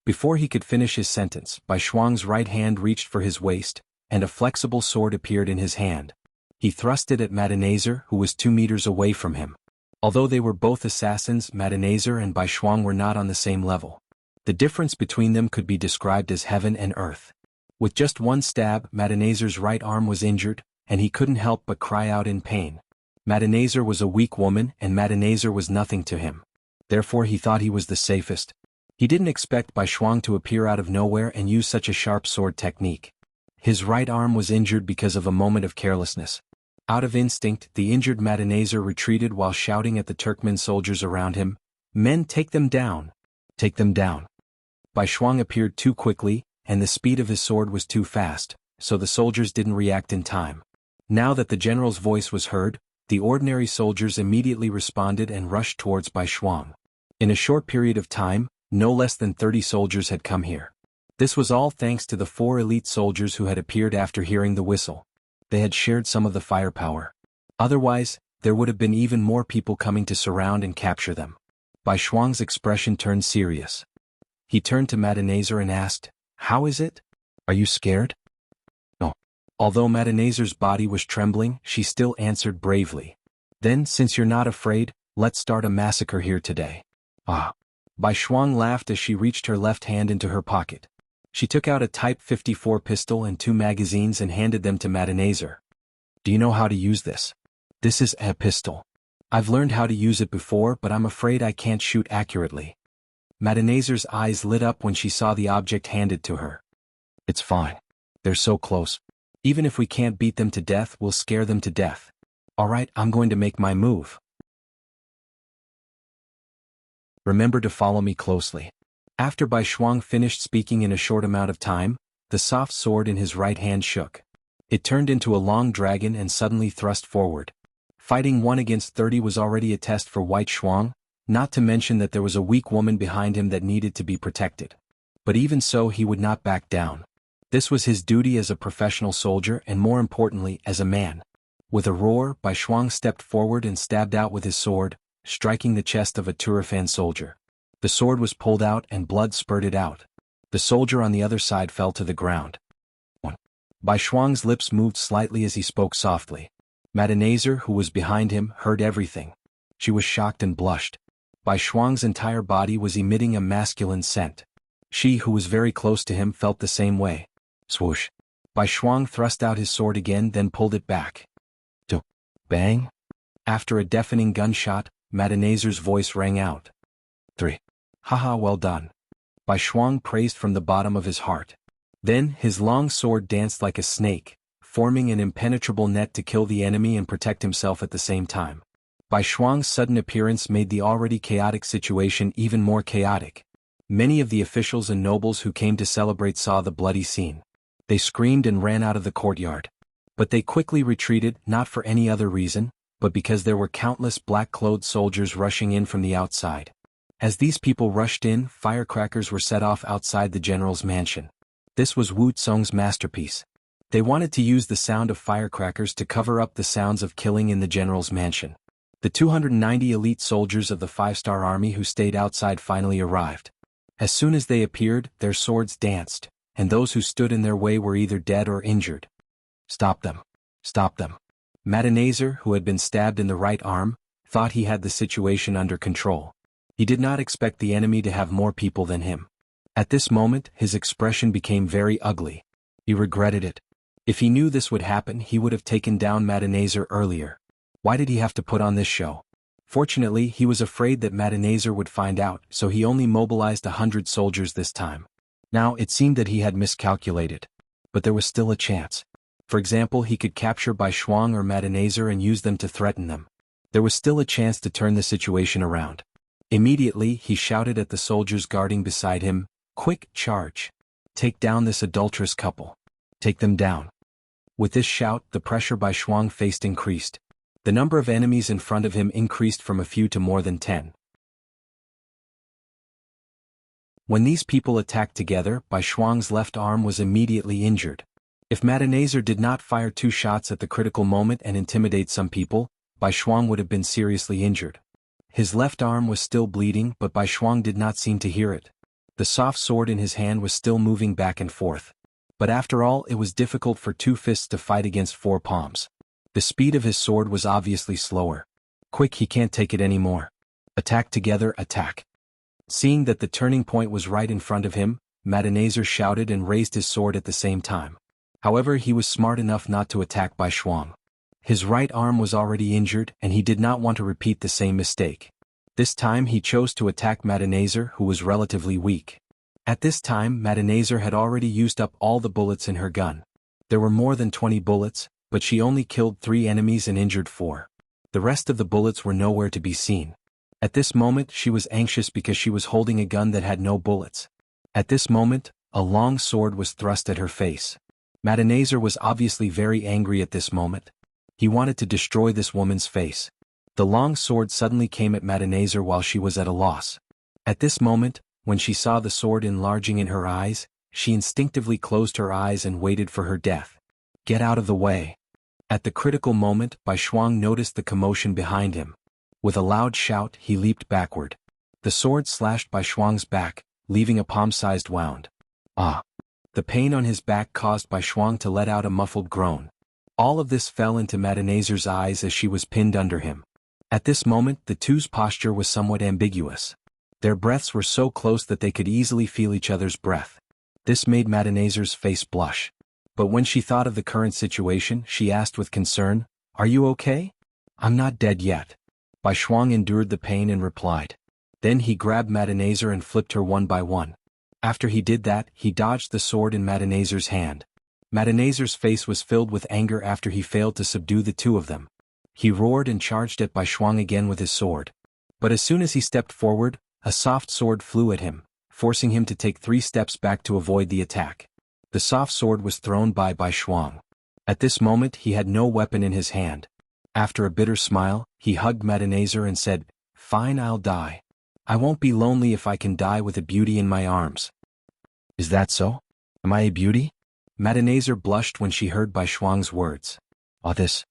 S1: Before he could finish his sentence, Bai Shuang's right hand reached for his waist, and a flexible sword appeared in his hand. He thrust it at Madanazar, who was 2 meters away from him. Although they were both assassins, Madanazar and Bai Shuang were not on the same level. The difference between them could be described as heaven and earth. With just one stab, Madanazar's right arm was injured, and he couldn't help but cry out in pain. Madanazar was a weak woman, and Madanazar was nothing to him. Therefore he thought he was the safest. He didn't expect Bai Shuang to appear out of nowhere and use such a sharp sword technique. His right arm was injured because of a moment of carelessness. Out of instinct, the injured Madanazar retreated while shouting at the Turkmen soldiers around him, "Men, take them down! Take them down!" Bai Shuang appeared too quickly, and the speed of his sword was too fast, so the soldiers didn't react in time. Now that the general's voice was heard, the ordinary soldiers immediately responded and rushed towards Bai Shuang. In a short period of time, no less than 30 soldiers had come here. This was all thanks to the 4 elite soldiers who had appeared after hearing the whistle. They had shared some of the firepower. Otherwise, there would have been even more people coming to surround and capture them. Bai Shuang's expression turned serious. He turned to Madanazar and asked, "How is it? Are you scared?" "No." Although Madanazar's body was trembling, she still answered bravely. "Then, since you're not afraid, let's start a massacre here today." "Ah." Bai Shuang laughed as she reached her left hand into her pocket. She took out a Type 54 pistol and 2 magazines and handed them to Madanazar. "Do you know how to use this?" "This is a pistol. I've learned how to use it before, but I'm afraid I can't shoot accurately." Madanazar's eyes lit up when she saw the object handed to her. "It's fine. They're so close. Even if we can't beat them to death, we'll scare them to death. Alright, I'm going to make my move. Remember to follow me closely." After Bai Shuang finished speaking in a short amount of time, the soft sword in his right hand shook. It turned into a long dragon and suddenly thrust forward. Fighting 1 against 30 was already a test for White Shuang, not to mention that there was a weak woman behind him that needed to be protected. But even so, he would not back down. This was his duty as a professional soldier and, more importantly, as a man. With a roar, Bai Shuang stepped forward and stabbed out with his sword, striking the chest of a Turfan soldier. The sword was pulled out and blood spurted out. The soldier on the other side fell to the ground. Bai Shuang's lips moved slightly as he spoke softly. Madanazar, who was behind him, heard everything. She was shocked and blushed. Bai Shuang's entire body was emitting a masculine scent. She, who was very close to him, felt the same way. Swoosh. Bai Shuang thrust out his sword again, then pulled it back. Bang! After a deafening gunshot, Madanazar's voice rang out. 3. Haha, well done. Bai Shuang praised from the bottom of his heart. Then, his long sword danced like a snake, forming an impenetrable net to kill the enemy and protect himself at the same time. Bai Shuang's sudden appearance made the already chaotic situation even more chaotic. Many of the officials and nobles who came to celebrate saw the bloody scene. They screamed and ran out of the courtyard. But they quickly retreated, not for any other reason, but because there were countless black-clothed soldiers rushing in from the outside. As these people rushed in, firecrackers were set off outside the general's mansion. This was Wu Tsong's masterpiece. They wanted to use the sound of firecrackers to cover up the sounds of killing in the general's mansion. The 290 elite soldiers of the 5-star army who stayed outside finally arrived. As soon as they appeared, their swords danced, and those who stood in their way were either dead or injured. "Stop them! Stop them!" Madanazar, who had been stabbed in the right arm, thought he had the situation under control. He did not expect the enemy to have more people than him. At this moment, his expression became very ugly. He regretted it. If he knew this would happen, he would have taken down Madanazar earlier. Why did he have to put on this show? Fortunately, he was afraid that Madanazar would find out, so he only mobilized 100 soldiers this time. Now, it seemed that he had miscalculated. But there was still a chance. For example, he could capture Bai Shuang or Madenazer and use them to threaten them. There was still a chance to turn the situation around. Immediately, he shouted at the soldiers guarding beside him, "Quick, charge! Take down this adulterous couple. Take them down." With this shout, the pressure Bai Shuang faced increased. The number of enemies in front of him increased from a few to more than 10. When these people attacked together, Bai Shuang's left arm was immediately injured. If Madenazer did not fire 2 shots at the critical moment and intimidate some people, Bai Shuang would have been seriously injured. His left arm was still bleeding, but Bai Shuang did not seem to hear it. The soft sword in his hand was still moving back and forth. But after all, it was difficult for 2 fists to fight against 4 palms. The speed of his sword was obviously slower. Quick, he can't take it anymore. Attack together, attack. Seeing that the turning point was right in front of him, Madenazer shouted and raised his sword at the same time. However, he was smart enough not to attack Bai Shuang. His right arm was already injured, and he did not want to repeat the same mistake. This time he chose to attack Madenazer, who was relatively weak. At this time, Madenazer had already used up all the bullets in her gun. There were more than 20 bullets, but she only killed 3 enemies and injured 4. The rest of the bullets were nowhere to be seen. At this moment, she was anxious because she was holding a gun that had no bullets. At this moment, a long sword was thrust at her face. Madenazer was obviously very angry at this moment. He wanted to destroy this woman's face. The long sword suddenly came at Madenazer while she was at a loss. At this moment, when she saw the sword enlarging in her eyes, she instinctively closed her eyes and waited for her death. Get out of the way. At the critical moment, Bai Shuang noticed the commotion behind him. With a loud shout, he leaped backward. The sword slashed Bai Shuang's back, leaving a palm-sized wound. Ah! The pain on his back caused Bai Shuang to let out a muffled groan. All of this fell into Madenazer's eyes as she was pinned under him. At this moment, the two's posture was somewhat ambiguous. Their breaths were so close that they could easily feel each other's breath. This made Madenazer's face blush. But when she thought of the current situation, she asked with concern, "Are you okay?" "I'm not dead yet." Bai Shuang endured the pain and replied. Then he grabbed Madenazer and flipped her one by one. After he did that, he dodged the sword in Madenazer's hand. Madenazer's face was filled with anger after he failed to subdue the 2 of them. He roared and charged at Bai Shuang again with his sword. But as soon as he stepped forward, a soft sword flew at him, forcing him to take 3 steps back to avoid the attack. The soft sword was thrown by Bai Shuang. At this moment he had no weapon in his hand. After a bitter smile, he hugged Madenazer and said, "Fine, I'll die. I won't be lonely if I can die with a beauty in my arms." "Is that so? Am I a beauty?" Madenazer blushed when she heard Bai Shuang's words. This.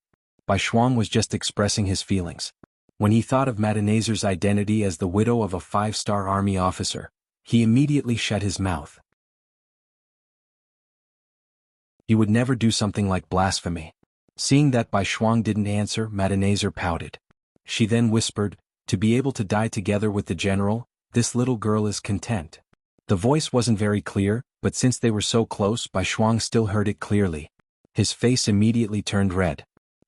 S1: Bai Shuang was just expressing his feelings. When he thought of Madenazer's identity as the widow of a 5-star army officer, he immediately shut his mouth. He would never do something like blasphemy. Seeing that Bai Shuang didn't answer, Madenazer pouted. She then whispered, "To be able to die together with the general, this little girl is content." The voice wasn't very clear, but since they were so close, Bai Shuang still heard it clearly. His face immediately turned red.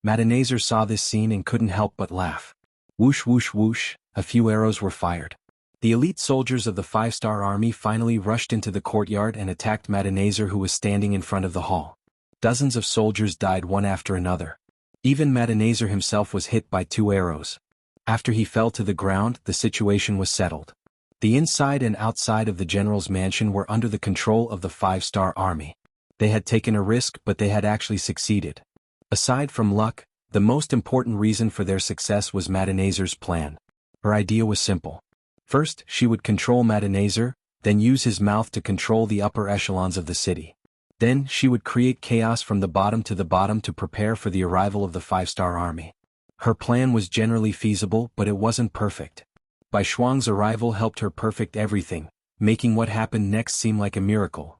S1: Madenazer saw this scene and couldn't help but laugh. Whoosh whoosh whoosh, a few arrows were fired. The elite soldiers of the 5-star army finally rushed into the courtyard and attacked Madenazer, who was standing in front of the hall. Dozens of soldiers died one after another. Even Madenazer himself was hit by 2 arrows. After he fell to the ground, the situation was settled. The inside and outside of the general's mansion were under the control of the 5-star army. They had taken a risk, but they had actually succeeded. Aside from luck, the most important reason for their success was Madenazer's plan. Her idea was simple. First, she would control Madenazer, then use his mouth to control the upper echelons of the city. Then, she would create chaos from the bottom to prepare for the arrival of the 5-star army. Her plan was generally feasible, but it wasn't perfect. Bai Shuang's arrival helped her perfect everything, making what happened next seem like a miracle.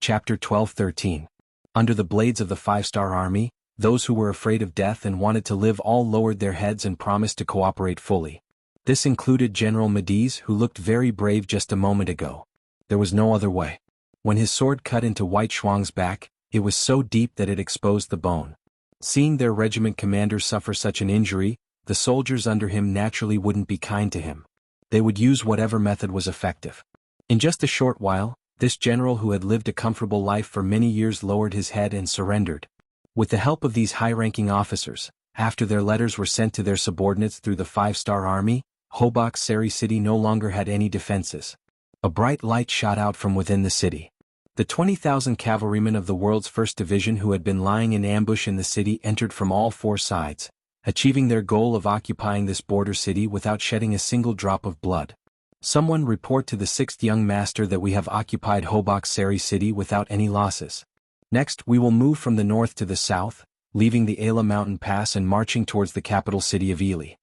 S1: Chapter 12-13. Under the blades of the 5-star army, those who were afraid of death and wanted to live all lowered their heads and promised to cooperate fully. This included General Mediz, who looked very brave just a moment ago. There was no other way. When his sword cut into White Shuang's back, it was so deep that it exposed the bone. Seeing their regiment commander suffer such an injury, the soldiers under him naturally wouldn't be kind to him. They would use whatever method was effective. In just a short while, this general who had lived a comfortable life for many years lowered his head and surrendered. With the help of these high-ranking officers, after their letters were sent to their subordinates through the five-star army, Hobak Seri city no longer had any defenses. A bright light shot out from within the city. The 20,000 cavalrymen of the world's first division who had been lying in ambush in the city entered from all four sides, achieving their goal of occupying this border city without shedding a single drop of blood. Someone report to the 6th young master that we have occupied Hobak Seri city without any losses. Next, we will move from the north to the south, leaving the Ala mountain pass and marching towards the capital city of Ely.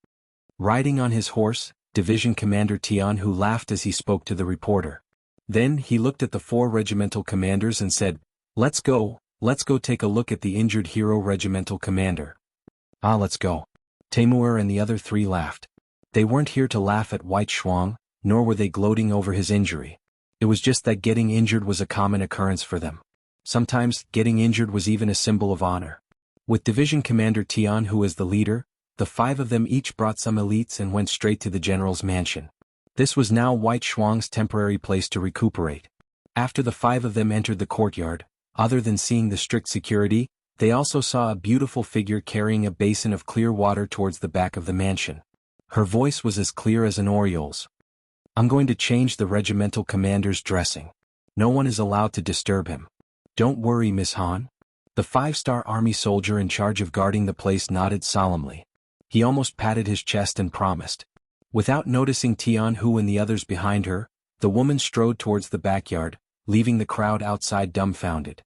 S1: Riding on his horse, Division Commander Tian Hu laughed as he spoke to the reporter. Then he looked at the 4 regimental commanders and said, let's go take a look at the injured hero regimental commander. Ah, let's go. Temur and the other 3 laughed. They weren't here to laugh at White Shuang, nor were they gloating over his injury. It was just that getting injured was a common occurrence for them. Sometimes, getting injured was even a symbol of honor. With Division Commander Tian Hu as the leader, the 5 of them each brought some elites and went straight to the general's mansion. This was now White Shuang's temporary place to recuperate. After the 5 of them entered the courtyard, other than seeing the strict security, they also saw a beautiful figure carrying a basin of clear water towards the back of the mansion. Her voice was as clear as an oriole's. I'm going to change the regimental commander's dressing. No one is allowed to disturb him. Don't worry, Miss Han. The 5-star army soldier in charge of guarding the place nodded solemnly. He almost patted his chest and promised. Without noticing Tian Hu and the others behind her, the woman strode towards the backyard, leaving the crowd outside dumbfounded.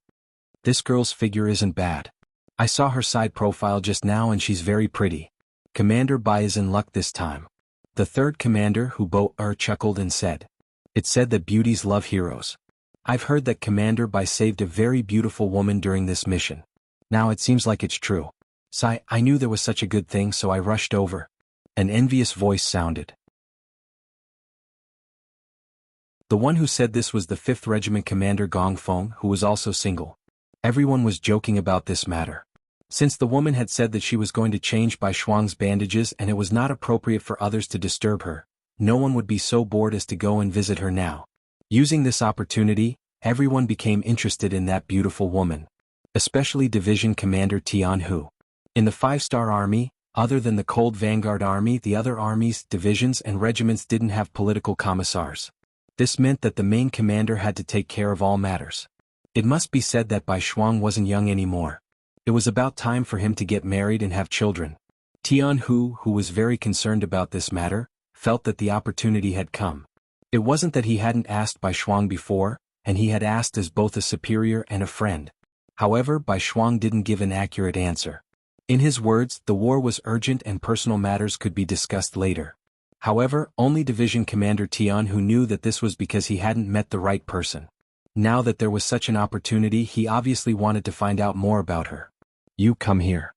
S1: This girl's figure isn't bad. I saw her side profile just now and she's very pretty. Commander Bai is in luck this time. The 3rd commander, Hu Bo-er, chuckled and said. It said that beauties love heroes. I've heard that Commander Bai saved a very beautiful woman during this mission. Now it seems like it's true. Sai, I knew there was such a good thing so I rushed over. An envious voice sounded. The one who said this was the 5th Regiment Commander Gong Feng, who was also single. Everyone was joking about this matter. Since the woman had said that she was going to change Bai Shuang's bandages and it was not appropriate for others to disturb her, no one would be so bored as to go and visit her now. Using this opportunity, everyone became interested in that beautiful woman. Especially Division Commander Tian Hu. In the 5-star army, other than the Cold Vanguard Army, the other armies, divisions and regiments didn't have political commissars. This meant that the main commander had to take care of all matters. It must be said that Bai Shuang wasn't young anymore. It was about time for him to get married and have children. Tian Hu, who was very concerned about this matter, felt that the opportunity had come. It wasn't that he hadn't asked Bai Shuang before, and he had asked as both a superior and a friend. However, Bai Shuang didn't give an accurate answer. In his words, the war was urgent and personal matters could be discussed later. However, only Division Commander Tian Hu knew that this was because he hadn't met the right person. Now that there was such an opportunity, he obviously wanted to find out more about her. You come here.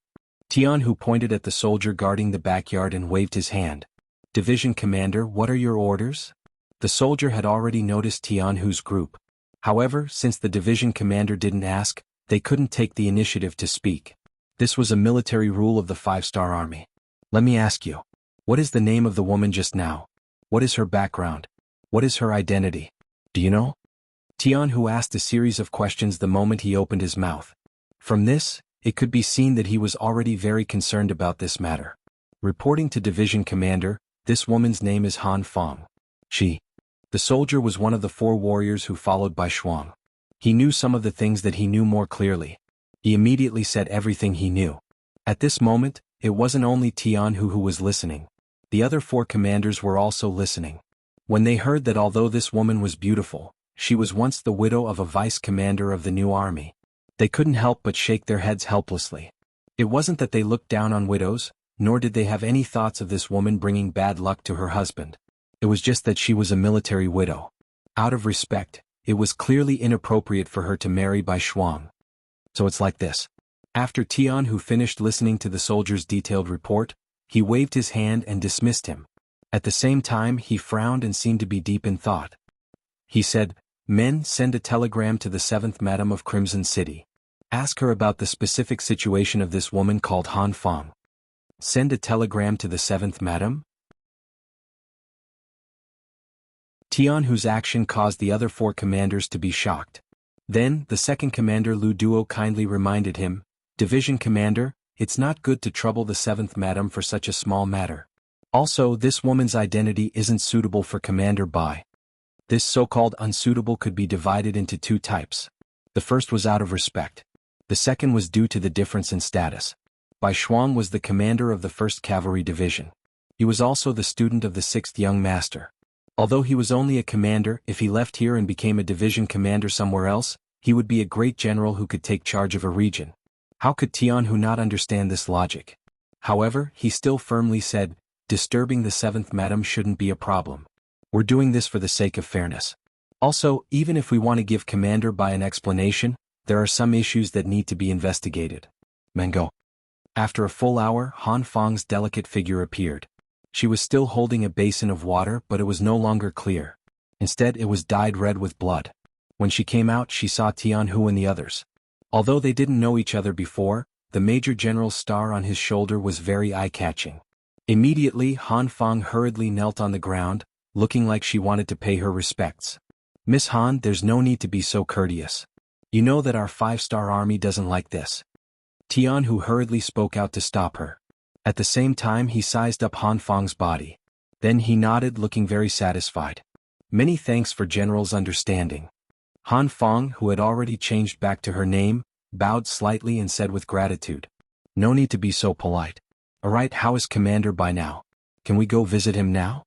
S1: Tian Hu pointed at the soldier guarding the backyard and waved his hand. Division Commander, what are your orders? The soldier had already noticed Tian Hu's group. However, since the division commander didn't ask, they couldn't take the initiative to speak. This was a military rule of the 5-star army. Let me ask you. What is the name of the woman just now? What is her background? What is her identity? Do you know? Tian Hu asked a series of questions the moment he opened his mouth. From this, it could be seen that he was already very concerned about this matter. Reporting to division commander, this woman's name is Han Feng. The soldier was one of the 4 warriors who followed Bai Shuang. He knew some of the things that he knew more clearly. He immediately said everything he knew. At this moment, it wasn't only Tian Hu was listening. The other 4 commanders were also listening. When they heard that although this woman was beautiful, she was once the widow of a vice-commander of the new army, they couldn't help but shake their heads helplessly. It wasn't that they looked down on widows, nor did they have any thoughts of this woman bringing bad luck to her husband. It was just that she was a military widow. Out of respect, it was clearly inappropriate for her to marry Bai Shuang. So it's like this. After Tian Hu finished listening to the soldier's detailed report, he waved his hand and dismissed him. At the same time, he frowned and seemed to be deep in thought. He said, "Men, send a telegram to the 7th Madam of Crimson City. Ask her about the specific situation of this woman called Han Feng." Send a telegram to the 7th Madam? Tianhu's action caused the other 4 commanders to be shocked. Then, the second commander Lu Duo kindly reminded him, "Division commander, it's not good to trouble the 7th madam for such a small matter. Also, this woman's identity isn't suitable for Commander Bai." This so-called unsuitable could be divided into 2 types. The first was out of respect. The second was due to the difference in status. Bai Shuang was the commander of the 1st Cavalry Division. He was also the student of the 6th Young Master. Although he was only a commander, if he left here and became a division commander somewhere else, he would be a great general who could take charge of a region. How could Tianhu not understand this logic? However, he still firmly said, "Disturbing the 7th madam shouldn't be a problem. We're doing this for the sake of fairness. Also, even if we want to give Commander Bai an explanation, there are some issues that need to be investigated." Mango. After a full hour, Han Fang's delicate figure appeared. She was still holding a basin of water, but it was no longer clear. Instead, it was dyed red with blood. When she came out, she saw Tianhu and the others. Although they didn't know each other before, the Major General's star on his shoulder was very eye-catching. Immediately, Han Fang hurriedly knelt on the ground, looking like she wanted to pay her respects. "Miss Han, there's no need to be so courteous. You know that our 5-star army doesn't like this." Tianhu hurriedly spoke out to stop her. At the same time he sized up Han Fang's body. Then he nodded, looking very satisfied. "Many thanks for General's understanding." Han Fang, who had already changed back to her name, bowed slightly and said with gratitude, "No need to be so polite. Alright, how is Commander Bai now? Can we go visit him now?"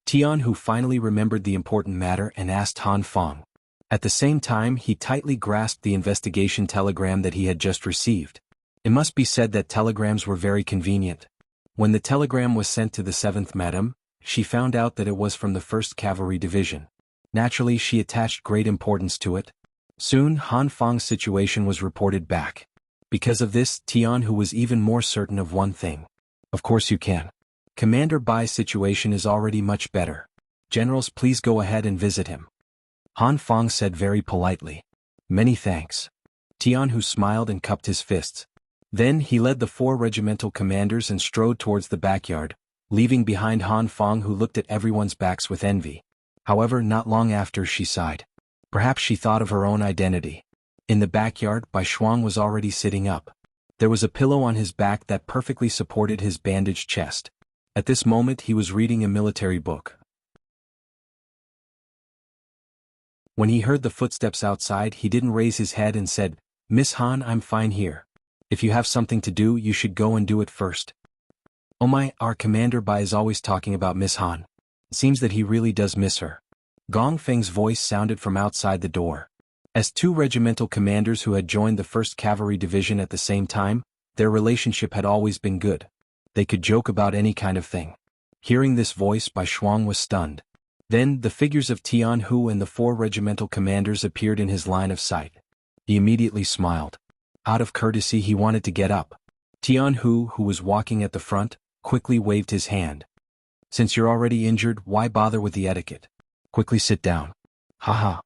S1: Tianhu finally remembered the important matter and asked Han Fang. At the same time he tightly grasped the investigation telegram that he had just received. It must be said that telegrams were very convenient. When the telegram was sent to the 7th madam, she found out that it was from the 1st Cavalry Division. Naturally, she attached great importance to it. Soon, Han Fang's situation was reported back. Because of this, Tianhu was even more certain of one thing. "Of course you can. Commander Bai's situation is already much better. Generals, please go ahead and visit him." Han Fang said very politely, "Many thanks." Tianhu smiled and cupped his fists. Then he led the 4 regimental commanders and strode towards the backyard, leaving behind Han Fang, who looked at everyone's backs with envy. However, not long after, she sighed. Perhaps she thought of her own identity. In the backyard, Bai Shuang was already sitting up. There was a pillow on his back that perfectly supported his bandaged chest. At this moment he was reading a military book. When he heard the footsteps outside, he didn't raise his head and said, "Miss Han, I'm fine here. If you have something to do, you should go and do it first." "Oh my, our Commander Bai is always talking about Miss Han. It seems that he really does miss her." Gong Feng's voice sounded from outside the door. As 2 regimental commanders who had joined the 1st Cavalry Division at the same time, their relationship had always been good. They could joke about any kind of thing. Hearing this voice, Bai Shuang was stunned. Then, the figures of Tianhu and the 4 regimental commanders appeared in his line of sight. He immediately smiled. Out of courtesy he wanted to get up. Tianhu, who was walking at the front, quickly waved his hand. "Since you're already injured, why bother with the etiquette? Quickly sit down." "Haha."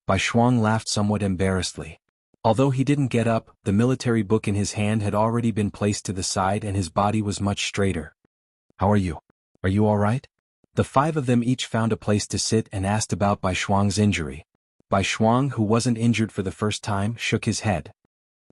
S1: Bai Shuang laughed somewhat embarrassedly. Although he didn't get up, the military book in his hand had already been placed to the side and his body was much straighter. "How are you? Are you all right?" The 5 of them each found a place to sit and asked about Bai Shuang's injury. Bai Shuang, who wasn't injured for the first time, shook his head.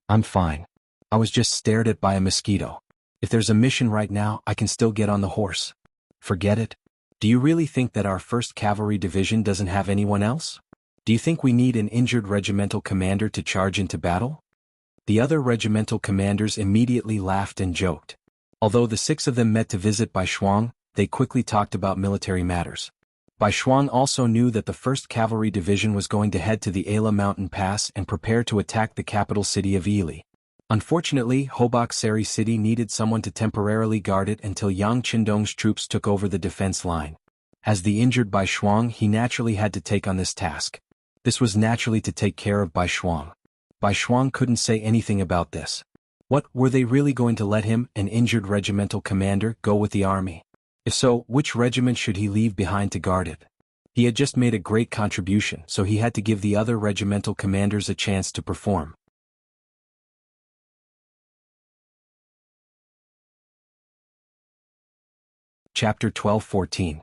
S1: "I'm fine. I was just stared at by a mosquito. If there's a mission right now, I can still get on the horse." "Forget it. Do you really think that our 1st Cavalry Division doesn't have anyone else? Do you think we need an injured regimental commander to charge into battle?" The other regimental commanders immediately laughed and joked. Although the 6 of them met to visit Bai Shuang, they quickly talked about military matters. Bai Shuang also knew that the 1st Cavalry Division was going to head to the Ala mountain pass and prepare to attack the capital city of Ely. Unfortunately, Hobak Seri City needed someone to temporarily guard it until Yang Qindong's troops took over the defense line. As the injured Bai Shuang, he naturally had to take on this task. This was naturally to take care of Bai Shuang. Bai Shuang couldn't say anything about this. What, were they really going to let him, an injured regimental commander, go with the army? If so, which regiment should he leave behind to guard it? He had just made a great contribution, so he had to give the other regimental commanders a chance to perform. Chapter 12-14.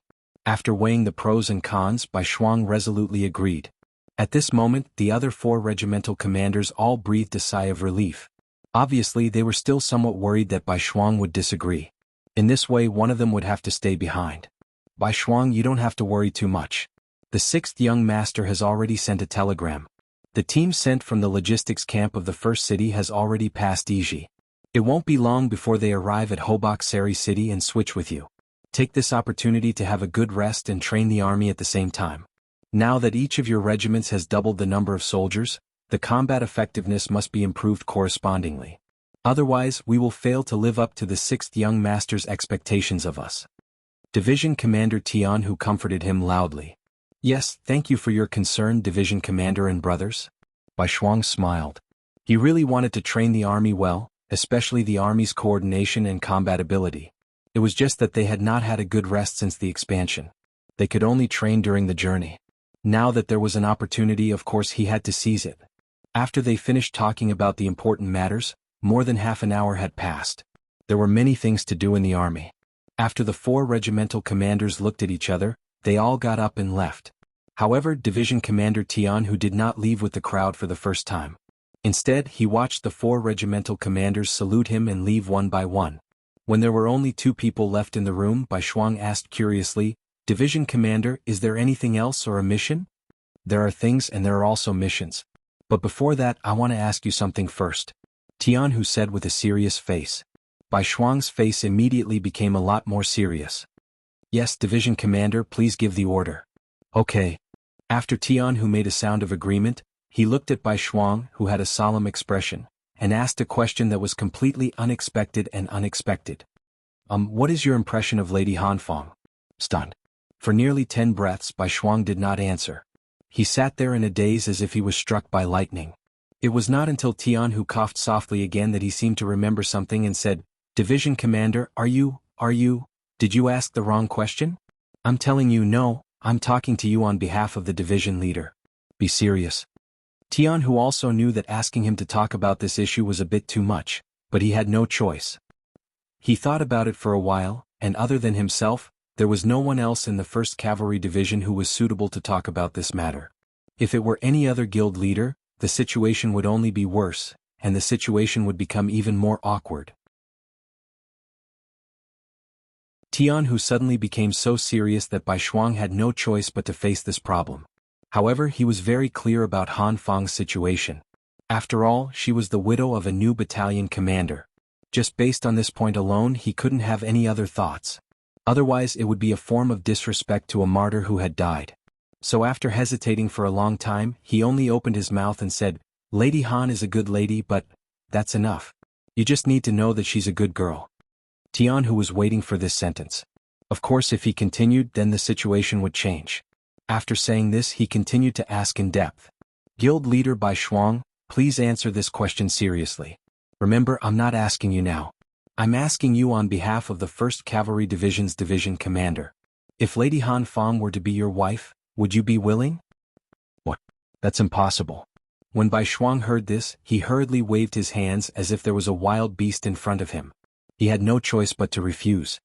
S1: After weighing the pros and cons, Bai Shuang resolutely agreed. At this moment, the other 4 regimental commanders all breathed a sigh of relief. Obviously, they were still somewhat worried that Bai Shuang would disagree. In this way, one of them would have to stay behind. Bai Shuang, you don't have to worry too much. The 6th young master has already sent a telegram. The team sent from the logistics camp of the first city has already passed Iji. It won't be long before they arrive at Hobok Seri City and switch with you. Take this opportunity to have a good rest and train the army at the same time. Now that each of your regiments has doubled the number of soldiers, the combat effectiveness must be improved correspondingly. Otherwise, we will fail to live up to the 6th young master's expectations of us. Division Commander Tian, who comforted him loudly. Yes, thank you for your concern, Division Commander and brothers. Bai Shuang smiled. He really wanted to train the army well, especially the army's coordination and combat ability. It was just that they had not had a good rest since the expansion. They could only train during the journey. Now that there was an opportunity, of course he had to seize it. After they finished talking about the important matters, more than half an hour had passed. There were many things to do in the army. After the 4 regimental commanders looked at each other, they all got up and left. However, Division Commander Tian, who did not leave with the crowd for the first time. Instead, he watched the 4 regimental commanders salute him and leave one by one. When there were only 2 people left in the room, Bai Shuang asked curiously, Division Commander, is there anything else or a mission? There are things and there are also missions. But before that, I want to ask you something first. Tian, who said with a serious face. Bai Shuang's face immediately became a lot more serious. Yes, Division Commander, please give the order. Okay. After Tian, who made a sound of agreement, he looked at Bai Shuang, who had a solemn expression, and asked a question that was completely unexpected and unexpected. What is your impression of Lady Hanfang? Stunned. For nearly 10 breaths, Bai Shuang did not answer. He sat there in a daze as if he was struck by lightning. It was not until Tian, who coughed softly again, that he seemed to remember something and said, Division Commander, did you ask the wrong question? I'm telling you no, I'm talking to you on behalf of the division leader. Be serious. Tian, who also knew that asking him to talk about this issue was a bit too much, but he had no choice. He thought about it for a while, and other than himself, there was no one else in the 1st Cavalry Division who was suitable to talk about this matter. If it were any other guild leader, the situation would only be worse, and the situation would become even more awkward. Tian, who suddenly became so serious that Bai Shuang had no choice but to face this problem. However, he was very clear about Han Fang's situation. After all, she was the widow of a new battalion commander. Just based on this point alone, he couldn't have any other thoughts. Otherwise, it would be a form of disrespect to a martyr who had died. So after hesitating for a long time, he only opened his mouth and said, Lady Han is a good lady, but that's enough. You just need to know that she's a good girl. Tian, who was waiting for this sentence. Of course, if he continued, then the situation would change. After saying this, he continued to ask in depth. Guild leader Bai Shuang, please answer this question seriously. Remember, I'm not asking you now. I'm asking you on behalf of the 1st Cavalry Division's division commander. If Lady Han Fang were to be your wife, would you be willing? What? That's impossible. When Bai Shuang heard this, he hurriedly waved his hands as if there was a wild beast in front of him. He had no choice but to refuse.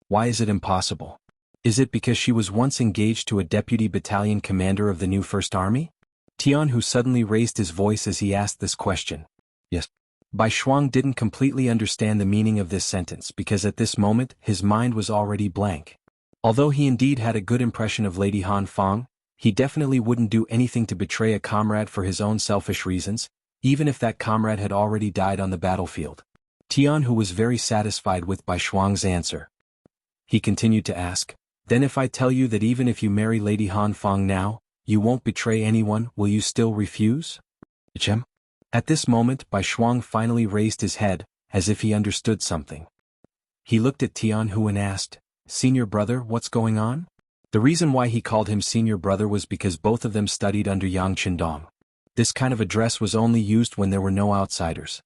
S1: Why is it impossible? Is it because she was once engaged to a deputy battalion commander of the new 1st Army? Tian, who suddenly raised his voice as he asked this question. Yes. Bai Shuang didn't completely understand the meaning of this sentence because at this moment his mind was already blank. Although he indeed had a good impression of Lady Han Fang, he definitely wouldn't do anything to betray a comrade for his own selfish reasons, even if that comrade had already died on the battlefield. Tian, who was very satisfied with Bai Shuang's answer. He continued to ask, Then if I tell you that even if you marry Lady Han Fang now, you won't betray anyone, will you still refuse? Chem? At this moment, Bai Shuang finally raised his head, as if he understood something. He looked at Tian, who and asked, Senior brother, what's going on? The reason why he called him senior brother was because both of them studied under Yang Qindong. This kind of address was only used when there were no outsiders.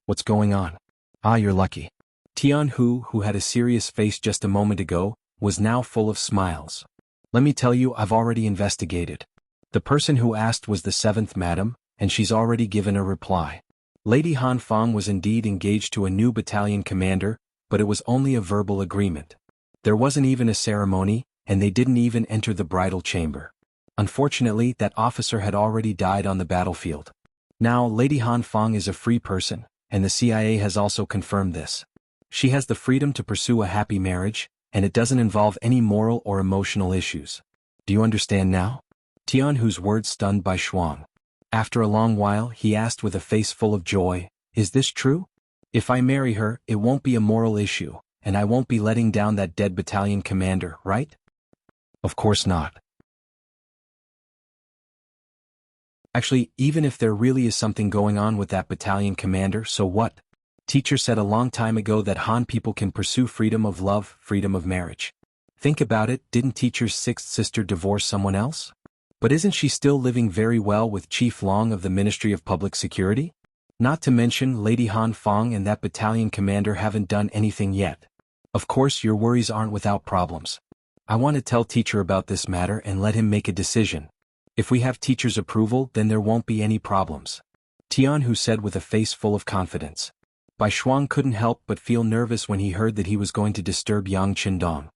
S1: What's going on? Ah, you're lucky. Tian, who had a serious face just a moment ago, was now full of smiles. Let me tell you, I've already investigated. The person who asked was the 7th madam, and she's already given a reply. Lady Han Fang was indeed engaged to a new battalion commander, but it was only a verbal agreement. There wasn't even a ceremony, and they didn't even enter the bridal chamber. Unfortunately, that officer had already died on the battlefield. Now, Lady Han Fong is a free person, and the CIA has also confirmed this. She has the freedom to pursue a happy marriage, and it doesn't involve any moral or emotional issues. Do you understand now? Tianhu's words stunned Bai Shuang. After a long while, he asked with a face full of joy, "Is this true? If I marry her, it won't be a moral issue, and I won't be letting down that dead battalion commander, right?" Of course not. Actually, even if there really is something going on with that battalion commander, so what? Teacher said a long time ago that Han people can pursue freedom of love, freedom of marriage. Think about it, didn't teacher's sixth sister divorce someone else? But isn't she still living very well with Chief Long of the Ministry of Public Security? Not to mention Lady Han Fong and that battalion commander haven't done anything yet. Of course your worries aren't without problems. I want to tell teacher about this matter and let him make a decision. If we have teacher's approval, then there won't be any problems. Tianhu said with a face full of confidence. Bai Shuang couldn't help but feel nervous when he heard that he was going to disturb Yang Qindong.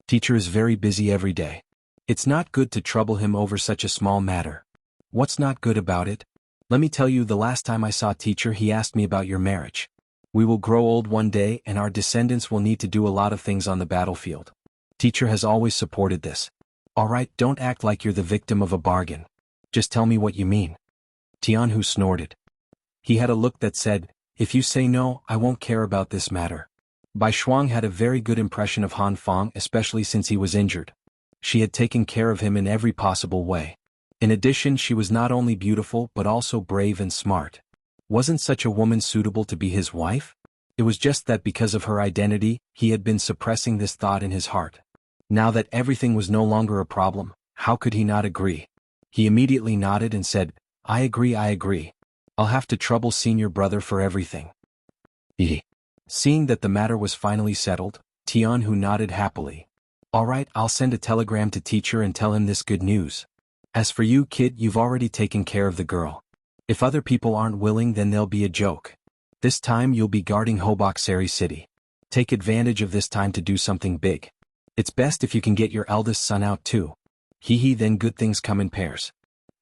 S1: Teacher is very busy every day. It's not good to trouble him over such a small matter. What's not good about it? Let me tell you, the last time I saw teacher he asked me about your marriage. We will grow old one day and our descendants will need to do a lot of things on the battlefield. Teacher has always supported this. Alright, don't act like you're the victim of a bargain. Just tell me what you mean. Tianhu snorted. He had a look that said, "If you say no, I won't care about this matter." Bai Shuang had a very good impression of Han Fong, especially since he was injured. She had taken care of him in every possible way. In addition, she was not only beautiful but also brave and smart. Wasn't such a woman suitable to be his wife? It was just that because of her identity, he had been suppressing this thought in his heart. Now that everything was no longer a problem, how could he not agree? He immediately nodded and said, I agree. I'll have to trouble senior brother for everything." Seeing that the matter was finally settled, Tianhu nodded happily. "Alright, I'll send a telegram to teacher and tell him this good news. As for you, kid, you've already taken care of the girl. If other people aren't willing, then there'll be a joke. This time you'll be guarding Hobokseri City. Take advantage of this time to do something big. It's best if you can get your eldest son out too. Then good things come in pairs."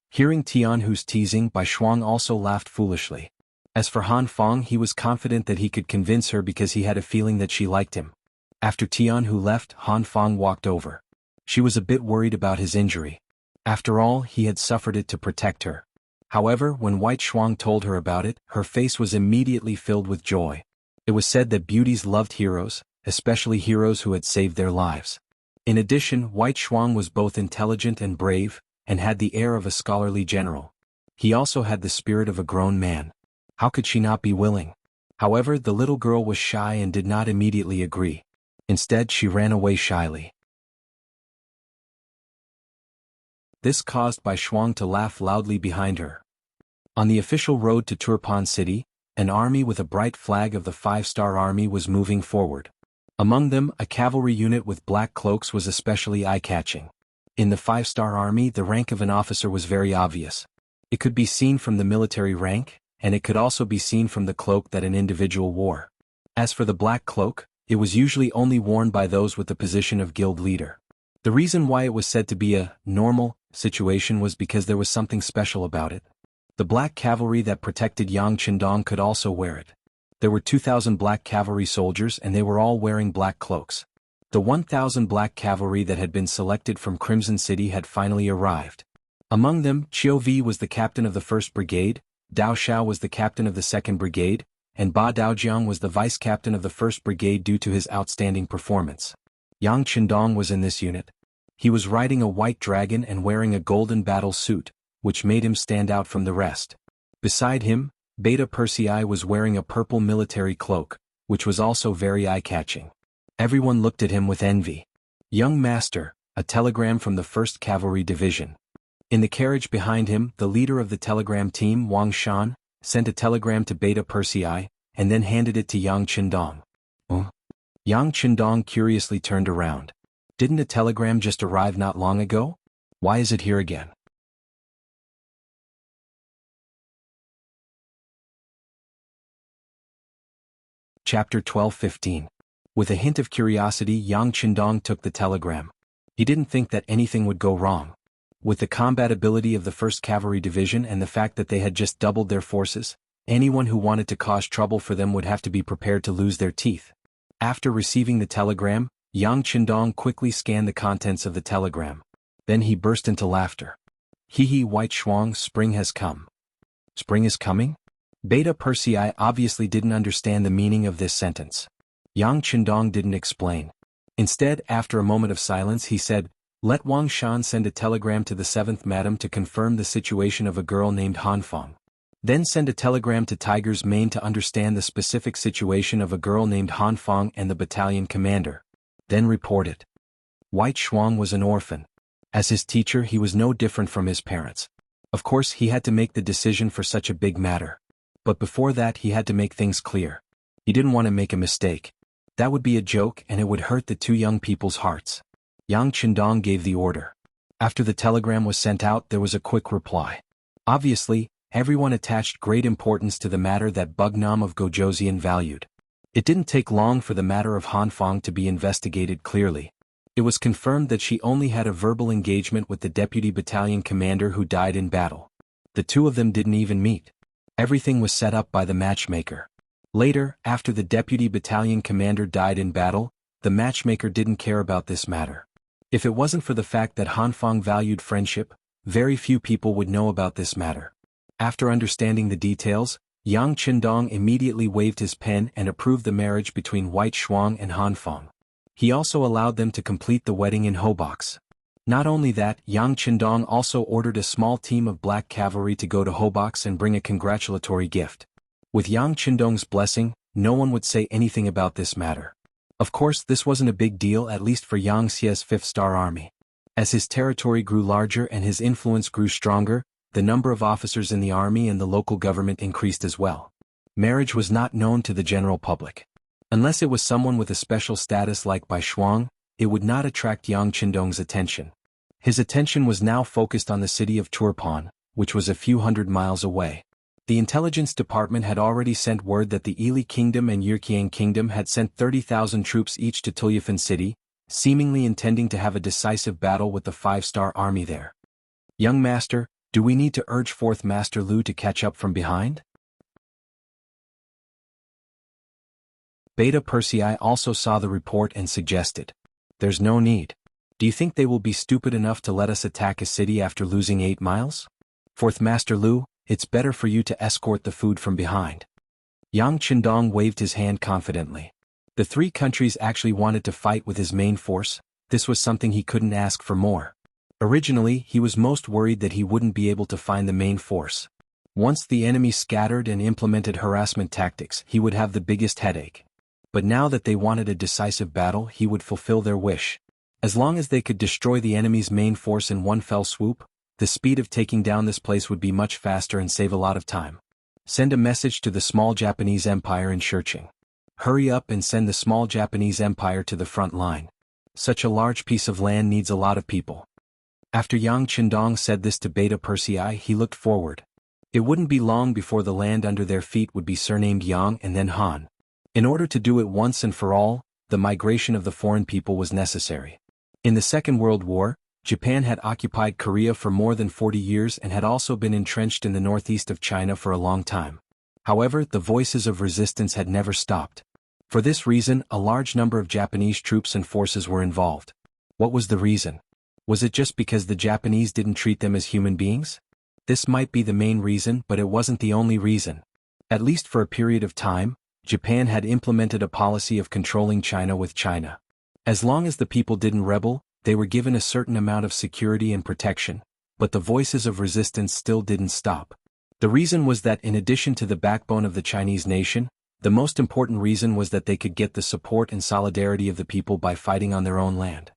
S1: Hearing Tianhu's teasing, Bai Shuang also laughed foolishly. As for Han Fong, he was confident that he could convince her because he had a feeling that she liked him. After Tianhu left, Han Fong walked over. She was a bit worried about his injury. After all, he had suffered it to protect her. However, when White Shuang told her about it, her face was immediately filled with joy. It was said that beauties loved heroes, especially heroes who had saved their lives. In addition, White Shuang was both intelligent and brave, and had the air of a scholarly general. He also had the spirit of a grown man. How could she not be willing? However, the little girl was shy and did not immediately agree. Instead, she ran away shyly. This caused Bai Shuang to laugh loudly behind her. On the official road to Turpan City, an army with a bright flag of the 5-star army was moving forward. Among them, a cavalry unit with black cloaks was especially eye-catching. In the 5-star army, the rank of an officer was very obvious. It could be seen from the military rank, and it could also be seen from the cloak that an individual wore. As for the black cloak, it was usually only worn by those with the position of guild leader. The reason why it was said to be a normal situation was because there was something special about it. The black cavalry that protected Yang Qindong could also wear it. There were 2,000 black cavalry soldiers and they were all wearing black cloaks. The 1,000 black cavalry that had been selected from Crimson City had finally arrived. Among them, Qiu Vi was the captain of the 1st Brigade, Dao Xiao was the captain of the 2nd Brigade, and Ba Daojiang was the vice-captain of the 1st Brigade due to his outstanding performance. Yang Qindong was in this unit. He was riding a white dragon and wearing a golden battle suit, which made him stand out from the rest. Beside him, Beta Persei was wearing a purple military cloak, which was also very eye-catching. Everyone looked at him with envy. "Young master, a telegram from the 1st Cavalry Division." In the carriage behind him, the leader of the telegram team, Wang Shan, sent a telegram to Beta Persei, and then handed it to Yang Qindong. Yang Qindong curiously turned around. Didn't a telegram just arrive not long ago? Why is it here again? Chapter 12-15. With a hint of curiosity, Yang Qindong took the telegram. He didn't think that anything would go wrong. With the combat ability of the 1st Cavalry Division and the fact that they had just doubled their forces, anyone who wanted to cause trouble for them would have to be prepared to lose their teeth. After receiving the telegram, Yang Qindong quickly scanned the contents of the telegram. Then he burst into laughter. Hee White Shuang, spring has come. Spring is coming? Beta Persei obviously didn't understand the meaning of this sentence. Yang Qindong didn't explain. Instead, after a moment of silence he said, "Let Wang Shan send a telegram to the 7th Madam to confirm the situation of a girl named Han Feng. Then send a telegram to Tiger's Mane to understand the specific situation of a girl named Han Feng and the battalion commander. Then report it." White Shuang was an orphan. As his teacher he was no different from his parents. Of course he had to make the decision for such a big matter. But before that he had to make things clear. He didn't want to make a mistake. That would be a joke and it would hurt the two young people's hearts. Yang Qindong gave the order. After the telegram was sent out there was a quick reply. Obviously, everyone attached great importance to the matter that Bugnam of Gojoseon valued. It didn't take long for the matter of Han Feng to be investigated clearly. It was confirmed that she only had a verbal engagement with the deputy battalion commander who died in battle. The two of them didn't even meet. Everything was set up by the matchmaker. Later, after the deputy battalion commander died in battle, the matchmaker didn't care about this matter. If it wasn't for the fact that Han Feng valued friendship, very few people would know about this matter. After understanding the details, Yang Qindong immediately waved his pen and approved the marriage between White Shuang and Han Feng. He also allowed them to complete the wedding in Hobox. Not only that, Yang Qindong also ordered a small team of black cavalry to go to Hobox and bring a congratulatory gift. With Yang Qindong's blessing, no one would say anything about this matter. Of course this wasn't a big deal, at least for Yang Xie's 5th Star Army. As his territory grew larger and his influence grew stronger, the number of officers in the army and the local government increased as well. Marriage was not known to the general public. Unless it was someone with a special status like Bai Shuang, it would not attract Yang Qindong's attention. His attention was now focused on the city of Turpan, which was a few hundred miles away. The intelligence department had already sent word that the Ili Kingdom and Yurqiang Kingdom had sent 30,000 troops each to Tulyafan City, seemingly intending to have a decisive battle with the 5-star army there. "Young master, do we need to urge 4th Master Lu to catch up from behind?" Beta Persei also saw the report and suggested, "There's no need. Do you think they will be stupid enough to let us attack a city after losing 8 miles? 4th Master Lu, it's better for you to escort the food from behind." Yang Qindong waved his hand confidently. The 3 countries actually wanted to fight with his main force. This was something he couldn't ask for more. Originally, he was most worried that he wouldn't be able to find the main force. Once the enemy scattered and implemented harassment tactics, he would have the biggest headache. But now that they wanted a decisive battle, he would fulfill their wish. As long as they could destroy the enemy's main force in one fell swoop, the speed of taking down this place would be much faster and save a lot of time. Send a message to the small Japanese Empire in Shurqing. Hurry up and send the small Japanese Empire to the front line. Such a large piece of land needs a lot of people. After Yang Qindong said this to Beta Persei, he looked forward. It wouldn't be long before the land under their feet would be surnamed Yang and then Han. In order to do it once and for all, the migration of the foreign people was necessary. In the Second World War, Japan had occupied Korea for more than 40 years and had also been entrenched in the northeast of China for a long time. However, the voices of resistance had never stopped. For this reason, a large number of Japanese troops and forces were involved. What was the reason? Was it just because the Japanese didn't treat them as human beings? This might be the main reason, but it wasn't the only reason. At least for a period of time, Japan had implemented a policy of controlling China with China. As long as the people didn't rebel, they were given a certain amount of security and protection, but the voices of resistance still didn't stop. The reason was that in addition to the backbone of the Chinese nation, the most important reason was that they could get the support and solidarity of the people by fighting on their own land.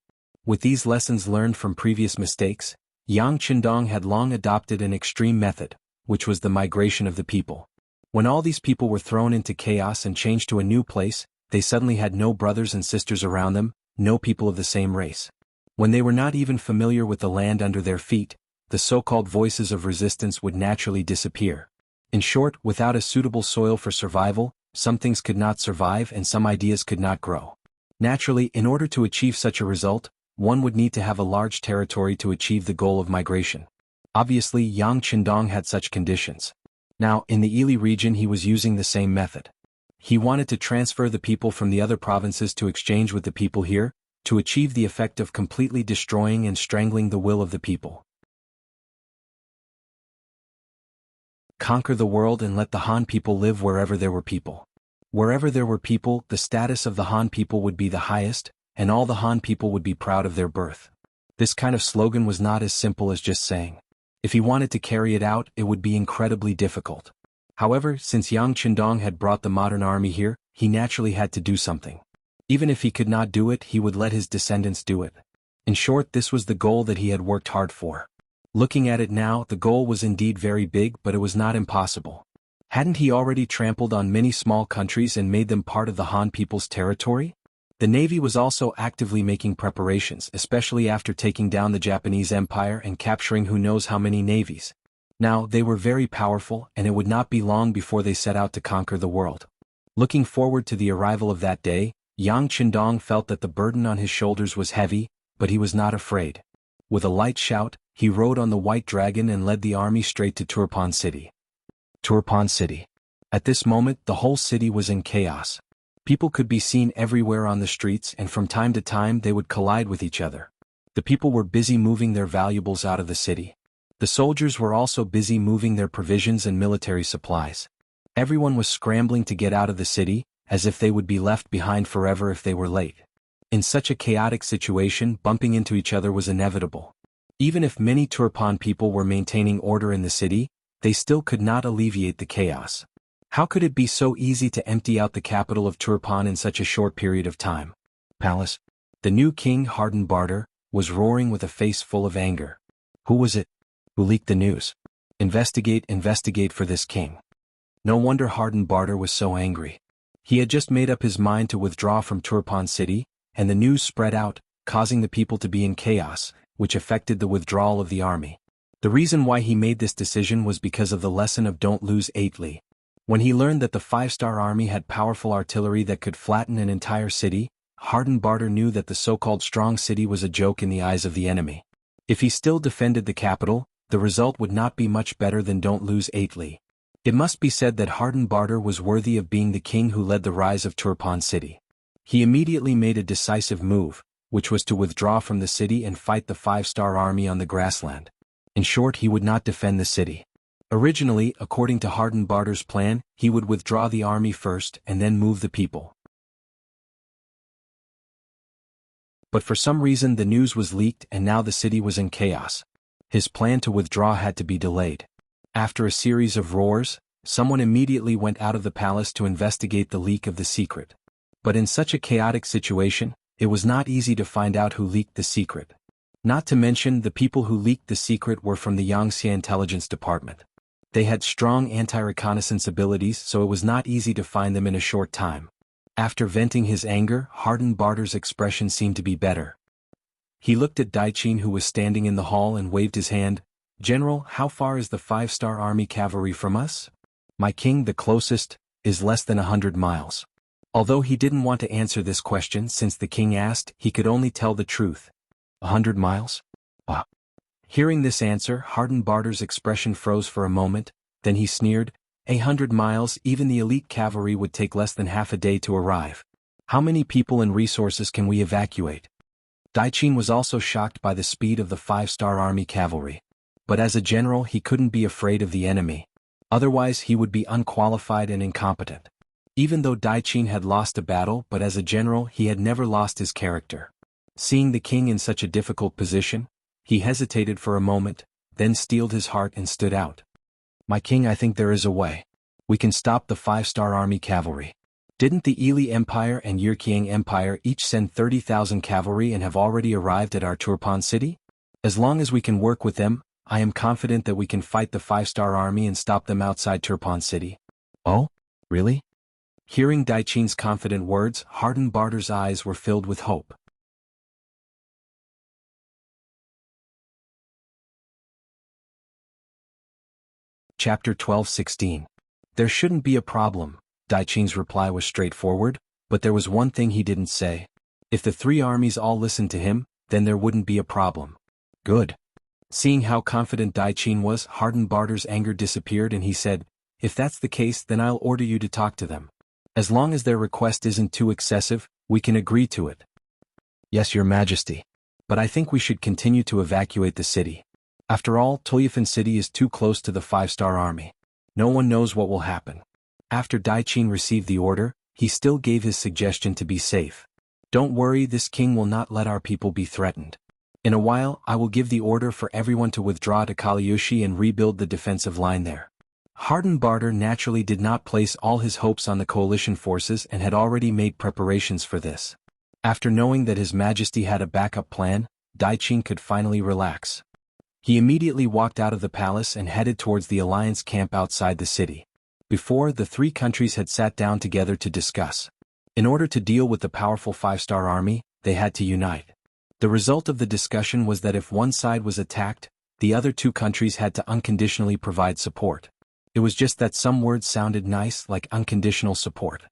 S1: With these lessons learned from previous mistakes, Yang Qindong had long adopted an extreme method, which was the migration of the people. When all these people were thrown into chaos and changed to a new place, they suddenly had no brothers and sisters around them, no people of the same race. When they were not even familiar with the land under their feet, the so-called voices of resistance would naturally disappear. In short, without a suitable soil for survival, some things could not survive and some ideas could not grow. Naturally, in order to achieve such a result, one would need to have a large territory to achieve the goal of migration. Obviously, Yang Qindong had such conditions. Now, in the Ili region he was using the same method. He wanted to transfer the people from the other provinces to exchange with the people here, to achieve the effect of completely destroying and strangling the will of the people. Conquer the world and let the Han people live wherever there were people. Wherever there were people, the status of the Han people would be the highest, and all the Han people would be proud of their birth. This kind of slogan was not as simple as just saying. If he wanted to carry it out, it would be incredibly difficult. However, since Yang Qindong had brought the modern army here, he naturally had to do something. Even if he could not do it, he would let his descendants do it. In short, this was the goal that he had worked hard for. Looking at it now, the goal was indeed very big, but it was not impossible. Hadn't he already trampled on many small countries and made them part of the Han people's territory? The navy was also actively making preparations, especially after taking down the Japanese Empire and capturing who knows how many navies. Now, they were very powerful, and it would not be long before they set out to conquer the world. Looking forward to the arrival of that day, Yang Qindong felt that the burden on his shoulders was heavy, but he was not afraid. With a light shout, he rode on the white dragon and led the army straight to Turpan City. Turpan City. At this moment, the whole city was in chaos. People could be seen everywhere on the streets, and from time to time they would collide with each other. The people were busy moving their valuables out of the city. The soldiers were also busy moving their provisions and military supplies. Everyone was scrambling to get out of the city, as if they would be left behind forever if they were late. In such a chaotic situation, bumping into each other was inevitable. Even if many Turpan people were maintaining order in the city, they still could not alleviate the chaos. How could it be so easy to empty out the capital of Turpan in such a short period of time? Palace. The new king, Hardenbarter, was roaring with a face full of anger. Who was it who leaked the news? Investigate for this king. No wonder Hardenbarter was so angry. He had just made up his mind to withdraw from Turpan City, and the news spread out, causing the people to be in chaos, which affected the withdrawal of the army. The reason why he made this decision was because of the lesson of don't lose 8ly. When he learned that the 5-star army had powerful artillery that could flatten an entire city, Hardenbarter knew that the so-called strong city was a joke in the eyes of the enemy. If he still defended the capital, the result would not be much better than don't lose 8ly. It must be said that Hardenbarter was worthy of being the king who led the rise of Turpan City. He immediately made a decisive move, which was to withdraw from the city and fight the 5-star army on the grassland. In short, he would not defend the city. Originally, according to Hardenbarter's plan, he would withdraw the army first and then move the people. But for some reason the news was leaked and now the city was in chaos. His plan to withdraw had to be delayed. After a series of roars, someone immediately went out of the palace to investigate the leak of the secret. But in such a chaotic situation, it was not easy to find out who leaked the secret. Not to mention, the people who leaked the secret were from the Yangtze Intelligence Department. They had strong anti-reconnaissance abilities, so it was not easy to find them in a short time. After venting his anger, Hardenbarter's expression seemed to be better. He looked at Daichin, who was standing in the hall, and waved his hand. "General, how far is the 5-star army cavalry from us?" "My king, the closest is less than 100 miles. Although he didn't want to answer this question since the king asked, he could only tell the truth. 100 miles? Ah. Hearing this answer, Hardenbarter's expression froze for a moment, then he sneered, 100 miles, even the elite cavalry would take less than half a day to arrive. How many people and resources can we evacuate? Daichin was also shocked by the speed of the 5-star army cavalry. But as a general, he couldn't be afraid of the enemy. Otherwise, he would be unqualified and incompetent. Even though Daichin had lost a battle, but as a general, he had never lost his character. Seeing the king in such a difficult position, he hesitated for a moment, then steeled his heart and stood out. "My king, I think there is a way. We can stop the 5-star army cavalry. Didn't the Ili Empire and Yirkiang Empire each send 30,000 cavalry and have already arrived at our Turpan city? As long as we can work with them, I am confident that we can fight the 5-star army and stop them outside Turpan city." "Oh? Really?" Hearing Daichin's confident words, Hardenbarter's eyes were filled with hope. Chapter 12:16. There shouldn't be a problem. Daichin's reply was straightforward, but there was one thing he didn't say. If the 3 armies all listened to him, then there wouldn't be a problem. Good. Seeing how confident Daiqin was, Hardened Barter's anger disappeared and he said, "If that's the case, then I'll order you to talk to them. As long as their request isn't too excessive, we can agree to it." "Yes, Your Majesty. But I think we should continue to evacuate the city. After all, Tulyafin City is too close to the 5-star army. No one knows what will happen." After Daiqin received the order, he still gave his suggestion to be safe. "Don't worry, this king will not let our people be threatened. In a while, I will give the order for everyone to withdraw to Kaliyushi and rebuild the defensive line there." Hardened Barter naturally did not place all his hopes on the coalition forces and had already made preparations for this. After knowing that His Majesty had a backup plan, Daiqin could finally relax. He immediately walked out of the palace and headed towards the alliance camp outside the city. Before, the three countries had sat down together to discuss. In order to deal with the powerful 5-star army, they had to unite. The result of the discussion was that if one side was attacked, the other two countries had to unconditionally provide support. It was just that some words sounded nice, like unconditional support.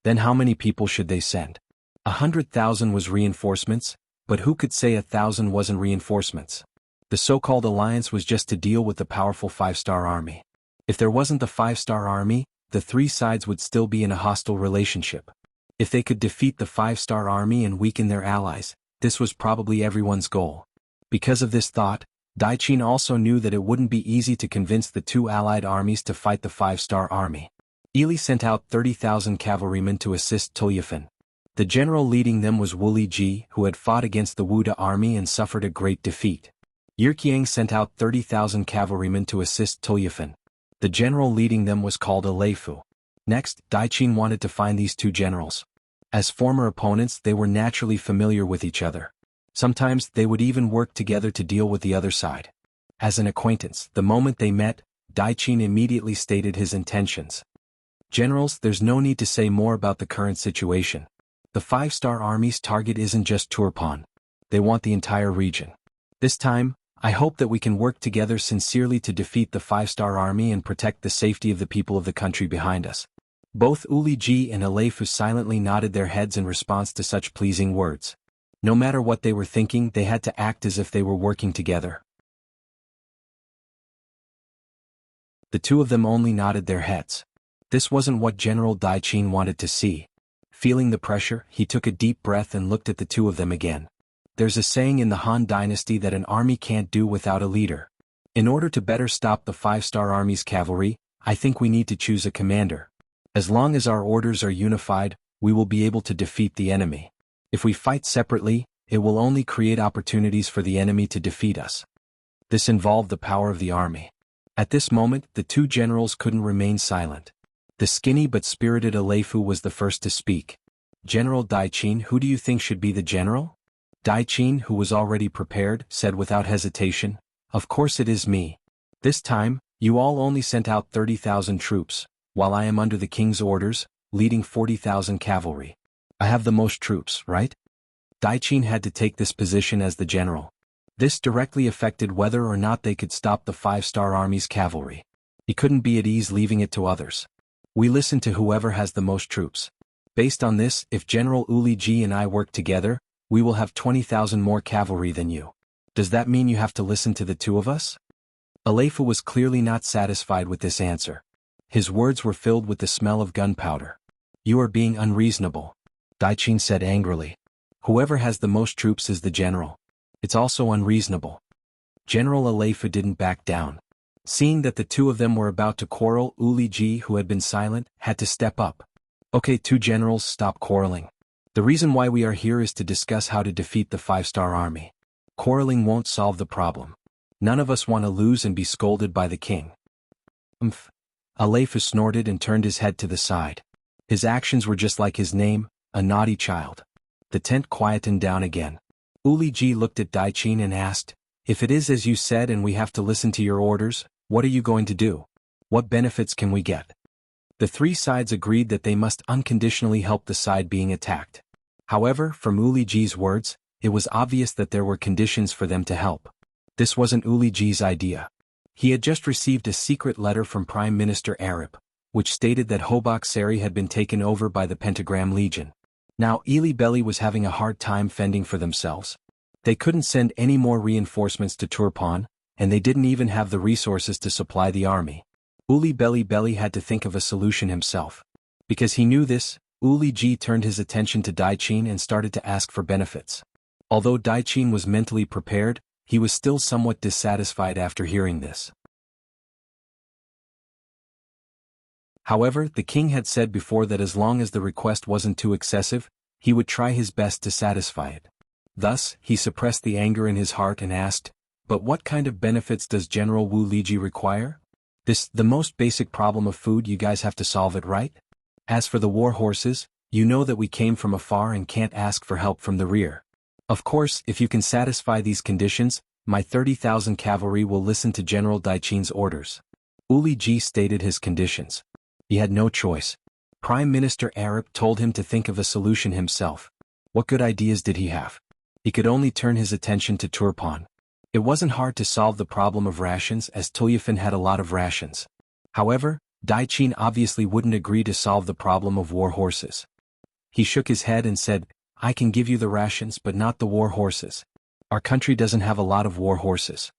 S1: Then how many people should they send? 100,000 was reinforcements, but who could say 1,000 wasn't reinforcements? The so-called alliance was just to deal with the powerful 5-star army. If there wasn't the 5-star army, the three sides would still be in a hostile relationship. If they could defeat the 5-star army and weaken their allies, this was probably everyone's goal. Because of this thought, Daiqin also knew that it wouldn't be easy to convince the two allied armies to fight the 5-star army. Ili sent out 30,000 cavalrymen to assist Tulyafin. The general leading them was Wuli Ji, who had fought against the Wuda army and suffered a great defeat. Yirqiang sent out 30,000 cavalrymen to assist Tulyafin. The general leading them was called Aleifu. Next, Daiqin wanted to find these two generals. As former opponents, they were naturally familiar with each other. Sometimes they would even work together to deal with the other side. As an acquaintance, the moment they met, Daiqin immediately stated his intentions. "Generals, there's no need to say more about the current situation. The 5-star army's target isn't just Turpan. They want the entire region. This time, I hope that we can work together sincerely to defeat the 5-star army and protect the safety of the people of the country behind us." Both Uli Ji and Aleifu silently nodded their heads in response to such pleasing words. No matter what they were thinking, they had to act as if they were working together. The two of them only nodded their heads. This wasn't what General Daiqin wanted to see. Feeling the pressure, he took a deep breath and looked at the two of them again. There's a saying in the Han Dynasty that an army can't do without a leader. In order to better stop the 5-star army's cavalry, I think we need to choose a commander. As long as our orders are unified, we will be able to defeat the enemy. If we fight separately, it will only create opportunities for the enemy to defeat us. This involved the power of the army. At this moment, the two generals couldn't remain silent. The skinny but spirited Aleifu was the first to speak. "General Daiqin, who do you think should be the general?" Daiqin, who was already prepared, said without hesitation, "Of course it is me. This time, you all only sent out 30,000 troops, while I am under the king's orders, leading 40,000 cavalry. I have the most troops, right?" Daiqin had to take this position as the general. This directly affected whether or not they could stop the 5-star army's cavalry. He couldn't be at ease leaving it to others. "We listen to whoever has the most troops. Based on this, if General Uli Ji and I work together, we will have 20,000 more cavalry than you. Does that mean you have to listen to the two of us?" Aleifu was clearly not satisfied with this answer. His words were filled with the smell of gunpowder. "You are being unreasonable," Daiqin said angrily. "Whoever has the most troops is the general. It's also unreasonable." General Aleifu didn't back down. Seeing that the two of them were about to quarrel, Uli Ji, who had been silent, had to step up. "Okay, two generals, stop quarreling. The reason why we are here is to discuss how to defeat the 5-star army. Quarreling won't solve the problem. None of us want to lose and be scolded by the king." Aleifu snorted and turned his head to the side. His actions were just like his name, a naughty child. The tent quietened down again. Uli Ji looked at Daiqin and asked, "If it is as you said and we have to listen to your orders, what are you going to do? What benefits can we get?" The three sides agreed that they must unconditionally help the side being attacked. However, from Uli Ji's words, it was obvious that there were conditions for them to help. This wasn't Uli Ji's idea. He had just received a secret letter from Prime Minister Arab, which stated that Hobak Seri had been taken over by the Pentagram Legion. Now Ili Belly was having a hard time fending for themselves. They couldn't send any more reinforcements to Turpan, and they didn't even have the resources to supply the army. Uli Belly had to think of a solution himself. Because he knew this, Uli Ji turned his attention to Daichin and started to ask for benefits. Although Daichin was mentally prepared, he was still somewhat dissatisfied after hearing this. However, the king had said before that as long as the request wasn't too excessive, he would try his best to satisfy it. Thus, he suppressed the anger in his heart and asked, "But what kind of benefits does General Wu Liji require? The most basic problem of food, you guys have to solve it, right? As for the war horses, you know that we came from afar and can't ask for help from the rear. Of course, if you can satisfy these conditions, my 30,000 cavalry will listen to General Daichin's orders." Uli Ji stated his conditions. He had no choice. Prime Minister Arab told him to think of a solution himself. What good ideas did he have? He could only turn his attention to Turpan. It wasn't hard to solve the problem of rations as Tulyafin had a lot of rations. However, Daichin obviously wouldn't agree to solve the problem of war horses. He shook his head and said, "I can give you the rations but not the war horses. Our country doesn't have a lot of war horses."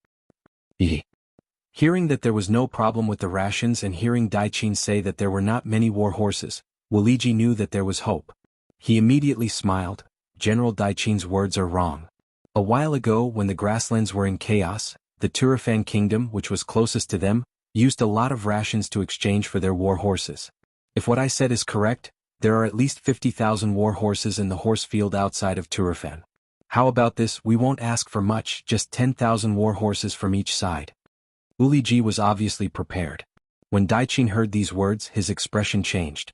S1: Hearing that there was no problem with the rations and hearing Daichin say that there were not many war horses, Waliji knew that there was hope. He immediately smiled. General Daichin's words are wrong. A while ago when the grasslands were in chaos, the Turfan kingdom, which was closest to them, used a lot of rations to exchange for their war horses. If what I said is correct, there are at least 50,000 war horses in the horse field outside of Turfan. How about this? We won't ask for much, just 10,000 war horses from each side. Uliji was obviously prepared. When Daichin heard these words, his expression changed.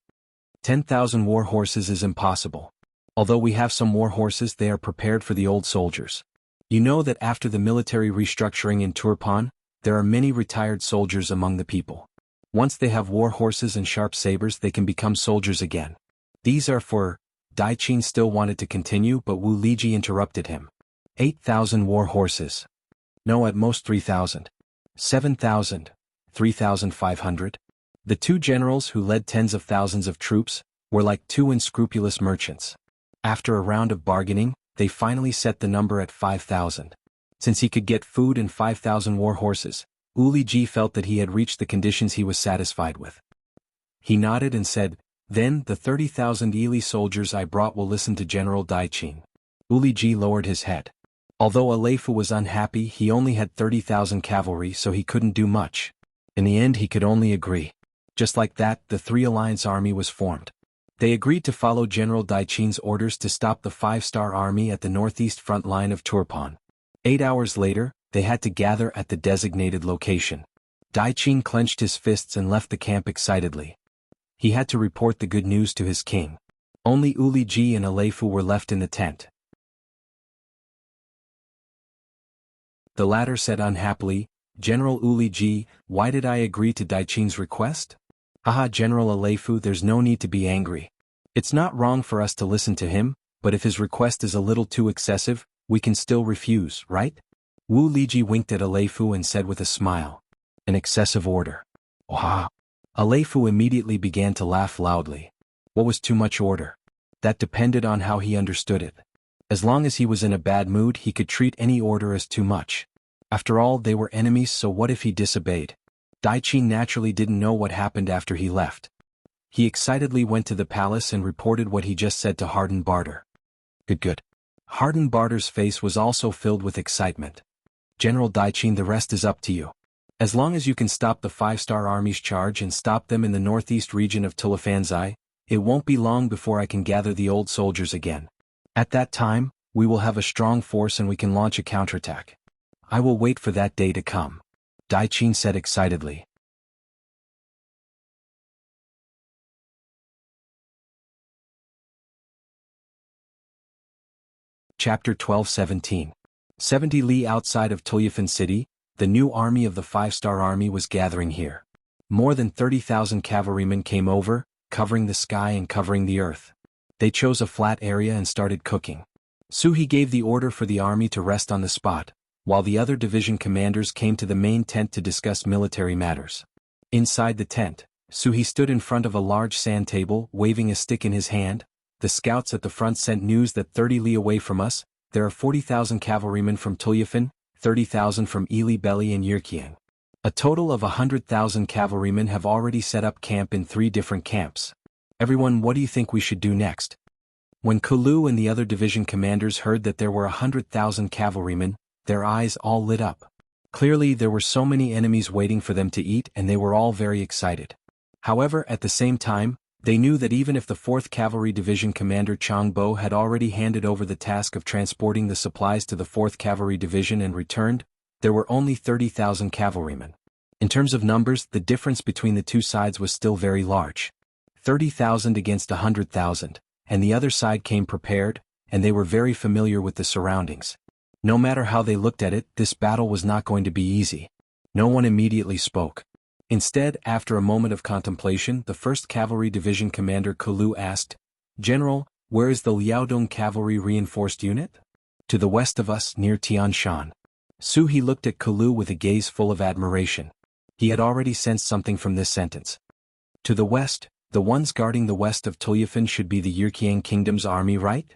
S1: 10,000 war horses is impossible. Although we have some war horses, they are prepared for the old soldiers. You know that after the military restructuring in Turpan, there are many retired soldiers among the people. Once they have war horses and sharp sabers, they can become soldiers again. These are for... Daichin still wanted to continue, but Wu Liji interrupted him. 8,000 war horses. No, at most 3,000. 7,000. 3,500. The two generals who led tens of thousands of troops were like two unscrupulous merchants. After a round of bargaining, they finally set the number at 5,000. Since he could get food and 5,000 war horses, Uli Ji felt that he had reached the conditions he was satisfied with. He nodded and said, "Then the 30,000 Ili soldiers I brought will listen to General Daichin." Uli Ji lowered his head. Although Aleifu was unhappy, he only had 30,000 cavalry, so he couldn't do much. In the end, he could only agree. Just like that, the Three Alliance army was formed. They agreed to follow General Daichin's orders to stop the Five-Star Army at the northeast front line of Turpan. 8 hours later, they had to gather at the designated location. Daichin clenched his fists and left the camp excitedly. He had to report the good news to his king. Only Uli Ji and Aleifu were left in the tent. The latter said unhappily, "General Uli Ji, why did I agree to Daichin's request?" "Haha, General Aleifu, there's no need to be angry. It's not wrong for us to listen to him, but if his request is a little too excessive, we can still refuse, right?" Wu Liji winked at Aleifu and said with a smile, "An excessive order." "Wah!" Aleifu immediately began to laugh loudly. What was too much order? That depended on how he understood it. As long as he was in a bad mood, he could treat any order as too much. After all, they were enemies, so what if he disobeyed? Daichin naturally didn't know what happened after he left. He excitedly went to the palace and reported what he just said to Harden Barter. Good. Harden Barter's face was also filled with excitement. "General Daichin, the rest is up to you. As long as you can stop the Five-Star Army's charge and stop them in the northeast region of Tulafanzai, it won't be long before I can gather the old soldiers again. At that time, we will have a strong force and we can launch a counterattack. I will wait for that day to come," Daichin said excitedly. Chapter 12-17. 70 li outside of Tulyafin City, the new army of the Five-Star Army was gathering here. More than 30,000 cavalrymen came over, covering the sky and covering the earth. They chose a flat area and started cooking. Suhi gave the order for the army to rest on the spot, while the other division commanders came to the main tent to discuss military matters. Inside the tent, Suhi stood in front of a large sand table, waving a stick in his hand. "The scouts at the front sent news that 30 li away from us, there are 40,000 cavalrymen from Tulyafin, 30,000 from Ili Beli and Yirkiang. A total of 100,000 cavalrymen have already set up camp in 3 different camps. Everyone, what do you think we should do next? When Kulu and the other division commanders heard that there were 100,000 cavalrymen, their eyes all lit up. Clearly there were so many enemies waiting for them to eat and they were all very excited. However, at the same time, they knew that even if the 4th Cavalry Division Commander Changbo had already handed over the task of transporting the supplies to the 4th Cavalry Division and returned, there were only 30,000 cavalrymen. In terms of numbers, the difference between the two sides was still very large. 30,000 against 100,000, and the other side came prepared, and they were very familiar with the surroundings. No matter how they looked at it, this battle was not going to be easy. No one immediately spoke. Instead, after a moment of contemplation, the 1st Cavalry Division Commander Kulu asked, "General, where is the Liaodong Cavalry Reinforced Unit?" "To the west of us, near Tianshan." He looked at Kulu with a gaze full of admiration. He had already sensed something from this sentence. To the west, the ones guarding the west of Tulyafin should be the Yirkiang Kingdom's army, right?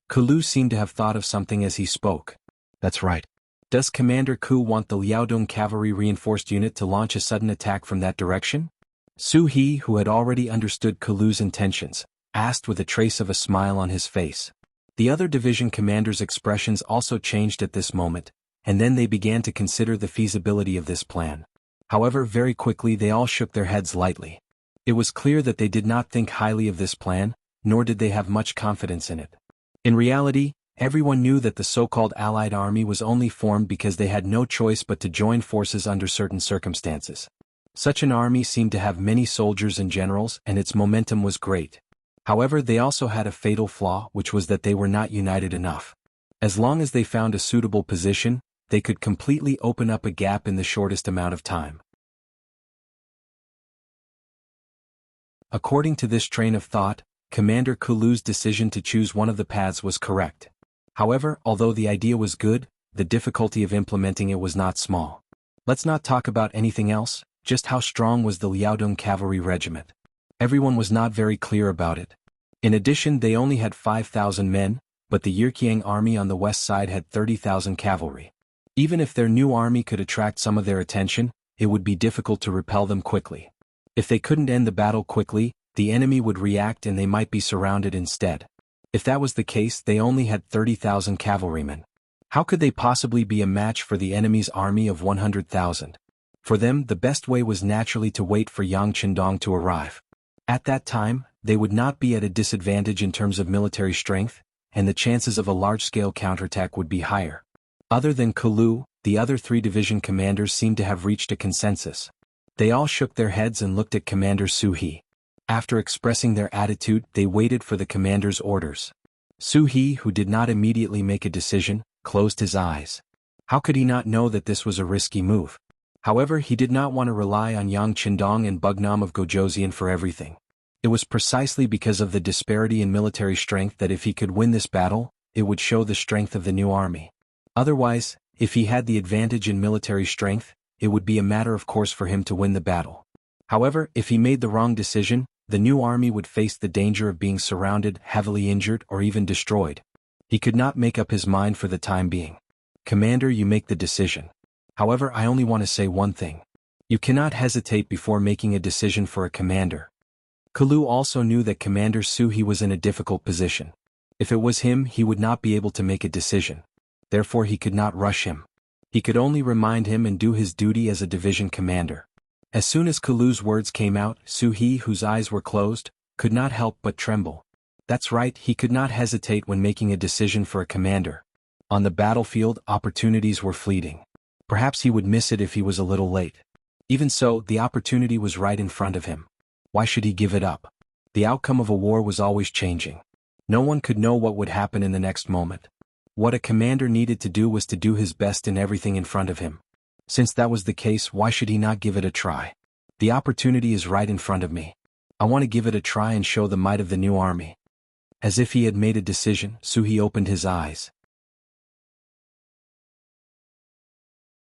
S1: Kulu seemed to have thought of something as he spoke. That's right. Does Commander Ku want the Liaodong Cavalry Reinforced Unit to launch a sudden attack from that direction? He, who had already understood Kulu's intentions, asked with a trace of a smile on his face. The other division commanders' expressions also changed at this moment, and then they began to consider the feasibility of this plan. However, very quickly they all shook their heads lightly. It was clear that they did not think highly of this plan, nor did they have much confidence in it. In reality, everyone knew that the so-called Allied army was only formed because they had no choice but to join forces under certain circumstances. Such an army seemed to have many soldiers and generals, and its momentum was great. However, they also had a fatal flaw, which was that they were not united enough. As long as they found a suitable position, they could completely open up a gap in the shortest amount of time. According to this train of thought, Commander Kulu's decision to choose one of the paths was correct. However, although the idea was good, the difficulty of implementing it was not small. Let's not talk about anything else, just how strong was the Liaodong Cavalry Regiment. Everyone was not very clear about it. In addition, they only had 5,000 men, but the Yirkiang army on the west side had 30,000 cavalry. Even if their new army could attract some of their attention, it would be difficult to repel them quickly. If they couldn't end the battle quickly, the enemy would react and they might be surrounded instead. If that was the case, they only had 30,000 cavalrymen. How could they possibly be a match for the enemy's army of 100,000? For them, the best way was naturally to wait for Yang Qindong to arrive. At that time, they would not be at a disadvantage in terms of military strength, and the chances of a large-scale counterattack would be higher. Other than Kulu, the other 3 division commanders seemed to have reached a consensus. They all shook their heads and looked at Commander Suhi. After expressing their attitude, they waited for the commander's orders. Suhi, who did not immediately make a decision, closed his eyes. How could he not know that this was a risky move? However, he did not want to rely on Yang Qindong and Bugnam of Gojoseon for everything. It was precisely because of the disparity in military strength that if he could win this battle, it would show the strength of the new army. Otherwise, if he had the advantage in military strength, it would be a matter of course for him to win the battle. However, if he made the wrong decision, the new army would face the danger of being surrounded, heavily injured, or even destroyed. He could not make up his mind for the time being. Commander, you make the decision. However, I only want to say one thing. You cannot hesitate before making a decision for a commander. Kulu also knew that Commander Suhi was in a difficult position. If it was him, he would not be able to make a decision. Therefore he could not rush him. He could only remind him and do his duty as a division commander. As soon as Kulu's words came out, Suhi, whose eyes were closed, could not help but tremble. That's right, he could not hesitate when making a decision for a commander. On the battlefield, opportunities were fleeting. Perhaps he would miss it if he was a little late. Even so, the opportunity was right in front of him. Why should he give it up? The outcome of a war was always changing. No one could know what would happen in the next moment. What a commander needed to do was to do his best in everything in front of him. Since that was the case, why should he not give it a try? The opportunity is right in front of me. I want to give it a try and show the might of the new army. As if he had made a decision, Suhi opened his eyes.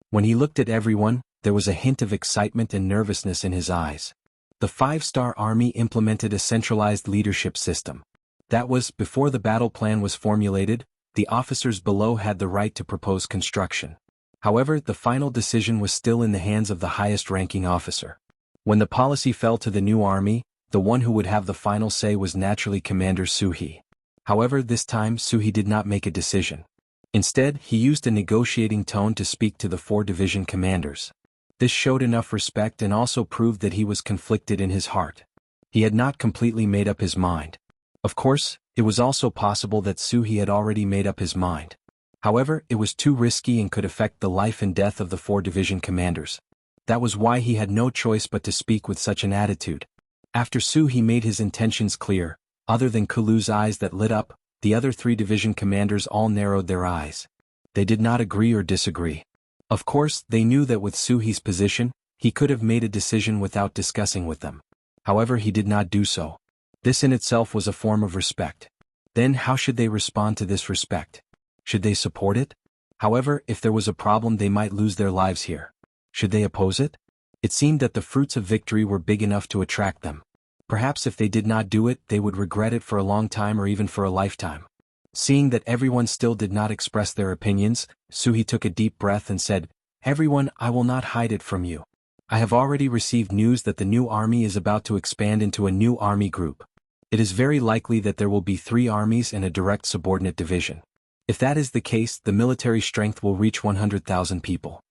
S1: When he looked at everyone, there was a hint of excitement and nervousness in his eyes. The 5-star army implemented a centralized leadership system. That was, before the battle plan was formulated, the officers below had the right to propose construction. However, the final decision was still in the hands of the highest-ranking officer. When the policy fell to the new army, the one who would have the final say was naturally Commander Suhi. However, this time Suhi did not make a decision. Instead, he used a negotiating tone to speak to the 4 division commanders. This showed enough respect and also proved that he was conflicted in his heart. He had not completely made up his mind. Of course, it was also possible that Suhi had already made up his mind. However, it was too risky and could affect the life and death of the 4 division commanders. That was why he had no choice but to speak with such an attitude. After Suhi made his intentions clear, other than Kulu's eyes that lit up, the other 3 division commanders all narrowed their eyes. They did not agree or disagree. Of course, they knew that with Suhi's position, he could have made a decision without discussing with them. However, he did not do so. This in itself was a form of respect. Then how should they respond to this respect? Should they support it? However, if there was a problem, they might lose their lives here. Should they oppose it? It seemed that the fruits of victory were big enough to attract them. Perhaps if they did not do it, they would regret it for a long time or even for a lifetime. Seeing that everyone still did not express their opinions, Suhi took a deep breath and said, "Everyone, I will not hide it from you. I have already received news that the new army is about to expand into a new army group. It is very likely that there will be 3 armies and a direct subordinate division. If that is the case, the military strength will reach 100,000 people."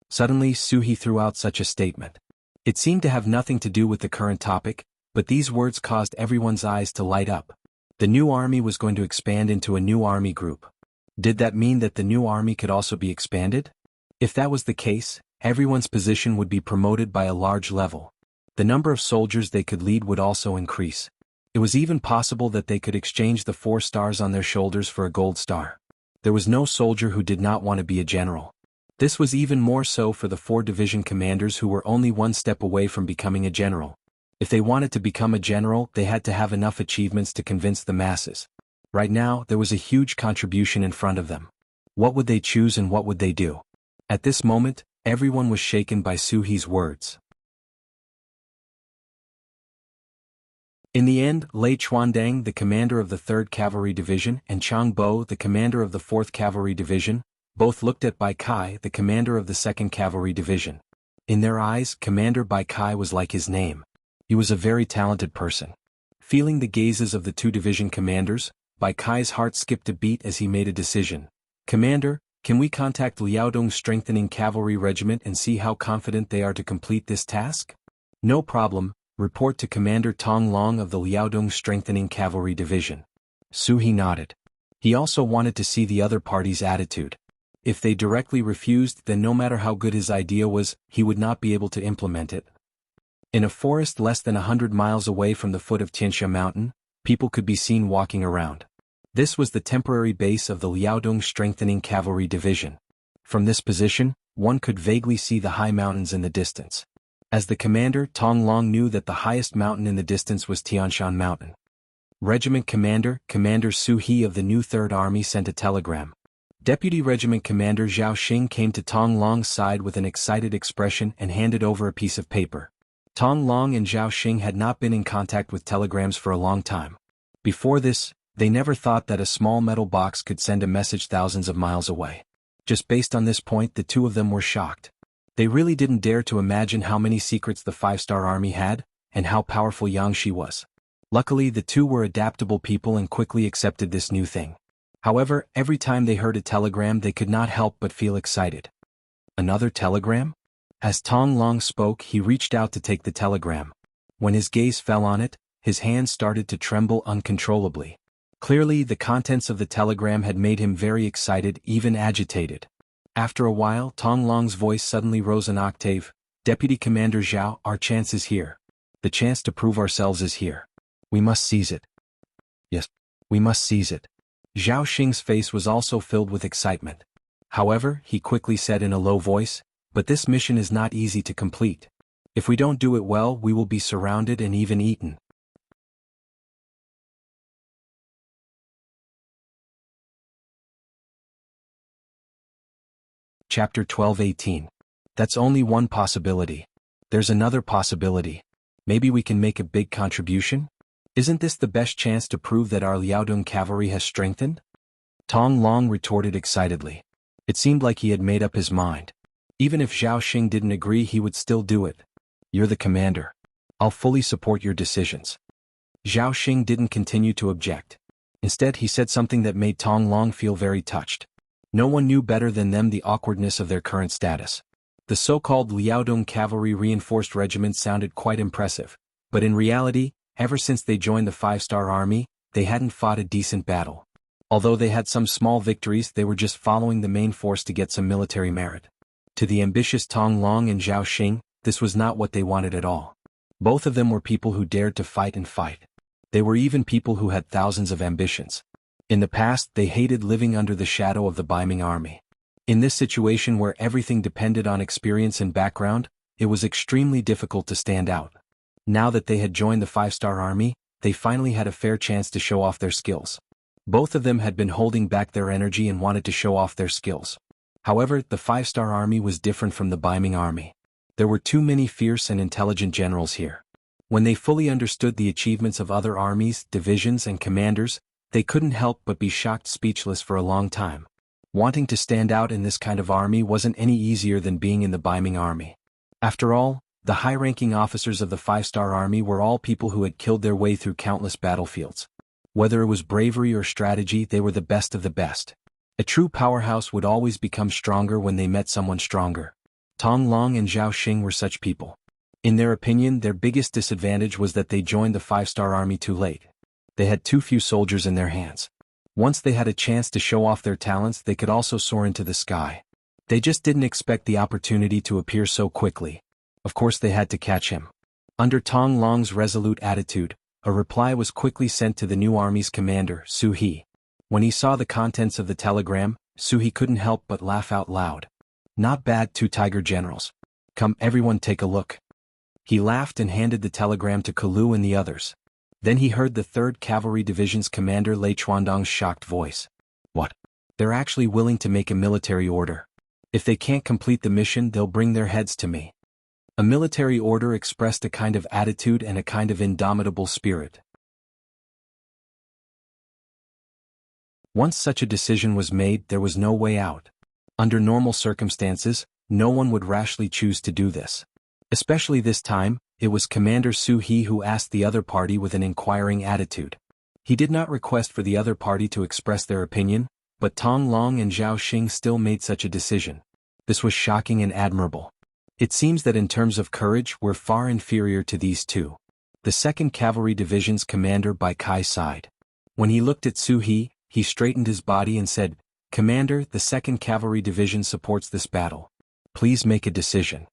S1: Suddenly, Suhi threw out such a statement. It seemed to have nothing to do with the current topic, but these words caused everyone's eyes to light up. The new army was going to expand into a new army group. Did that mean that the new army could also be expanded? If that was the case, everyone's position would be promoted by a large level. The number of soldiers they could lead would also increase. It was even possible that they could exchange the 4 stars on their shoulders for a gold star. There was no soldier who did not want to be a general. This was even more so for the 4 division commanders who were only one step away from becoming a general. If they wanted to become a general, they had to have enough achievements to convince the masses. Right now, there was a huge contribution in front of them. What would they choose and what would they do? At this moment, everyone was shaken by Suhi's words. In the end, Lei Chuandang, the commander of the 3rd Cavalry Division, and Chang Bo, the commander of the 4th Cavalry Division, both looked at Bai Kai, the commander of the 2nd Cavalry Division. In their eyes, Commander Bai Kai was like his name. He was a very talented person. Feeling the gazes of the 2 division commanders, Bai Kai's heart skipped a beat as he made a decision. "Commander, can we contact Liaodong's strengthening cavalry regiment and see how confident they are to complete this task?" "No problem. Report to Commander Tong Long of the Liaodong Strengthening Cavalry Division." Suhi nodded. He also wanted to see the other party's attitude. If they directly refused, then no matter how good his idea was, he would not be able to implement it. In a forest less than 100 miles away from the foot of Tiansha Mountain, people could be seen walking around. This was the temporary base of the Liaodong Strengthening Cavalry Division. From this position, one could vaguely see the high mountains in the distance. As the commander, Tong Long knew that the highest mountain in the distance was Tianshan Mountain. Regiment Commander, Commander Suhi of the new 3rd Army sent a telegram. Deputy Regiment Commander Zhao Xing came to Tong Long's side with an excited expression and handed over a piece of paper. Tong Long and Zhao Xing had not been in contact with telegrams for a long time. Before this, they never thought that a small metal box could send a message thousands of miles away. Just based on this point, the 2 of them were shocked. They really didn't dare to imagine how many secrets the 5-star army had, and how powerful Yang Shi was. Luckily, the 2 were adaptable people and quickly accepted this new thing. However, every time they heard a telegram, they could not help but feel excited. Another telegram? As Tong Long spoke, he reached out to take the telegram. When his gaze fell on it, his hands started to tremble uncontrollably. Clearly, the contents of the telegram had made him very excited, even agitated. After a while, Tong Long's voice suddenly rose an octave. "Deputy Commander Zhao, our chance is here. The chance to prove ourselves is here. We must seize it. Yes, we must seize it." Zhao Xing's face was also filled with excitement. However, he quickly said in a low voice, "But this mission is not easy to complete. If we don't do it well, we will be surrounded and even eaten." Chapter 12:18. That's only one possibility. There's another possibility. Maybe we can make a big contribution? Isn't this the best chance to prove that our Liaodong cavalry has strengthened? Tong Long retorted excitedly. It seemed like he had made up his mind. Even if Zhao Xing didn't agree, he would still do it. You're the commander. I'll fully support your decisions. Zhao Xing didn't continue to object. Instead, he said something that made Tong Long feel very touched. No one knew better than them the awkwardness of their current status. The so-called Liaodong Cavalry Reinforced Regiment sounded quite impressive, but in reality, ever since they joined the 5-star army, they hadn't fought a decent battle. Although they had some small victories, they were just following the main force to get some military merit. To the ambitious Tong Long and Zhao Xing, this was not what they wanted at all. Both of them were people who dared to fight and fight. They were even people who had thousands of ambitions. In the past, they hated living under the shadow of the Baiming army. In this situation where everything depended on experience and background, it was extremely difficult to stand out. Now that they had joined the 5-star army, they finally had a fair chance to show off their skills. Both of them had been holding back their energy and wanted to show off their skills. However, the 5-star army was different from the Baiming army. There were too many fierce and intelligent generals here. When they fully understood the achievements of other armies, divisions, and commanders, they couldn't help but be shocked speechless for a long time. Wanting to stand out in this kind of army wasn't any easier than being in the Baiming army. After all, the high-ranking officers of the 5-star army were all people who had killed their way through countless battlefields. Whether it was bravery or strategy, they were the best of the best. A true powerhouse would always become stronger when they met someone stronger. Tong Long and Zhao Xing were such people. In their opinion, their biggest disadvantage was that they joined the 5-star army too late. They had too few soldiers in their hands. Once they had a chance to show off their talents, they could also soar into the sky. They just didn't expect the opportunity to appear so quickly. Of course they had to catch him. Under Tong Long's resolute attitude, a reply was quickly sent to the new army's commander, Su He. When he saw the contents of the telegram, Su He couldn't help but laugh out loud. Not bad, 2 tiger generals. Come everyone, take a look. He laughed and handed the telegram to Kalu and the others. Then he heard the 3rd Cavalry Division's commander Lei Chuandong's shocked voice. What? They're actually willing to make a military order. If they can't complete the mission, they'll bring their heads to me. A military order expressed a kind of attitude and a kind of indomitable spirit. Once such a decision was made, there was no way out. Under normal circumstances, no one would rashly choose to do this. Especially this time, it was Commander Su He who asked the other party with an inquiring attitude. He did not request for the other party to express their opinion, but Tong Long and Zhao Xing still made such a decision. This was shocking and admirable. It seems that in terms of courage, we're far inferior to these two. The 2nd Cavalry Division's commander Bai Kai sighed. When he looked at Su He, he straightened his body and said, Commander, the 2nd Cavalry Division supports this battle. Please make a decision.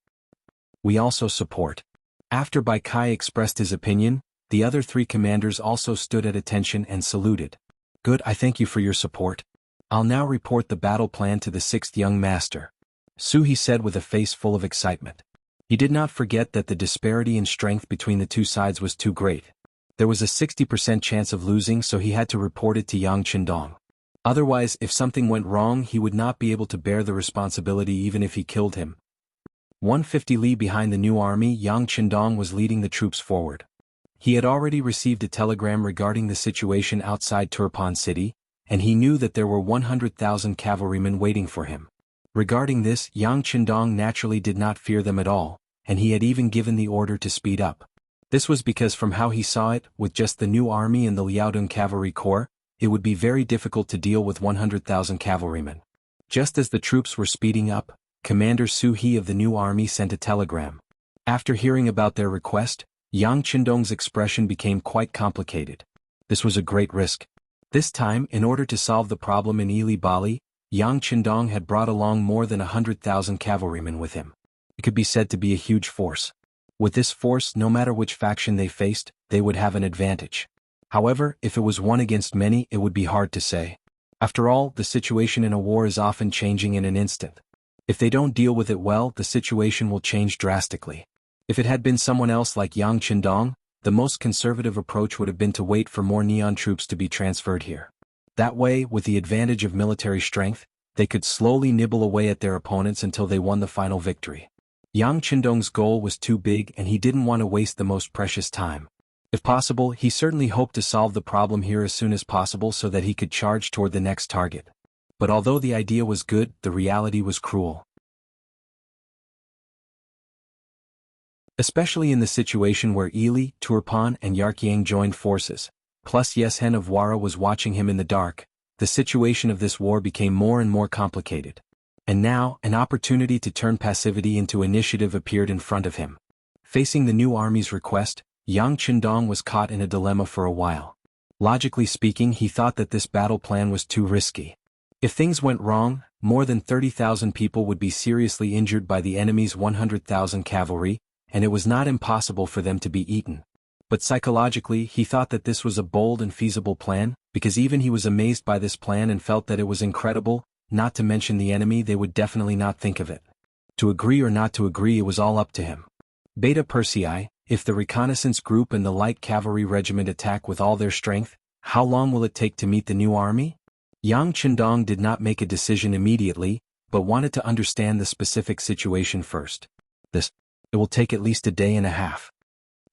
S1: We also support. After Bai Kai expressed his opinion, the other 3 commanders also stood at attention and saluted. Good, I thank you for your support. I'll now report the battle plan to the 6th young master. Su He said with a face full of excitement. He did not forget that the disparity in strength between the two sides was too great. There was a 60% chance of losing, so he had to report it to Yang Qindong. Otherwise, if something went wrong, he would not be able to bear the responsibility even if he killed him. 150 li behind the new army, Yang Qindong was leading the troops forward. He had already received a telegram regarding the situation outside Turpan City, and he knew that there were 100,000 cavalrymen waiting for him. Regarding this, Yang Qindong naturally did not fear them at all, and he had even given the order to speed up. This was because from how he saw it, with just the new army and the Liaodong Cavalry Corps, it would be very difficult to deal with 100,000 cavalrymen. Just as the troops were speeding up, Commander Su He of the new army sent a telegram. After hearing about their request, Yang Qindong's expression became quite complicated. This was a great risk. This time, in order to solve the problem in Ili Bali, Yang Qindong had brought along more than 100,000 cavalrymen with him. It could be said to be a huge force. With this force, no matter which faction they faced, they would have an advantage. However, if it was one against many, it would be hard to say. After all, the situation in a war is often changing in an instant. If they don't deal with it well, the situation will change drastically. If it had been someone else like Yang Qindong, the most conservative approach would have been to wait for more neon troops to be transferred here. That way, with the advantage of military strength, they could slowly nibble away at their opponents until they won the final victory. Yang Qindong's goal was too big and he didn't want to waste the most precious time. If possible, he certainly hoped to solve the problem here as soon as possible so that he could charge toward the next target. But although the idea was good, the reality was cruel. Especially in the situation where Ili, Turpan and Yarkyang joined forces, plus Yeshen of Wara was watching him in the dark, the situation of this war became more and more complicated. And now, an opportunity to turn passivity into initiative appeared in front of him. Facing the new army's request, Yang Qindong was caught in a dilemma for a while. Logically speaking, he thought that this battle plan was too risky. If things went wrong, more than 30,000 people would be seriously injured by the enemy's 100,000 cavalry, and it was not impossible for them to be eaten. But psychologically, he thought that this was a bold and feasible plan, because even he was amazed by this plan and felt that it was incredible, not to mention the enemy, they would definitely not think of it. To agree or not to agree, it was all up to him. Beta Persei, if the reconnaissance group and the light cavalry regiment attack with all their strength, how long will it take to meet the new army? Yang Qindong did not make a decision immediately, but wanted to understand the specific situation first. It will take at least a day and a half.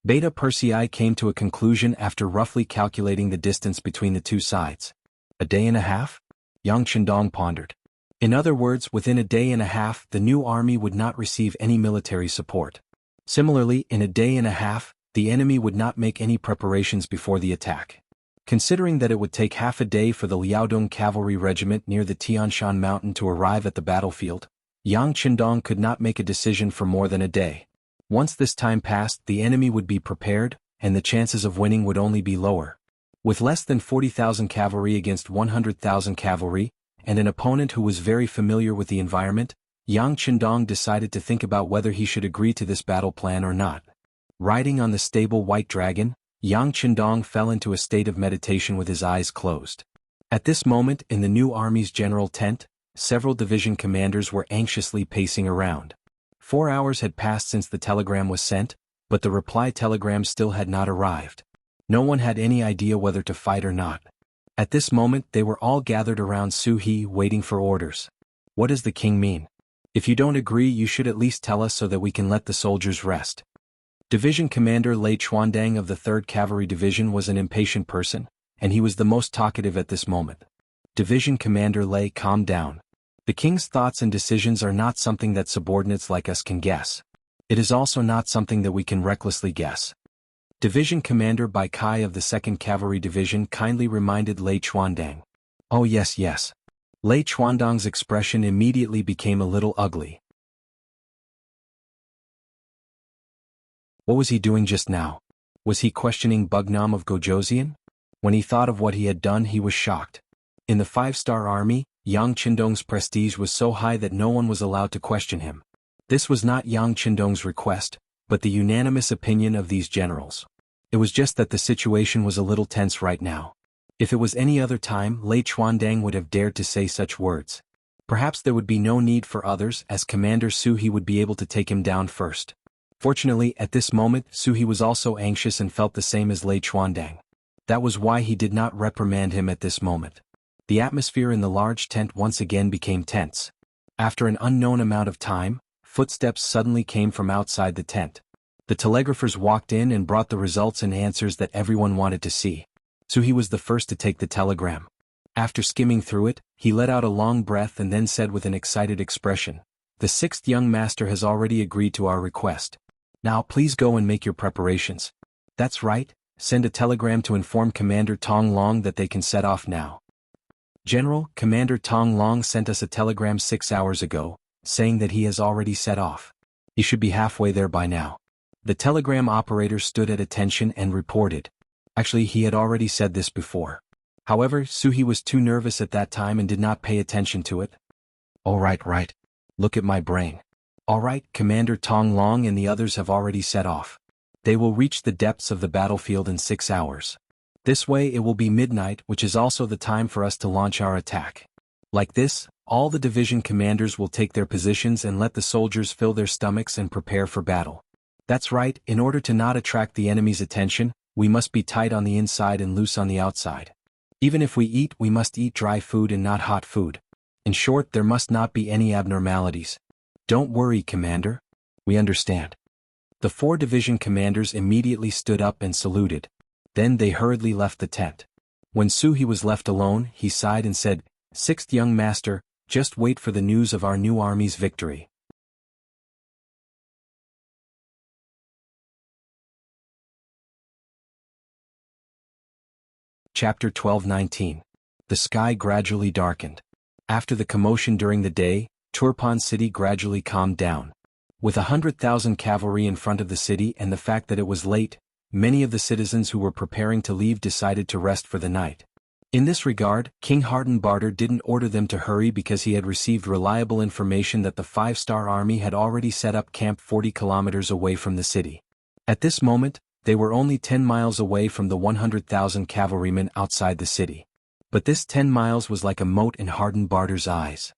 S1: Beta Persei came to a conclusion after roughly calculating the distance between the two sides. A day and a half? Yang Qindong pondered. In other words, within a day and a half, the new army would not receive any military support. Similarly, in a day and a half, the enemy would not make any preparations before the attack. Considering that it would take half a day for the Liaodong cavalry regiment near the Tianshan mountain to arrive at the battlefield, Yang Qindong could not make a decision for more than a day. Once this time passed, the enemy would be prepared, and the chances of winning would only be lower. With less than 40,000 cavalry against 100,000 cavalry, and an opponent who was very familiar with the environment, Yang Qindong decided to think about whether he should agree to this battle plan or not. Riding on the stable white dragon, Yang Qindong fell into a state of meditation with his eyes closed. At this moment, in the new army's general tent, several division commanders were anxiously pacing around. 4 hours had passed since the telegram was sent, but the reply telegram still had not arrived. No one had any idea whether to fight or not. At this moment, they were all gathered around Su He waiting for orders. What does the king mean? If you don't agree, you should at least tell us so that we can let the soldiers rest. Division Commander Lei Chuandang of the 3rd Cavalry Division was an impatient person, and he was the most talkative at this moment. Division Commander Lei, calm down. The king's thoughts and decisions are not something that subordinates like us can guess. It is also not something that we can recklessly guess. Division Commander Bai Kai of the 2nd Cavalry Division kindly reminded Lei Chuandang. Oh yes. Lei Chuandang's expression immediately became a little ugly. What was he doing just now? Was he questioning Bugnam of Gojoseon? When he thought of what he had done, he was shocked. In the 5-star army, Yang Qindong's prestige was so high that no one was allowed to question him. This was not Yang Qindong's request, but the unanimous opinion of these generals. It was just that the situation was a little tense right now. If it was any other time, Lei Chuandang would have dared to say such words. Perhaps there would be no need for others, as Commander Su He would be able to take him down first. Fortunately, at this moment, Su He was also anxious and felt the same as Lei Chuandang. That was why he did not reprimand him at this moment. The atmosphere in the large tent once again became tense. After an unknown amount of time, footsteps suddenly came from outside the tent. The telegraphers walked in and brought the results and answers that everyone wanted to see. Su He was the first to take the telegram. After skimming through it, he let out a long breath and then said with an excited expression, "The 6th young master has already agreed to our request. Now please go and make your preparations." "That's right, send a telegram to inform Commander Tong Long that they can set off now." "General, Commander Tong Long sent us a telegram 6 hours ago, saying that he has already set off. He should be halfway there by now." The telegram operator stood at attention and reported. Actually, he had already said this before. However, Su He was too nervous at that time and did not pay attention to it. "Oh right. Look at my brain. All right, Commander Tong Long and the others have already set off. They will reach the depths of the battlefield in 6 hours. This way it will be midnight, which is also the time for us to launch our attack. Like this, all the division commanders will take their positions and let the soldiers fill their stomachs and prepare for battle. That's right, in order to not attract the enemy's attention, we must be tight on the inside and loose on the outside. Even if we eat, we must eat dry food and not hot food. In short, there must not be any abnormalities." "Don't worry, Commander. We understand." The 4 division commanders immediately stood up and saluted. Then they hurriedly left the tent. When Suhi was left alone, he sighed and said, "Sixth young master, just wait for the news of our new army's victory." Chapter 12:19. The sky gradually darkened. After the commotion during the day, Turpan city gradually calmed down. With 100,000 cavalry in front of the city and the fact that it was late, many of the citizens who were preparing to leave decided to rest for the night. In this regard, King Hardenbarter didn't order them to hurry because he had received reliable information that the 5-star army had already set up camp 40 kilometers away from the city. At this moment, they were only 10 miles away from the 100,000 cavalrymen outside the city. But this 10 miles was like a mote in Hardenbarter's eyes.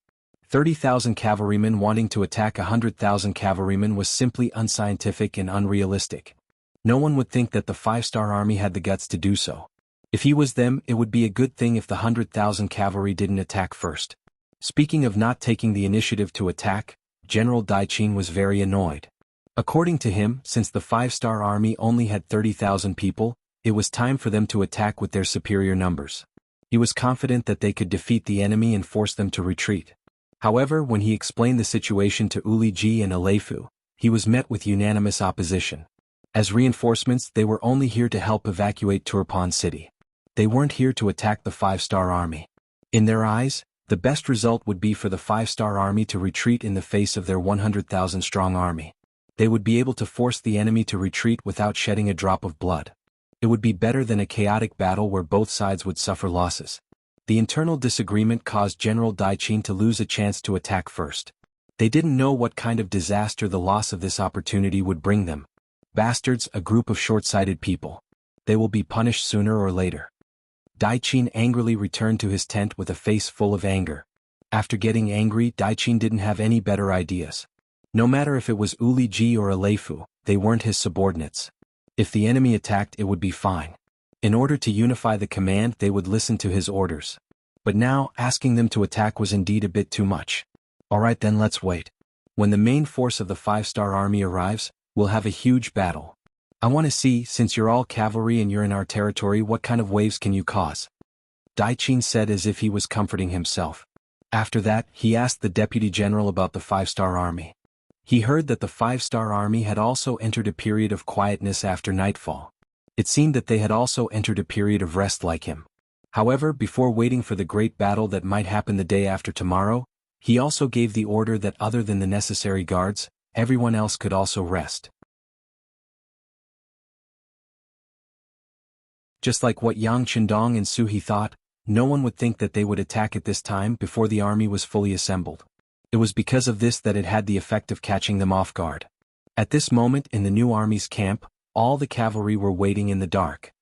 S1: 30,000 cavalrymen wanting to attack 100,000 cavalrymen was simply unscientific and unrealistic. No one would think that the 5-star army had the guts to do so. If he was them, it would be a good thing if the 100,000 cavalry didn't attack first. Speaking of not taking the initiative to attack, General Daichin was very annoyed. According to him, since the 5-star army only had 30,000 people, it was time for them to attack with their superior numbers. He was confident that they could defeat the enemy and force them to retreat. However, when he explained the situation to Uliji and Alefu, he was met with unanimous opposition. As reinforcements, they were only here to help evacuate Turpan city. They weren't here to attack the 5-star army. In their eyes, the best result would be for the 5-star army to retreat in the face of their 100,000 strong army. They would be able to force the enemy to retreat without shedding a drop of blood. It would be better than a chaotic battle where both sides would suffer losses. The internal disagreement caused General Daichin to lose a chance to attack first. They didn't know what kind of disaster the loss of this opportunity would bring them. Bastards, a group of short-sighted people. They will be punished sooner or later. Daichin angrily returned to his tent with a face full of anger. After getting angry, Daichin didn't have any better ideas. No matter if it was Uliji or Alefu, they weren't his subordinates. If the enemy attacked, it would be fine. In order to unify the command, they would listen to his orders. But now, asking them to attack was indeed a bit too much. Alright then, let's wait. When the main force of the 5-star army arrives, we'll have a huge battle. I want to see, since you're all cavalry and you're in our territory, what kind of waves can you cause? Daichin said as if he was comforting himself. After that, he asked the deputy general about the 5-star army. He heard that the 5-star army had also entered a period of quietness after nightfall. It seemed that they had also entered a period of rest like him. However, before waiting for the great battle that might happen the day after tomorrow, he also gave the order that other than the necessary guards, everyone else could also rest. Just like what Yang Chendong and Suhi thought, no one would think that they would attack at this time before the army was fully assembled. It was because of this that it had the effect of catching them off guard. At this moment in the new army's camp, all the cavalry were waiting in the dark.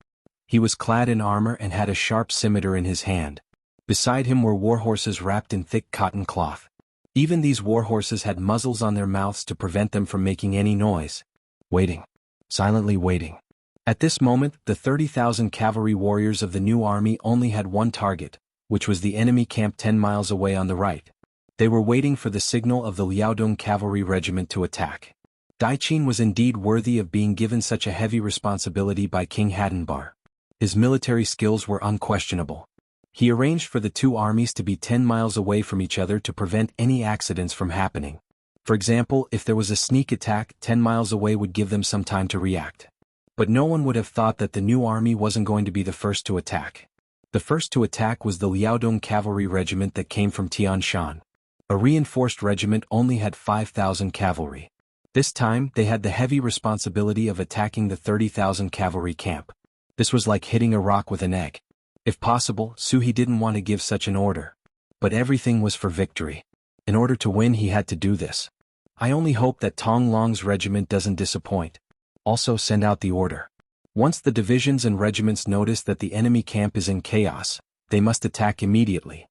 S1: He was clad in armor and had a sharp scimitar in his hand. Beside him were warhorses wrapped in thick cotton cloth. Even these warhorses had muzzles on their mouths to prevent them from making any noise. Waiting. Silently waiting. At this moment, the 30,000 cavalry warriors of the new army only had one target, which was the enemy camp 10 miles away on the right. They were waiting for the signal of the Liaodong cavalry regiment to attack. Daichin was indeed worthy of being given such a heavy responsibility by King Hadenbar. His military skills were unquestionable. He arranged for the two armies to be 10 miles away from each other to prevent any accidents from happening. For example, if there was a sneak attack, 10 miles away would give them some time to react. But no one would have thought that the new army wasn't going to be the first to attack. The first to attack was the Liaodong cavalry regiment that came from Tian Shan. A reinforced regiment only had 5,000 cavalry. This time, they had the heavy responsibility of attacking the 30,000 cavalry camp. This was like hitting a rock with an egg. If possible, Suhi didn't want to give such an order. But everything was for victory. In order to win, he had to do this. I only hope that Tong Long's regiment doesn't disappoint. Also send out the order. Once the divisions and regiments notice that the enemy camp is in chaos, they must attack immediately.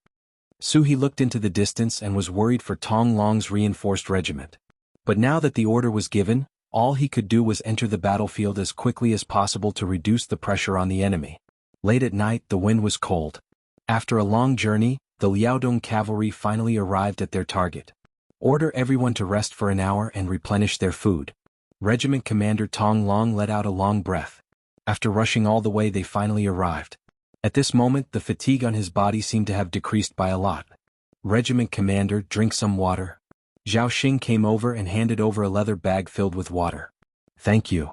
S1: Suhi looked into the distance and was worried for Tong Long's reinforced regiment. But now that the order was given, all he could do was enter the battlefield as quickly as possible to reduce the pressure on the enemy. Late at night, the wind was cold. After a long journey, the Liaodong cavalry finally arrived at their target. Order everyone to rest for an hour and replenish their food. Regiment Commander Tong Long let out a long breath. After rushing all the way, they finally arrived. At this moment, the fatigue on his body seemed to have decreased by a lot. Regiment Commander, drink some water. Zhao Xing came over and handed over a leather bag filled with water. Thank you.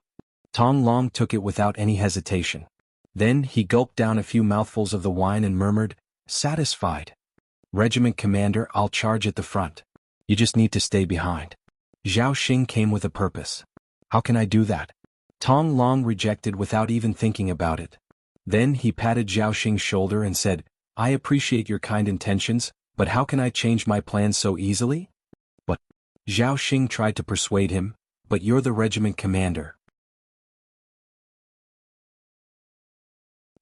S1: Tong Long took it without any hesitation. Then he gulped down a few mouthfuls of the wine and murmured, satisfied. Regiment Commander, I'll charge at the front. You just need to stay behind. Zhao Xing came with a purpose. How can I do that? Tong Long rejected without even thinking about it. Then he patted Zhao Xing's shoulder and said, I appreciate your kind intentions, but how can I change my plans so easily? But Zhao Xing tried to persuade him, but you're the regiment commander.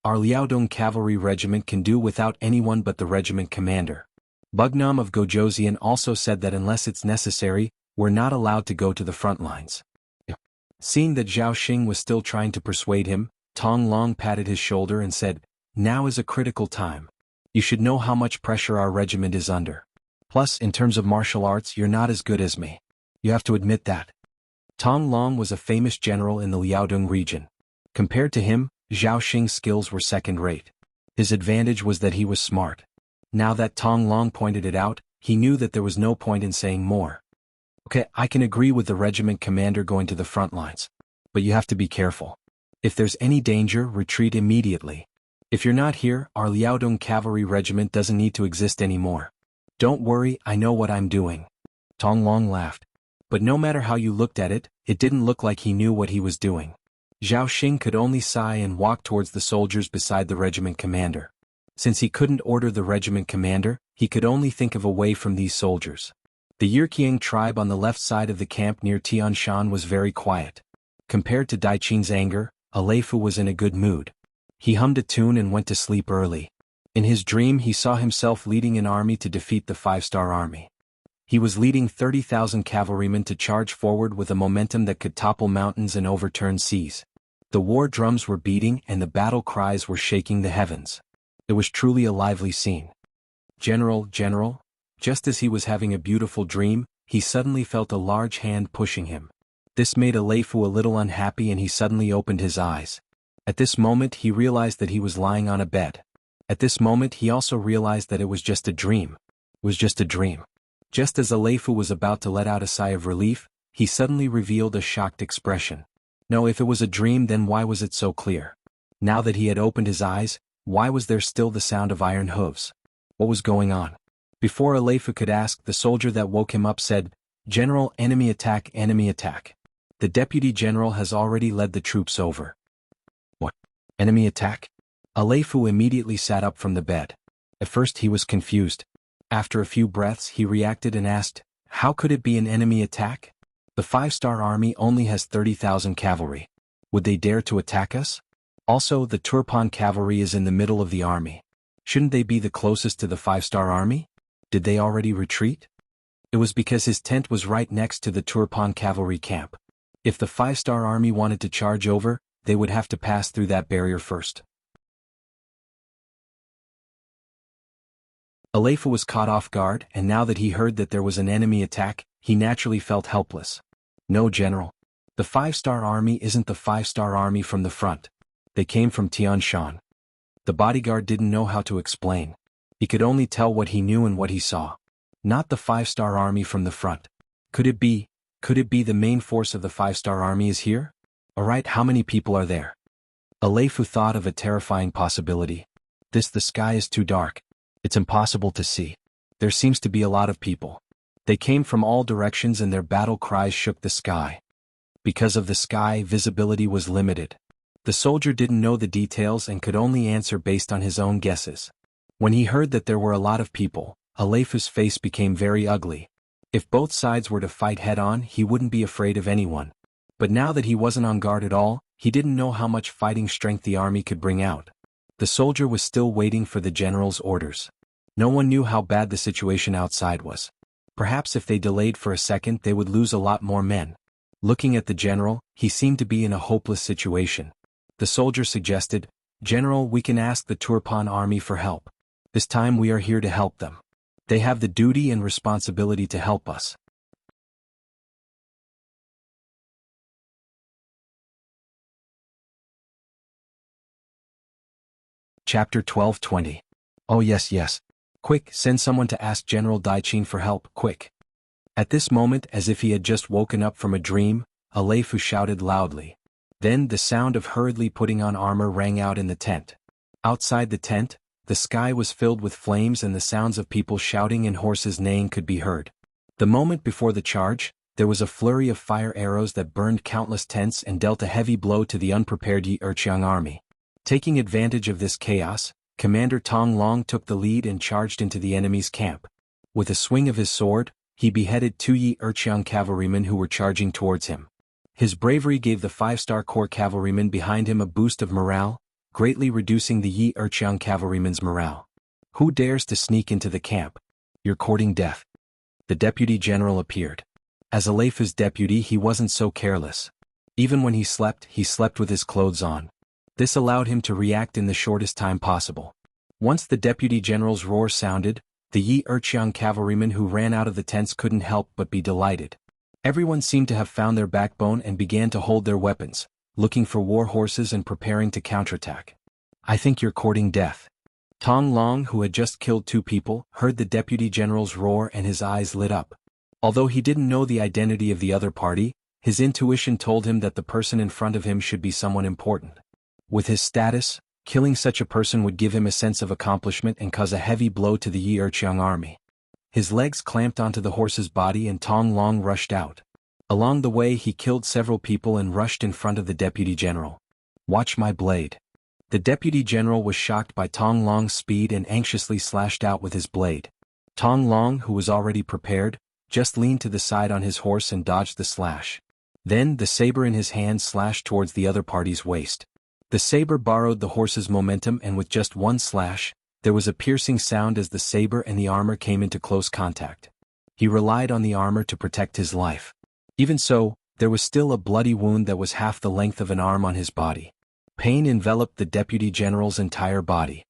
S1: Our Liaodong cavalry regiment can do without anyone but the regiment commander. Bugnam of Gojoseon also said that unless it's necessary, we're not allowed to go to the front lines. Seeing that Zhao Xing was still trying to persuade him, Tong Long patted his shoulder and said, now is a critical time. You should know how much pressure our regiment is under. Plus, in terms of martial arts, you're not as good as me. You have to admit that. Tong Long was a famous general in the Liaodong region. Compared to him, Zhao Xing's skills were second-rate. His advantage was that he was smart. Now that Tong Long pointed it out, he knew that there was no point in saying more. Okay, I can agree with the regiment commander going to the front lines. But you have to be careful. If there's any danger, retreat immediately. If you're not here, our Liaodong cavalry regiment doesn't need to exist anymore. Don't worry, I know what I'm doing. Tong Long laughed. But no matter how you looked at it, it didn't look like he knew what he was doing. Zhao Xing could only sigh and walk towards the soldiers beside the regiment commander. Since he couldn't order the regiment commander, he could only think of a way from these soldiers. The Yirqiang tribe on the left side of the camp near Tianshan was very quiet. Compared to Daiqin's anger, Aleifu was in a good mood. He hummed a tune and went to sleep early. In his dream he saw himself leading an army to defeat the 5-star army. He was leading 30,000 cavalrymen to charge forward with a momentum that could topple mountains and overturn seas. The war drums were beating and the battle cries were shaking the heavens. It was truly a lively scene. General, just as he was having a beautiful dream, he suddenly felt a large hand pushing him. This made Aleifu a little unhappy and he suddenly opened his eyes. At this moment he realized that he was lying on a bed. At this moment he also realized that it was just a dream. It was just a dream. Just as Aleifu was about to let out a sigh of relief, he suddenly revealed a shocked expression. No, if it was a dream, then why was it so clear? Now that he had opened his eyes, why was there still the sound of iron hooves? What was going on? Before Aleifu could ask, the soldier that woke him up said, General, enemy attack, enemy attack. The deputy general has already led the troops over. What? Enemy attack? Aleifu immediately sat up from the bed. At first he was confused. After a few breaths he reacted and asked, how could it be an enemy attack? The 5-star army only has 30,000 cavalry. Would they dare to attack us? Also, the Turpan cavalry is in the middle of the army. Shouldn't they be the closest to the 5-star army? Did they already retreat? It was because his tent was right next to the Turpan cavalry camp. If the 5-star army wanted to charge over, they would have to pass through that barrier first. Aleifu was caught off guard, and now that he heard that there was an enemy attack, he naturally felt helpless. No, General. The 5-star army isn't the 5-star army from the front. They came from Tianshan. The bodyguard didn't know how to explain. He could only tell what he knew and what he saw. Not the 5-star army from the front. Could it be the main force of the 5-star army is here? Alright, how many people are there? Aleifu thought of a terrifying possibility. The sky is too dark. It's impossible to see. There seems to be a lot of people. They came from all directions and their battle cries shook the sky. Because of the sky, visibility was limited. The soldier didn't know the details and could only answer based on his own guesses. When he heard that there were a lot of people, Aleifu's face became very ugly. If both sides were to fight head-on, he wouldn't be afraid of anyone. But now that he wasn't on guard at all, he didn't know how much fighting strength the army could bring out. The soldier was still waiting for the general's orders. No one knew how bad the situation outside was. Perhaps if they delayed for a second they would lose a lot more men. Looking at the general, he seemed to be in a hopeless situation. The soldier suggested, General, we can ask the Turpan army for help. This time we are here to help them. They have the duty and responsibility to help us. Chapter 12:20. Oh yes yes. Quick, send someone to ask General Daiqin for help, quick. At this moment, as if he had just woken up from a dream, a Leifu shouted loudly. Then the sound of hurriedly putting on armor rang out in the tent. Outside the tent, the sky was filled with flames and the sounds of people shouting and horses neighing could be heard. The moment before the charge, there was a flurry of fire arrows that burned countless tents and dealt a heavy blow to the unprepared Yi Erqiang army. Taking advantage of this chaos, Commander Tong Long took the lead and charged into the enemy's camp. With a swing of his sword, he beheaded 2 Yi Erqiang cavalrymen who were charging towards him. His bravery gave the 5-star Corps cavalrymen behind him a boost of morale, greatly reducing the Yi Erqiang cavalrymen's morale. Who dares to sneak into the camp? You're courting death. The deputy general appeared. As a Leifu's deputy, he wasn't so careless. Even when he slept with his clothes on. This allowed him to react in the shortest time possible. Once the deputy general's roar sounded, the Yi Erqiang cavalrymen who ran out of the tents couldn't help but be delighted. Everyone seemed to have found their backbone and began to hold their weapons, looking for war horses and preparing to counterattack. I think you're courting death. Tong Long, who had just killed 2 people, heard the deputy general's roar and his eyes lit up. Although he didn't know the identity of the other party, his intuition told him that the person in front of him should be someone important. With his status, killing such a person would give him a sense of accomplishment and cause a heavy blow to the Yi Erqiang army. His legs clamped onto the horse's body and Tong Long rushed out. Along the way he killed several people and rushed in front of the deputy general. Watch my blade. The deputy general was shocked by Tong Long's speed and anxiously slashed out with his blade. Tong Long, who was already prepared, just leaned to the side on his horse and dodged the slash. Then the saber in his hand slashed towards the other party's waist. The saber borrowed the horse's momentum and with just one slash, there was a piercing sound as the saber and the armor came into close contact. He relied on the armor to protect his life. Even so, there was still a bloody wound that was half the length of an arm on his body. Pain enveloped the deputy general's entire body.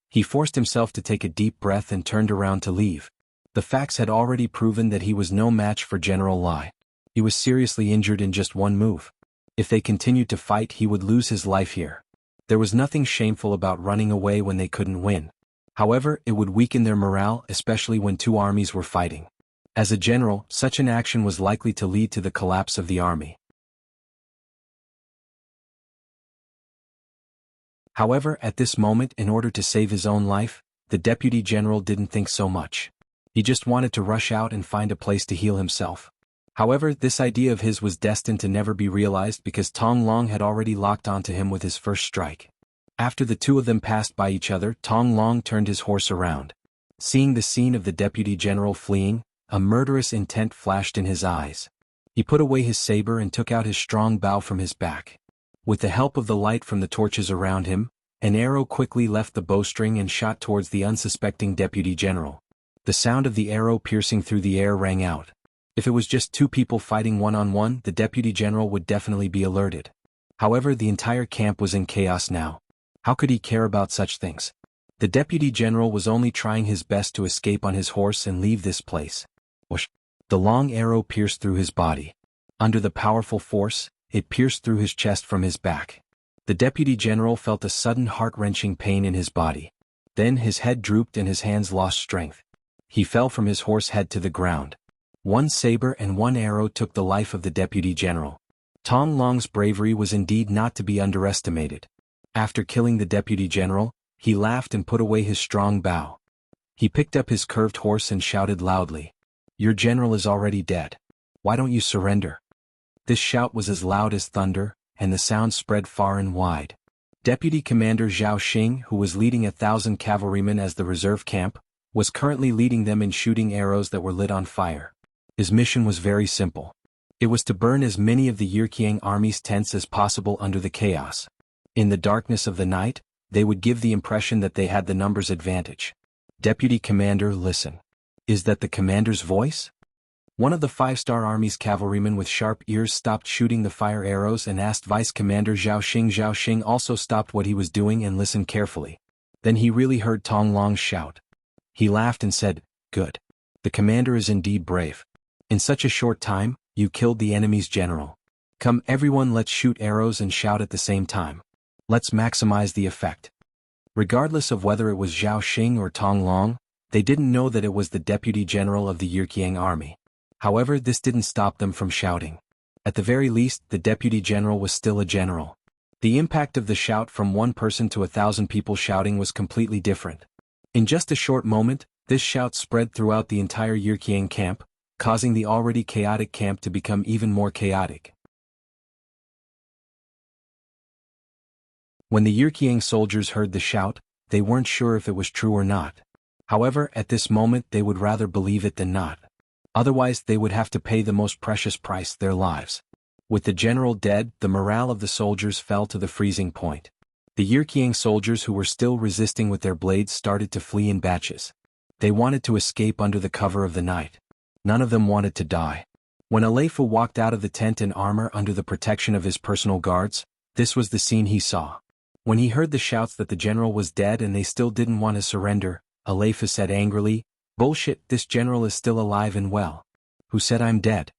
S1: He forced himself to take a deep breath and turned around to leave. The facts had already proven that he was no match for General Lai. He was seriously injured in just one move. If they continued to fight, he would lose his life here. There was nothing shameful about running away when they couldn't win. However, it would weaken their morale, especially when 2 armies were fighting. As a general, such an action was likely to lead to the collapse of the army. However, at this moment, in order to save his own life, the deputy general didn't think so much. He just wanted to rush out and find a place to heal himself. However, this idea of his was destined to never be realized because Tong Long had already locked onto him with his first strike. After the 2 of them passed by each other, Tong Long turned his horse around. Seeing the scene of the deputy general fleeing, a murderous intent flashed in his eyes. He put away his saber and took out his strong bow from his back. With the help of the light from the torches around him, an arrow quickly left the bowstring and shot towards the unsuspecting deputy general. The sound of the arrow piercing through the air rang out. If it was just 2 people fighting one-on-one, the deputy general would definitely be alerted. However, the entire camp was in chaos now. How could he care about such things? The deputy general was only trying his best to escape on his horse and leave this place. Whoosh! The long arrow pierced through his body. Under the powerful force, it pierced through his chest from his back. The deputy general felt a sudden heart-wrenching pain in his body. Then his head drooped and his hands lost strength. He fell from his horse head to the ground. 1 saber and 1 arrow took the life of the deputy general. Tong Long's bravery was indeed not to be underestimated. After killing the deputy general, he laughed and put away his strong bow. He picked up his curved horse and shouted loudly, "Your general is already dead. Why don't you surrender?" This shout was as loud as thunder, and the sound spread far and wide. Deputy Commander Zhao Xing, who was leading 1,000 cavalrymen as the reserve camp, was currently leading them in shooting arrows that were lit on fire. His mission was very simple. It was to burn as many of the Yirqiang army's tents as possible under the chaos. In the darkness of the night, they would give the impression that they had the numbers advantage. Deputy Commander, listen. Is that the commander's voice? One of the 5-star army's cavalrymen with sharp ears stopped shooting the fire arrows and asked Vice Commander Zhao Xing. Zhao Xing also stopped what he was doing and listened carefully. Then he really heard Tong Long's shout. He laughed and said, "Good. The commander is indeed brave. In such a short time, you killed the enemy's general. Come everyone, let's shoot arrows and shout at the same time. Let's maximize the effect." Regardless of whether it was Zhao Xing or Tong Long, they didn't know that it was the deputy general of the Yirqiang army. However, this didn't stop them from shouting. At the very least, the deputy general was still a general. The impact of the shout from one person to 1,000 people shouting was completely different. In just a short moment, this shout spread throughout the entire Yirqiang camp, causing the already chaotic camp to become even more chaotic. When the Yirqiang soldiers heard the shout, they weren't sure if it was true or not. However, at this moment they would rather believe it than not. Otherwise they would have to pay the most precious price, their lives. With the general dead, the morale of the soldiers fell to the freezing point. The Yirqiang soldiers who were still resisting with their blades started to flee in batches. They wanted to escape under the cover of the night. None of them wanted to die. When Aleifu walked out of the tent in armor under the protection of his personal guards, this was the scene he saw. When he heard the shouts that the general was dead and they still didn't want to surrender, Aleifu said angrily, "Bullshit, this general is still alive and well. Who said I'm dead?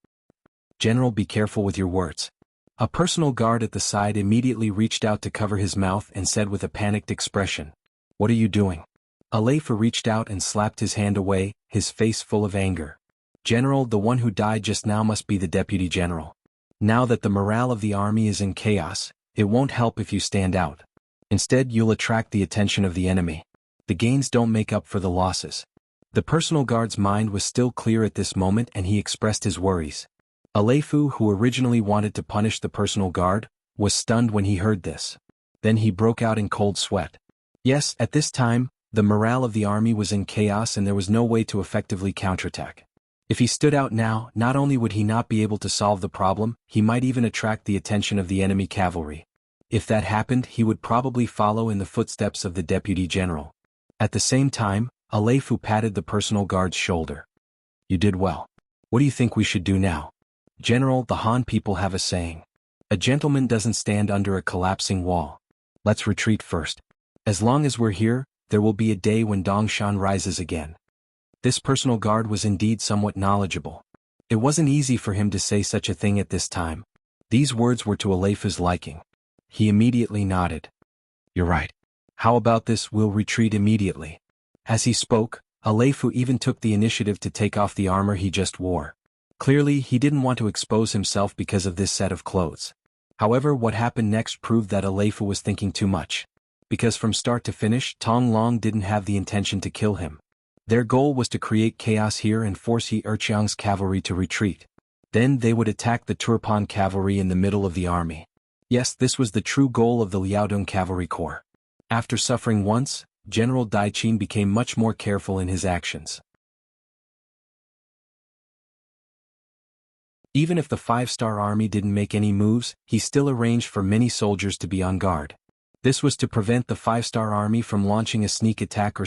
S1: General, be careful with your words." A personal guard at the side immediately reached out to cover his mouth and said with a panicked expression, "What are you doing?" Aleifu reached out and slapped his hand away, his face full of anger. "General, the one who died just now must be the deputy general. Now that the morale of the army is in chaos, it won't help if you stand out. Instead, you'll attract the attention of the enemy. The gains don't make up for the losses." The personal guard's mind was still clear at this moment and he expressed his worries. Aleifu, who originally wanted to punish the personal guard, was stunned when he heard this. Then he broke out in cold sweat. Yes, at this time, the morale of the army was in chaos and there was no way to effectively counterattack. If he stood out now, not only would he not be able to solve the problem, he might even attract the attention of the enemy cavalry. If that happened, he would probably follow in the footsteps of the deputy general. At the same time, Aleifu patted the personal guard's shoulder. "You did well. What do you think we should do now?" "General, the Han people have a saying. A gentleman doesn't stand under a collapsing wall. Let's retreat first. As long as we're here, there will be a day when Dongshan rises again." This personal guard was indeed somewhat knowledgeable. It wasn't easy for him to say such a thing at this time. These words were to Aleifu's liking. He immediately nodded. "You're right. How about this, we'll retreat immediately." As he spoke, Aleifu even took the initiative to take off the armor he just wore. Clearly, he didn't want to expose himself because of this set of clothes. However, what happened next proved that Aleifu was thinking too much. Because from start to finish, Tong Long didn't have the intention to kill him. Their goal was to create chaos here and force Yi Erqiang's cavalry to retreat. Then they would attack the Turpan cavalry in the middle of the army. Yes, this was the true goal of the Liaodong Cavalry Corps. After suffering once, General Daiqin became much more careful in his actions. Even if the 5-star army didn't make any moves, he still arranged for many soldiers to be on guard. This was to prevent the 5-star army from launching a sneak attack.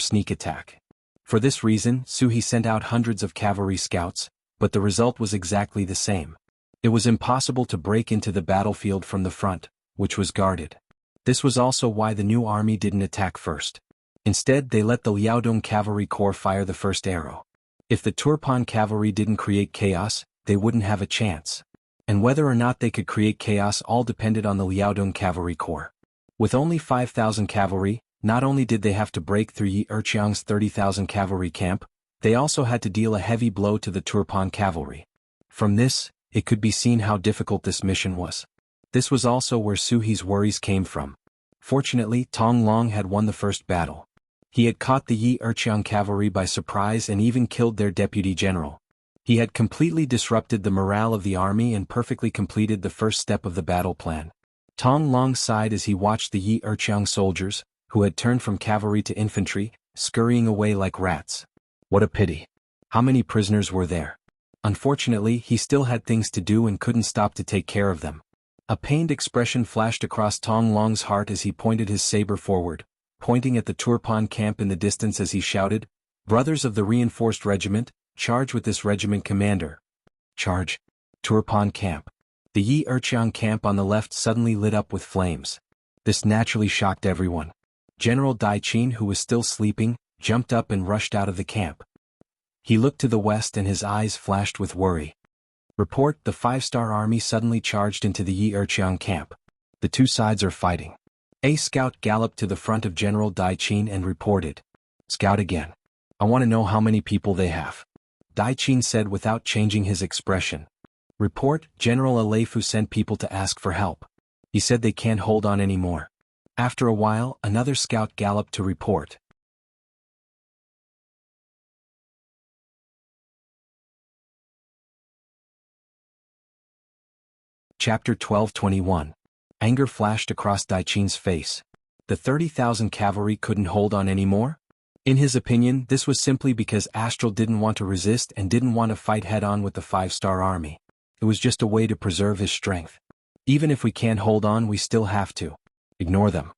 S1: For this reason, Suhi sent out hundreds of cavalry scouts, but the result was exactly the same. It was impossible to break into the battlefield from the front, which was guarded. This was also why the new army didn't attack first. Instead, they let the Liaodong Cavalry Corps fire the first arrow. If the Turpan cavalry didn't create chaos, they wouldn't have a chance. And whether or not they could create chaos all depended on the Liaodong Cavalry Corps. With only 5,000 cavalry, not only did they have to break through Yi Erqiang's 30,000 cavalry camp, they also had to deal a heavy blow to the Turpan cavalry. From this, it could be seen how difficult this mission was. This was also where Suhi's worries came from. Fortunately, Tong Long had won the first battle. He had caught the Yi Erqiang cavalry by surprise and even killed their deputy general. He had completely disrupted the morale of the army and perfectly completed the first step of the battle plan. Tong Long sighed as he watched the Yi Erqiang soldiers, who had turned from cavalry to infantry, scurrying away like rats. What a pity. How many prisoners were there? Unfortunately, he still had things to do and couldn't stop to take care of them. A pained expression flashed across Tong Long's heart as he pointed his saber forward, pointing at the Turpan camp in the distance as he shouted, "Brothers of the reinforced regiment, charge with this regiment commander." Charge. Turpan camp. The Yi Erqiang camp on the left suddenly lit up with flames. This naturally shocked everyone. General Daiqin, who was still sleeping, jumped up and rushed out of the camp. He looked to the west and his eyes flashed with worry. Report: the 5-star army suddenly charged into the Yi Erqiang camp. The two sides are fighting. A scout galloped to the front of General Dai Qin and reported. "Scout again. I want to know how many people they have." Dai Qin said without changing his expression. "Report, General Aleifu sent people to ask for help. He said they can't hold on anymore." After a while, another scout galloped to report. Chapter 12:21. Anger flashed across Dai Qin's face. The 30,000 cavalry couldn't hold on anymore? In his opinion, this was simply because Astral didn't want to resist and didn't want to fight head-on with the 5-star army. It was just a way to preserve his strength. "Even if we can't hold on, we still have to. Ignore them."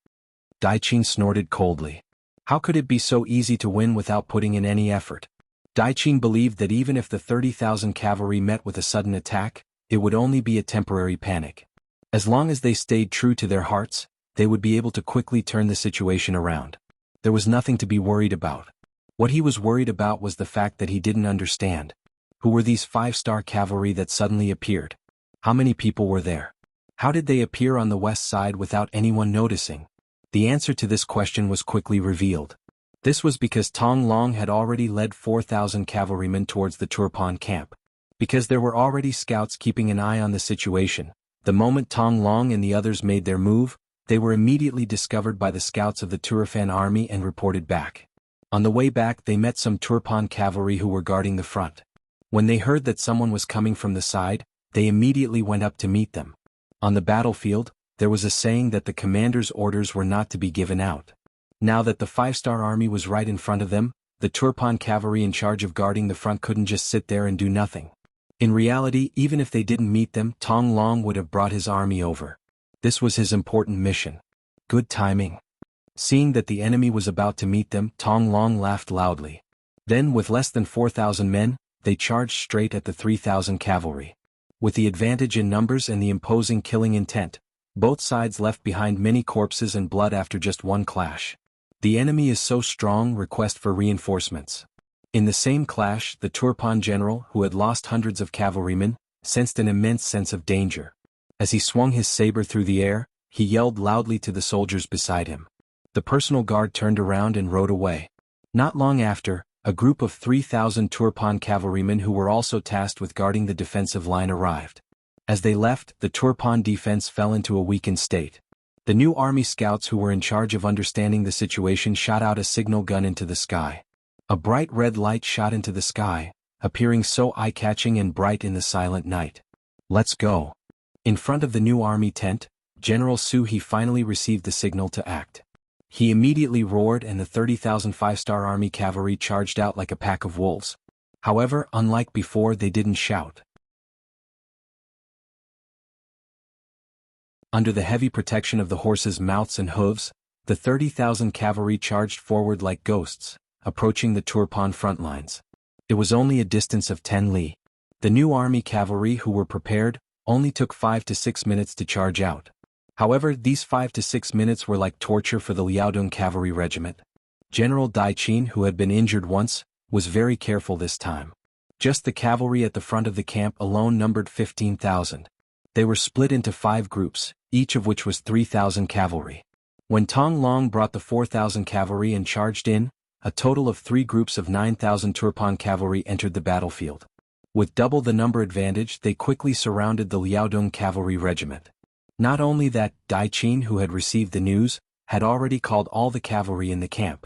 S1: Dai Qin snorted coldly. How could it be so easy to win without putting in any effort? Dai Qin believed that even if the 30,000 cavalry met with a sudden attack, it would only be a temporary panic. As long as they stayed true to their hearts, they would be able to quickly turn the situation around. There was nothing to be worried about. What he was worried about was the fact that he didn't understand. Who were these 5-star cavalry that suddenly appeared? How many people were there? How did they appear on the west side without anyone noticing? The answer to this question was quickly revealed. This was because Tong Long had already led 4,000 cavalrymen towards the Turpan camp. Because there were already scouts keeping an eye on the situation, the moment Tong Long and the others made their move, they were immediately discovered by the scouts of the Turfan army and reported back. On the way back they met some Turpan cavalry who were guarding the front. When they heard that someone was coming from the side, they immediately went up to meet them. On the battlefield, there was a saying that the commander's orders were not to be given out. Now that the 5-star army was right in front of them, the Turpan cavalry in charge of guarding the front couldn't just sit there and do nothing. In reality, even if they didn't meet them, Tong Long would have brought his army over. This was his important mission. Good timing. Seeing that the enemy was about to meet them, Tong Long laughed loudly. Then, with less than 4,000 men, they charged straight at the 3,000 cavalry. With the advantage in numbers and the imposing killing intent, both sides left behind many corpses and blood after just one clash. "The enemy is so strong, request for reinforcements." In the same clash, the Turpan general, who had lost hundreds of cavalrymen, sensed an immense sense of danger. As he swung his saber through the air, he yelled loudly to the soldiers beside him. The personal guard turned around and rode away. Not long after, a group of 3,000 Turpan cavalrymen who were also tasked with guarding the defensive line arrived. As they left, the Turpan defense fell into a weakened state. The new army scouts who were in charge of understanding the situation shot out a signal gun into the sky. A bright red light shot into the sky, appearing so eye-catching and bright in the silent night. "Let's go." In front of the new army tent, General Su He finally received the signal to act. He immediately roared and the 30,000 5-star army cavalry charged out like a pack of wolves. However, unlike before, they didn't shout. Under the heavy protection of the horses' mouths and hooves, the 30,000 cavalry charged forward like ghosts, approaching the Turpan front lines. It was only a distance of 10 li. The new army cavalry who were prepared only took 5 to 6 minutes to charge out. However, these 5 to 6 minutes were like torture for the Liaodong cavalry regiment. General Dai Qin, who had been injured once, was very careful this time. Just the cavalry at the front of the camp alone numbered 15,000. They were split into 5 groups, each of which was 3,000 cavalry. When Tong Long brought the 4,000 cavalry and charged in, a total of 3 groups of 9,000 Turpan cavalry entered the battlefield. With double the number advantage, they quickly surrounded the Liaodong cavalry regiment. Not only that, Dai Qin, who had received the news, had already called all the cavalry in the camp.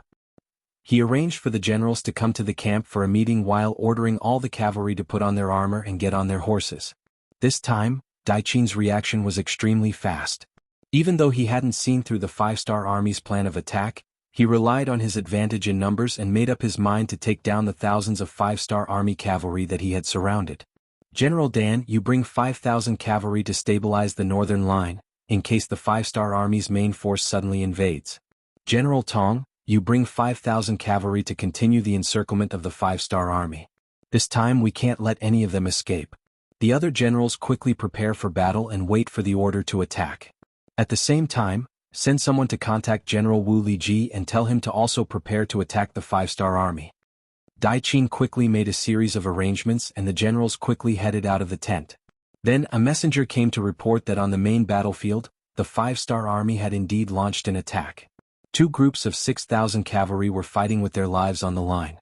S1: He arranged for the generals to come to the camp for a meeting while ordering all the cavalry to put on their armor and get on their horses. This time, Dai Qin's reaction was extremely fast. Even though he hadn't seen through the 5-star army's plan of attack, he relied on his advantage in numbers and made up his mind to take down the thousands of 5-star army cavalry that he had surrounded. "General Dan, you bring 5,000 cavalry to stabilize the northern line, in case the 5-star army's main force suddenly invades. General Tong, you bring 5,000 cavalry to continue the encirclement of the 5-star army. This time we can't let any of them escape." The other generals quickly prepare for battle and wait for the order to attack. At the same time, send someone to contact General Wu Liji and tell him to also prepare to attack the 5-star army. Dai Qin quickly made a series of arrangements and the generals quickly headed out of the tent. Then a messenger came to report that on the main battlefield, the 5-star army had indeed launched an attack. Two groups of 6,000 cavalry were fighting with their lives on the line.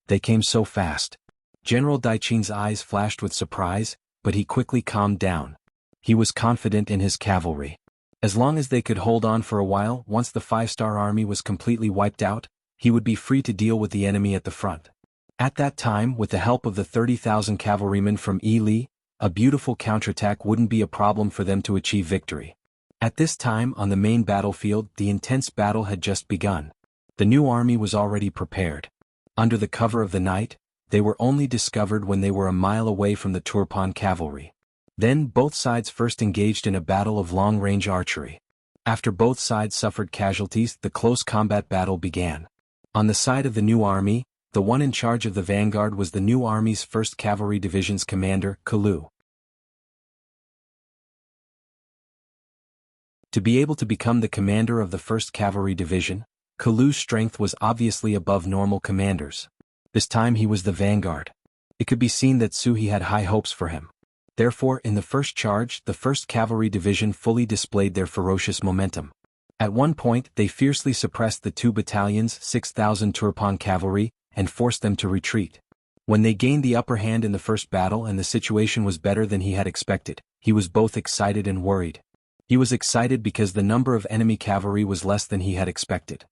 S1: They came so fast. General Daichin's eyes flashed with surprise, but he quickly calmed down. He was confident in his cavalry. As long as they could hold on for a while, once the 5-star army was completely wiped out, he would be free to deal with the enemy at the front. At that time, with the help of the 30,000 cavalrymen from Li, a beautiful counterattack wouldn't be a problem for them to achieve victory. At this time on the main battlefield, the intense battle had just begun. The new army was already prepared. Under the cover of the night, they were only discovered when they were a mile away from the Turpan cavalry. Then both sides first engaged in a battle of long-range archery. After both sides suffered casualties, the close combat battle began. On the side of the new army, the one in charge of the vanguard was the new army's 1st Cavalry Division's commander, Kalu. To be able to become the commander of the 1st Cavalry Division, Kalu's strength was obviously above normal commanders. This time he was the vanguard. It could be seen that Suhi had high hopes for him. Therefore, in the first charge, the 1st Cavalry Division fully displayed their ferocious momentum. At one point, they fiercely suppressed the 2 battalions, 6,000 Turpan cavalry, and forced them to retreat. When they gained the upper hand in the first battle and the situation was better than he had expected, he was both excited and worried. He was excited because the number of enemy cavalry was less than he had expected.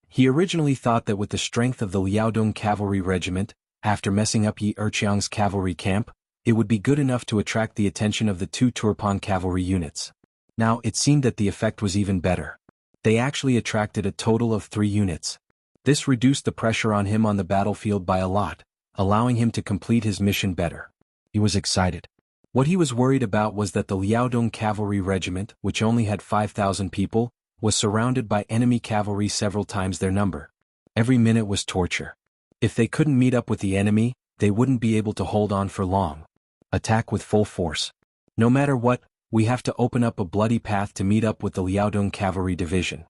S1: He originally thought that with the strength of the Liaodong Cavalry Regiment, after messing up Yi Erqiang's cavalry camp, it would be good enough to attract the attention of the 2 Turpan cavalry units. Now it seemed that the effect was even better. They actually attracted a total of 3 units. This reduced the pressure on him on the battlefield by a lot, allowing him to complete his mission better. He was excited. What he was worried about was that the Liaodong Cavalry Regiment, which only had 5,000 people, was surrounded by enemy cavalry several times their number. Every minute was torture. If they couldn't meet up with the enemy, they wouldn't be able to hold on for long. Attack with full force. No matter what, we have to open up a bloody path to meet up with the Liaodong Cavalry Division.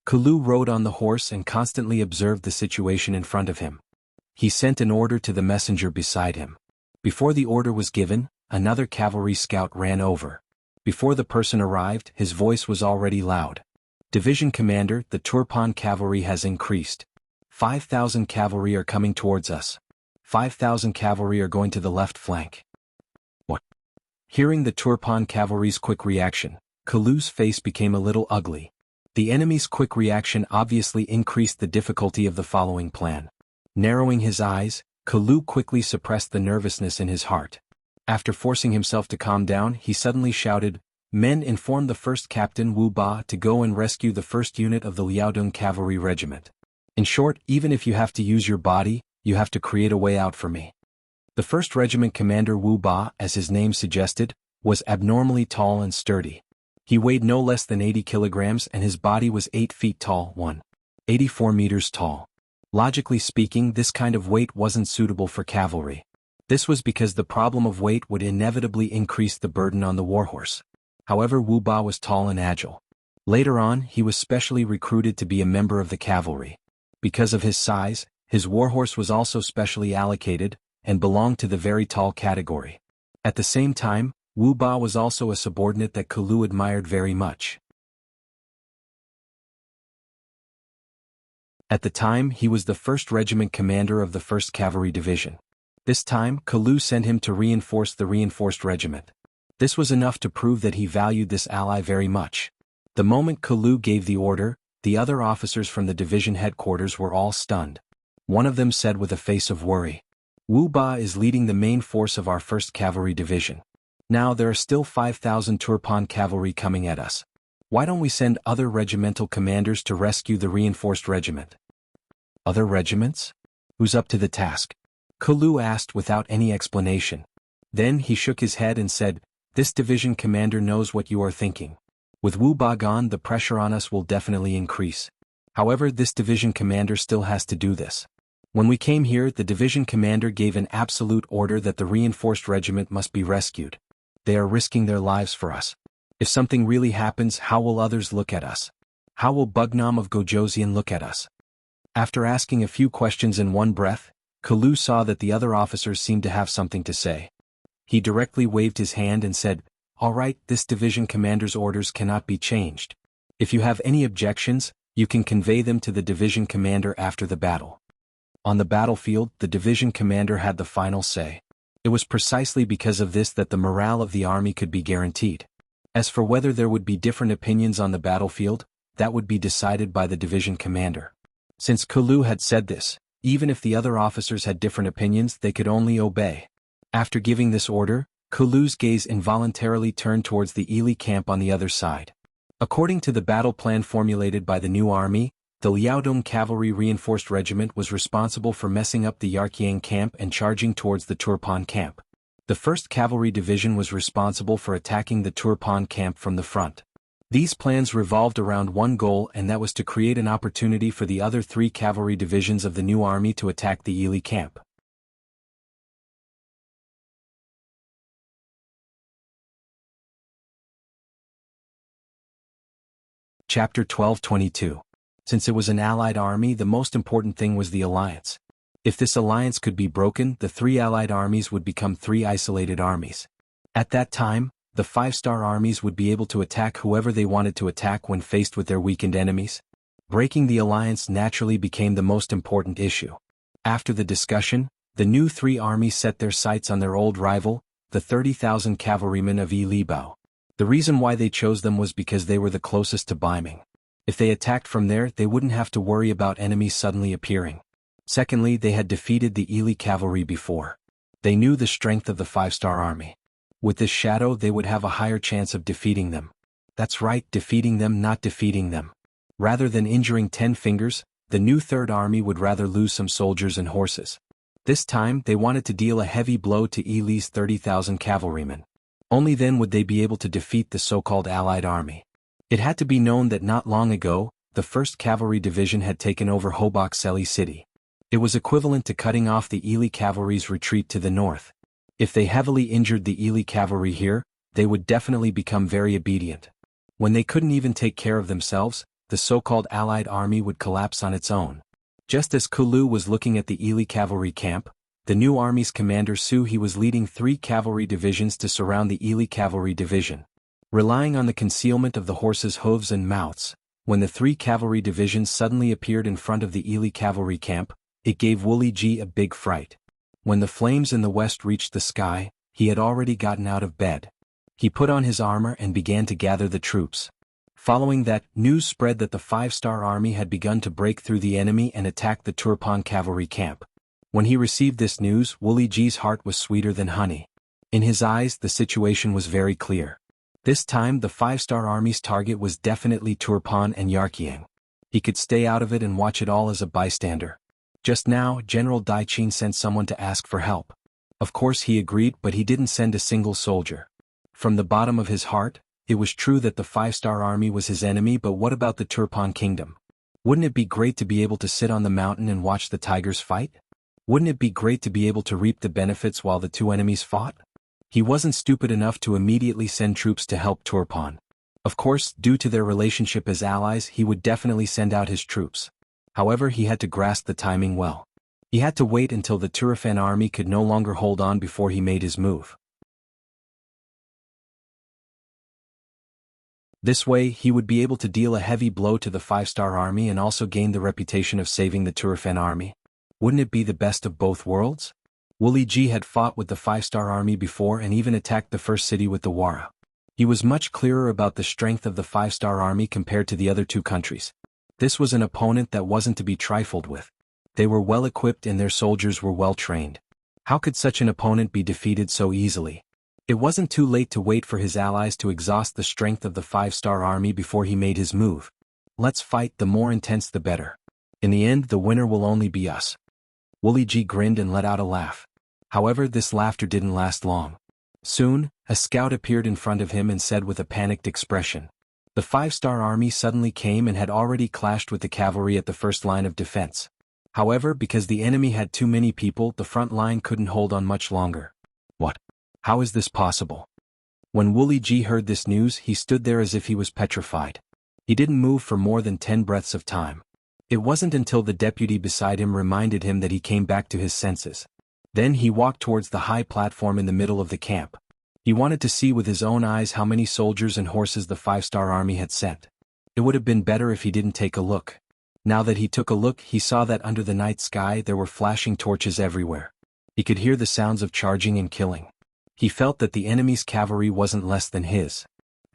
S1: Kalu rode on the horse and constantly observed the situation in front of him. He sent an order to the messenger beside him. Before the order was given, another cavalry scout ran over. Before the person arrived, his voice was already loud. Division Commander, the Turpan cavalry has increased. 5,000 cavalry are coming towards us. 5,000 cavalry are going to the left flank. What? Hearing the Turpan cavalry's quick reaction, Kalu's face became a little ugly. The enemy's quick reaction obviously increased the difficulty of the following plan. Narrowing his eyes, Kalu quickly suppressed the nervousness in his heart. After forcing himself to calm down, he suddenly shouted, "Men, inform the 1st Captain Wu Ba to go and rescue the 1st unit of the Liaodong Cavalry Regiment. In short, even if you have to use your body, you have to create a way out for me." The 1st Regiment Commander Wu Ba, as his name suggested, was abnormally tall and sturdy. He weighed no less than 80 kilograms and his body was 8 feet tall, 184 meters tall. Logically speaking, this kind of weight wasn't suitable for cavalry. This was because the problem of weight would inevitably increase the burden on the warhorse. However, Wu Ba was tall and agile. Later on, he was specially recruited to be a member of the cavalry. Because of his size, his warhorse was also specially allocated, and belonged to the very tall category. At the same time, Wu Ba was also a subordinate that Kalu admired very much. At the time, he was the 1st Regiment commander of the 1st Cavalry Division. This time, Kalu sent him to reinforce the reinforced regiment. This was enough to prove that he valued this ally very much. The moment Kalu gave the order, the other officers from the division headquarters were all stunned. One of them said with a face of worry, "Wu Ba is leading the main force of our 1st Cavalry Division. Now there are still 5,000 Turpan cavalry coming at us. Why don't we send other regimental commanders to rescue the reinforced regiment?" "Other regiments? Who's up to the task?" Kalu asked without any explanation. Then he shook his head and said, "This division commander knows what you are thinking. With Wu Ba gone, the pressure on us will definitely increase. However, this division commander still has to do this. When we came here, the division commander gave an absolute order that the reinforced regiment must be rescued. They are risking their lives for us. If something really happens, how will others look at us? How will Bugnam of Gojoseon look at us?" After asking a few questions in one breath, Kalu saw that the other officers seemed to have something to say. He directly waved his hand and said, Alright, this division commander's orders cannot be changed. If you have any objections, you can convey them to the division commander after the battle. On the battlefield, the division commander had the final say. It was precisely because of this that the morale of the army could be guaranteed. As for whether there would be different opinions on the battlefield, that would be decided by the division commander. Since Kulu had said this, even if the other officers had different opinions, they could only obey. After giving this order, Kulu's gaze involuntarily turned towards the Ili camp on the other side. According to the battle plan formulated by the new army, the Liaodong Cavalry Reinforced Regiment was responsible for messing up the Yarqiang camp and charging towards the Turpan camp. The 1st Cavalry Division was responsible for attacking the Turpan camp from the front. These plans revolved around one goal, and that was to create an opportunity for the other 3 cavalry divisions of the new army to attack the Ili camp. Chapter 12:22. Since it was an allied army, the most important thing was the alliance. If this alliance could be broken, the 3 allied armies would become 3 isolated armies. At that time, the 5-star armies would be able to attack whoever they wanted to attack when faced with their weakened enemies. Breaking the alliance naturally became the most important issue. After the discussion, the new 3 armies set their sights on their old rival, the 30,000 cavalrymen of Yi Libao. The reason why they chose them was because they were the closest to Baiming. If they attacked from there, they wouldn't have to worry about enemies suddenly appearing. Secondly, they had defeated the Ili cavalry before. They knew the strength of the 5-star army. With this shadow, they would have a higher chance of defeating them. That's right, defeating them, not defeating them. Rather than injuring 10 fingers, the new 3rd army would rather lose some soldiers and horses. This time, they wanted to deal a heavy blow to Ili's 30,000 cavalrymen. Only then would they be able to defeat the so-called allied army. It had to be known that not long ago, the 1st Cavalry Division had taken over Hobak Seli city. It was equivalent to cutting off the Ili cavalry's retreat to the north. If they heavily injured the Ili cavalry here, they would definitely become very obedient. When they couldn't even take care of themselves, the so-called allied army would collapse on its own. Just as Kulu was looking at the Ili cavalry camp, the new army's commander He was leading 3 cavalry divisions to surround the Ili cavalry division. Relying on the concealment of the horses' hooves and mouths, when the 3 cavalry divisions suddenly appeared in front of the Ili cavalry camp, it gave Wuli Ji a big fright. When the flames in the west reached the sky, he had already gotten out of bed. He put on his armor and began to gather the troops. Following that, news spread that the 5-star army had begun to break through the enemy and attack the Turpan cavalry camp. When he received this news, Wuli Ji's heart was sweeter than honey. In his eyes, the situation was very clear. This time, the 5-star army's target was definitely Turpan and Yarqiang. He could stay out of it and watch it all as a bystander. Just now, General Daichin sent someone to ask for help. Of course he agreed, but he didn't send a single soldier. From the bottom of his heart, it was true that the 5-star army was his enemy, but what about the Turpan kingdom? Wouldn't it be great to be able to sit on the mountain and watch the tigers fight? Wouldn't it be great to be able to reap the benefits while the 2 enemies fought? He wasn't stupid enough to immediately send troops to help Turpan. Of course, due to their relationship as allies, he would definitely send out his troops. However, he had to grasp the timing well. He had to wait until the Turfan army could no longer hold on before he made his move. This way, he would be able to deal a heavy blow to the 5-star army and also gain the reputation of saving the Turfan army. Wouldn't it be the best of both worlds? Wuli Ji had fought with the 5-star army before and even attacked the first city with the Wara. He was much clearer about the strength of the 5-star army compared to the other 2 countries. This was an opponent that wasn't to be trifled with. They were well equipped and their soldiers were well trained. How could such an opponent be defeated so easily? It wasn't too late to wait for his allies to exhaust the strength of the 5-star army before he made his move. Let's fight, the more intense the better. In the end, the winner will only be us. Wuli Ji grinned and let out a laugh. However, this laughter didn't last long. Soon, a scout appeared in front of him and said with a panicked expression. The 5-star army suddenly came and had already clashed with the cavalry at the first line of defense. However, because the enemy had too many people, the front line couldn't hold on much longer. What? How is this possible? When Wuli Ji heard this news, he stood there as if he was petrified. He didn't move for more than 10 breaths of time. It wasn't until the deputy beside him reminded him that he came back to his senses. Then he walked towards the high platform in the middle of the camp. He wanted to see with his own eyes how many soldiers and horses the five-star army had sent. It would have been better if he didn't take a look. Now that he took a look, he saw that under the night sky there were flashing torches everywhere. He could hear the sounds of charging and killing. He felt that the enemy's cavalry wasn't less than his.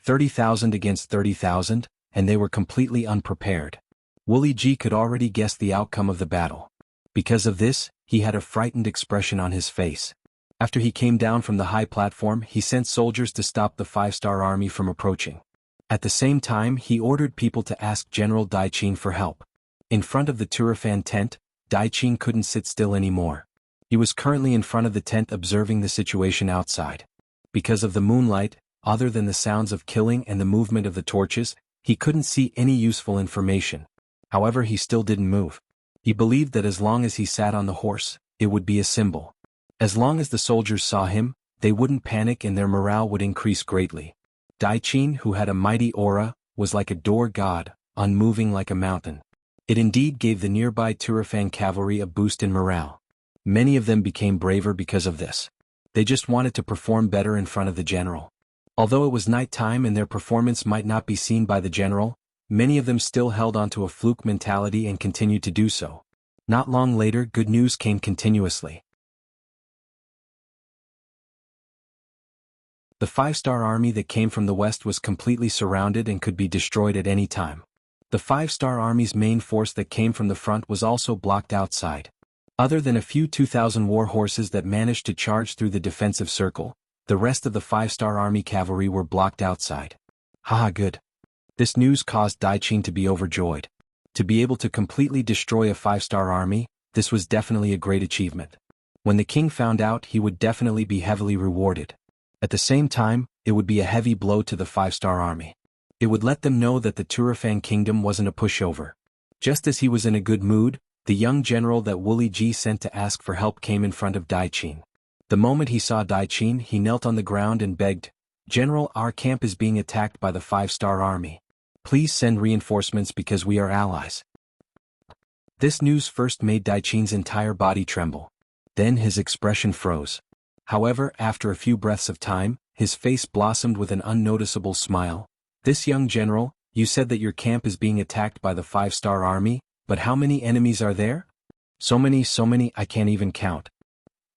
S1: 30,000 against 30,000, and they were completely unprepared. Wuxia Ji could already guess the outcome of the battle. Because of this, he had a frightened expression on his face. After he came down from the high platform, he sent soldiers to stop the five-star army from approaching. At the same time, he ordered people to ask General Daiqin for help. In front of the Turfan tent, Daiqin couldn't sit still anymore. He was currently in front of the tent observing the situation outside. Because of the moonlight, other than the sounds of killing and the movement of the torches, he couldn't see any useful information. However, he still didn't move. He believed that as long as he sat on the horse, it would be a symbol. As long as the soldiers saw him, they wouldn't panic and their morale would increase greatly. Daiqin, who had a mighty aura, was like a door god, unmoving like a mountain. It indeed gave the nearby Turfan cavalry a boost in morale. Many of them became braver because of this. They just wanted to perform better in front of the general. Although it was night time and their performance might not be seen by the general, many of them still held onto a fluke mentality and continued to do so. Not long later, good news came continuously. The five-star army that came from the west was completely surrounded and could be destroyed at any time. The five-star army's main force that came from the front was also blocked outside. Other than a few 2,000 war horses that managed to charge through the defensive circle, the rest of the five-star army cavalry were blocked outside. Haha, good. This news caused Daiqin to be overjoyed. To be able to completely destroy a five-star army, this was definitely a great achievement. When the king found out, he would definitely be heavily rewarded. At the same time, it would be a heavy blow to the five-star army. It would let them know that the Turfan kingdom wasn't a pushover. Just as he was in a good mood, the young general that Wuxia Ji sent to ask for help came in front of Daiqin. The moment he saw Daiqin, he knelt on the ground and begged, "General, our camp is being attacked by the five-star army. Please send reinforcements because we are allies." This news first made Daiqin's entire body tremble. Then his expression froze. However, after a few breaths of time, his face blossomed with an unnoticeable smile. "This young general, you said that your camp is being attacked by the five-star army, but how many enemies are there?" So many, I can't even count."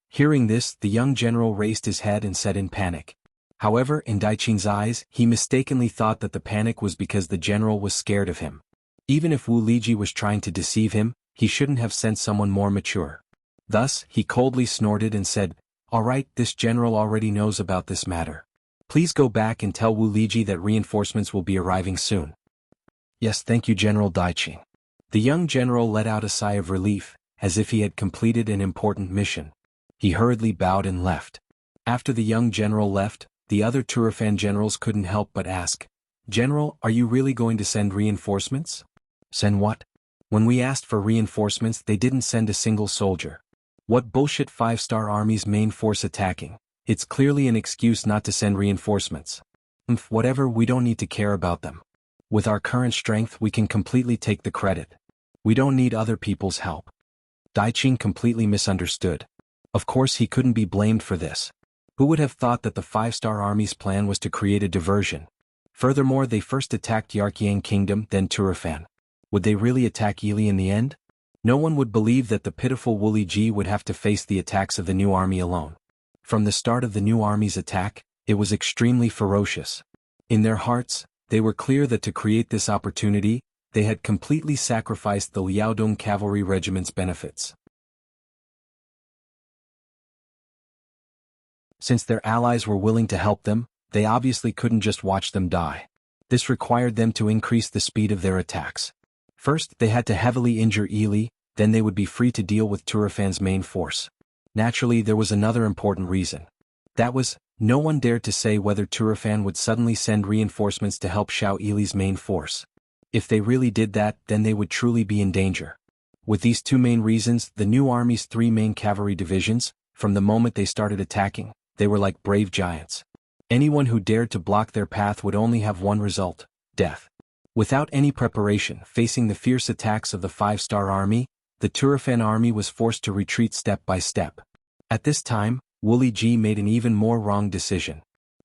S1: Hearing this, the young general raised his head and said in panic. However, in Daiqin's eyes, he mistakenly thought that the panic was because the general was scared of him. Even if Wuxia Ji was trying to deceive him, he shouldn't have sent someone more mature. Thus, he coldly snorted and said, "All right, this general already knows about this matter. Please go back and tell Wuxia Ji that reinforcements will be arriving soon." "Yes, thank you, General Daiqin." The young general let out a sigh of relief, as if he had completed an important mission. He hurriedly bowed and left. After the young general left, the other Turfan generals couldn't help but ask, "General, are you really going to send reinforcements?" "Send what?" "When we asked for reinforcements, they didn't send a single soldier. What bullshit five-star army's main force attacking? It's clearly an excuse not to send reinforcements." Whatever, we don't need to care about them. With our current strength, we can completely take the credit. We don't need other people's help." Daiqin completely misunderstood. Of course, he couldn't be blamed for this. Who would have thought that the five-star army's plan was to create a diversion? Furthermore, they first attacked Yarqiang Kingdom, then Turfan. Would they really attack Yili in the end? No one would believe that the pitiful Wuxia Ji would have to face the attacks of the new army alone. From the start of the new army's attack, it was extremely ferocious. In their hearts, they were clear that to create this opportunity, they had completely sacrificed the Liaodong cavalry regiment's benefits. Since their allies were willing to help them, they obviously couldn't just watch them die. This required them to increase the speed of their attacks. First, they had to heavily injure Yili, then they would be free to deal with Turfan's main force. Naturally, there was another important reason. That was, no one dared to say whether Turfan would suddenly send reinforcements to help Xiao Yili's main force. If they really did that, then they would truly be in danger. With these two main reasons, the new army's three main cavalry divisions, from the moment they started attacking, they were like brave giants. Anyone who dared to block their path would only have one result: death. Without any preparation, facing the fierce attacks of the five-star army, the Turfan army was forced to retreat step by step. At this time, Wuxia Ji made an even more wrong decision.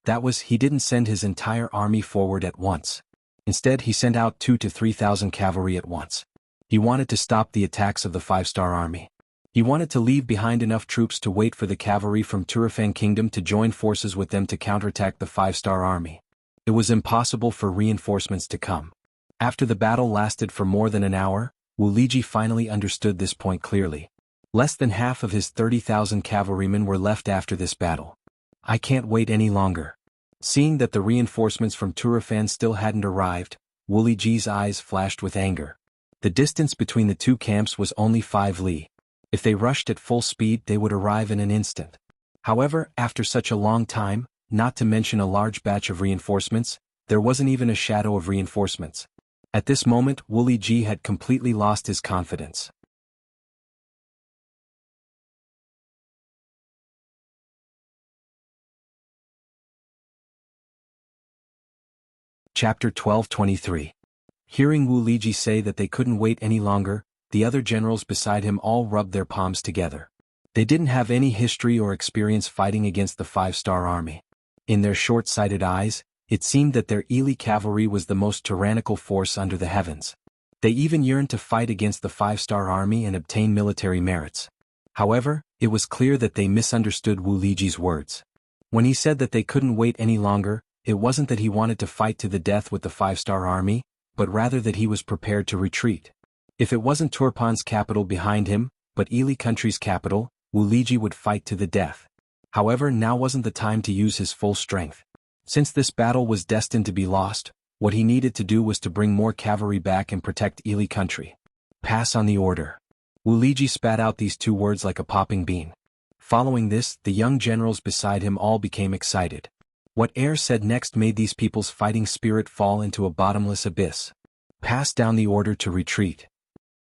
S1: That was, he didn't send his entire army forward at once. Instead, he sent out 2,000 to 3,000 cavalry at once. He wanted to stop the attacks of the five-star army. He wanted to leave behind enough troops to wait for the cavalry from Turfan Kingdom to join forces with them to counterattack the five-star army. It was impossible for reinforcements to come. After the battle lasted for more than an hour, Wu Liji finally understood this point clearly. Less than half of his 30,000 cavalrymen were left after this battle. I can't wait any longer. Seeing that the reinforcements from Turfan still hadn't arrived, Wu Liji's eyes flashed with anger. The distance between the two camps was only 5 li. If they rushed at full speed, they would arrive in an instant. However, after such a long time, not to mention a large batch of reinforcements, there wasn't even a shadow of reinforcements. At this moment, Wu Liji had completely lost his confidence. Chapter 12:23. Hearing Wu Liji say that they couldn't wait any longer, the other generals beside him all rubbed their palms together. They didn't have any history or experience fighting against the five-star army. In their short-sighted eyes, it seemed that their Ili cavalry was the most tyrannical force under the heavens. They even yearned to fight against the five-star army and obtain military merits. However, it was clear that they misunderstood Wu Liji's words. When he said that they couldn't wait any longer, it wasn't that he wanted to fight to the death with the five-star army, but rather that he was prepared to retreat. If it wasn't Turpan's capital behind him, but Ili country's capital, Wu Liji would fight to the death. However, now wasn't the time to use his full strength. Since this battle was destined to be lost, what he needed to do was to bring more cavalry back and protect Ili country. Pass on the order. Wu Liji spat out these 2 words like a popping bean. Following this, the young generals beside him all became excited. What Air said next made these people's fighting spirit fall into a bottomless abyss. Pass down the order to retreat.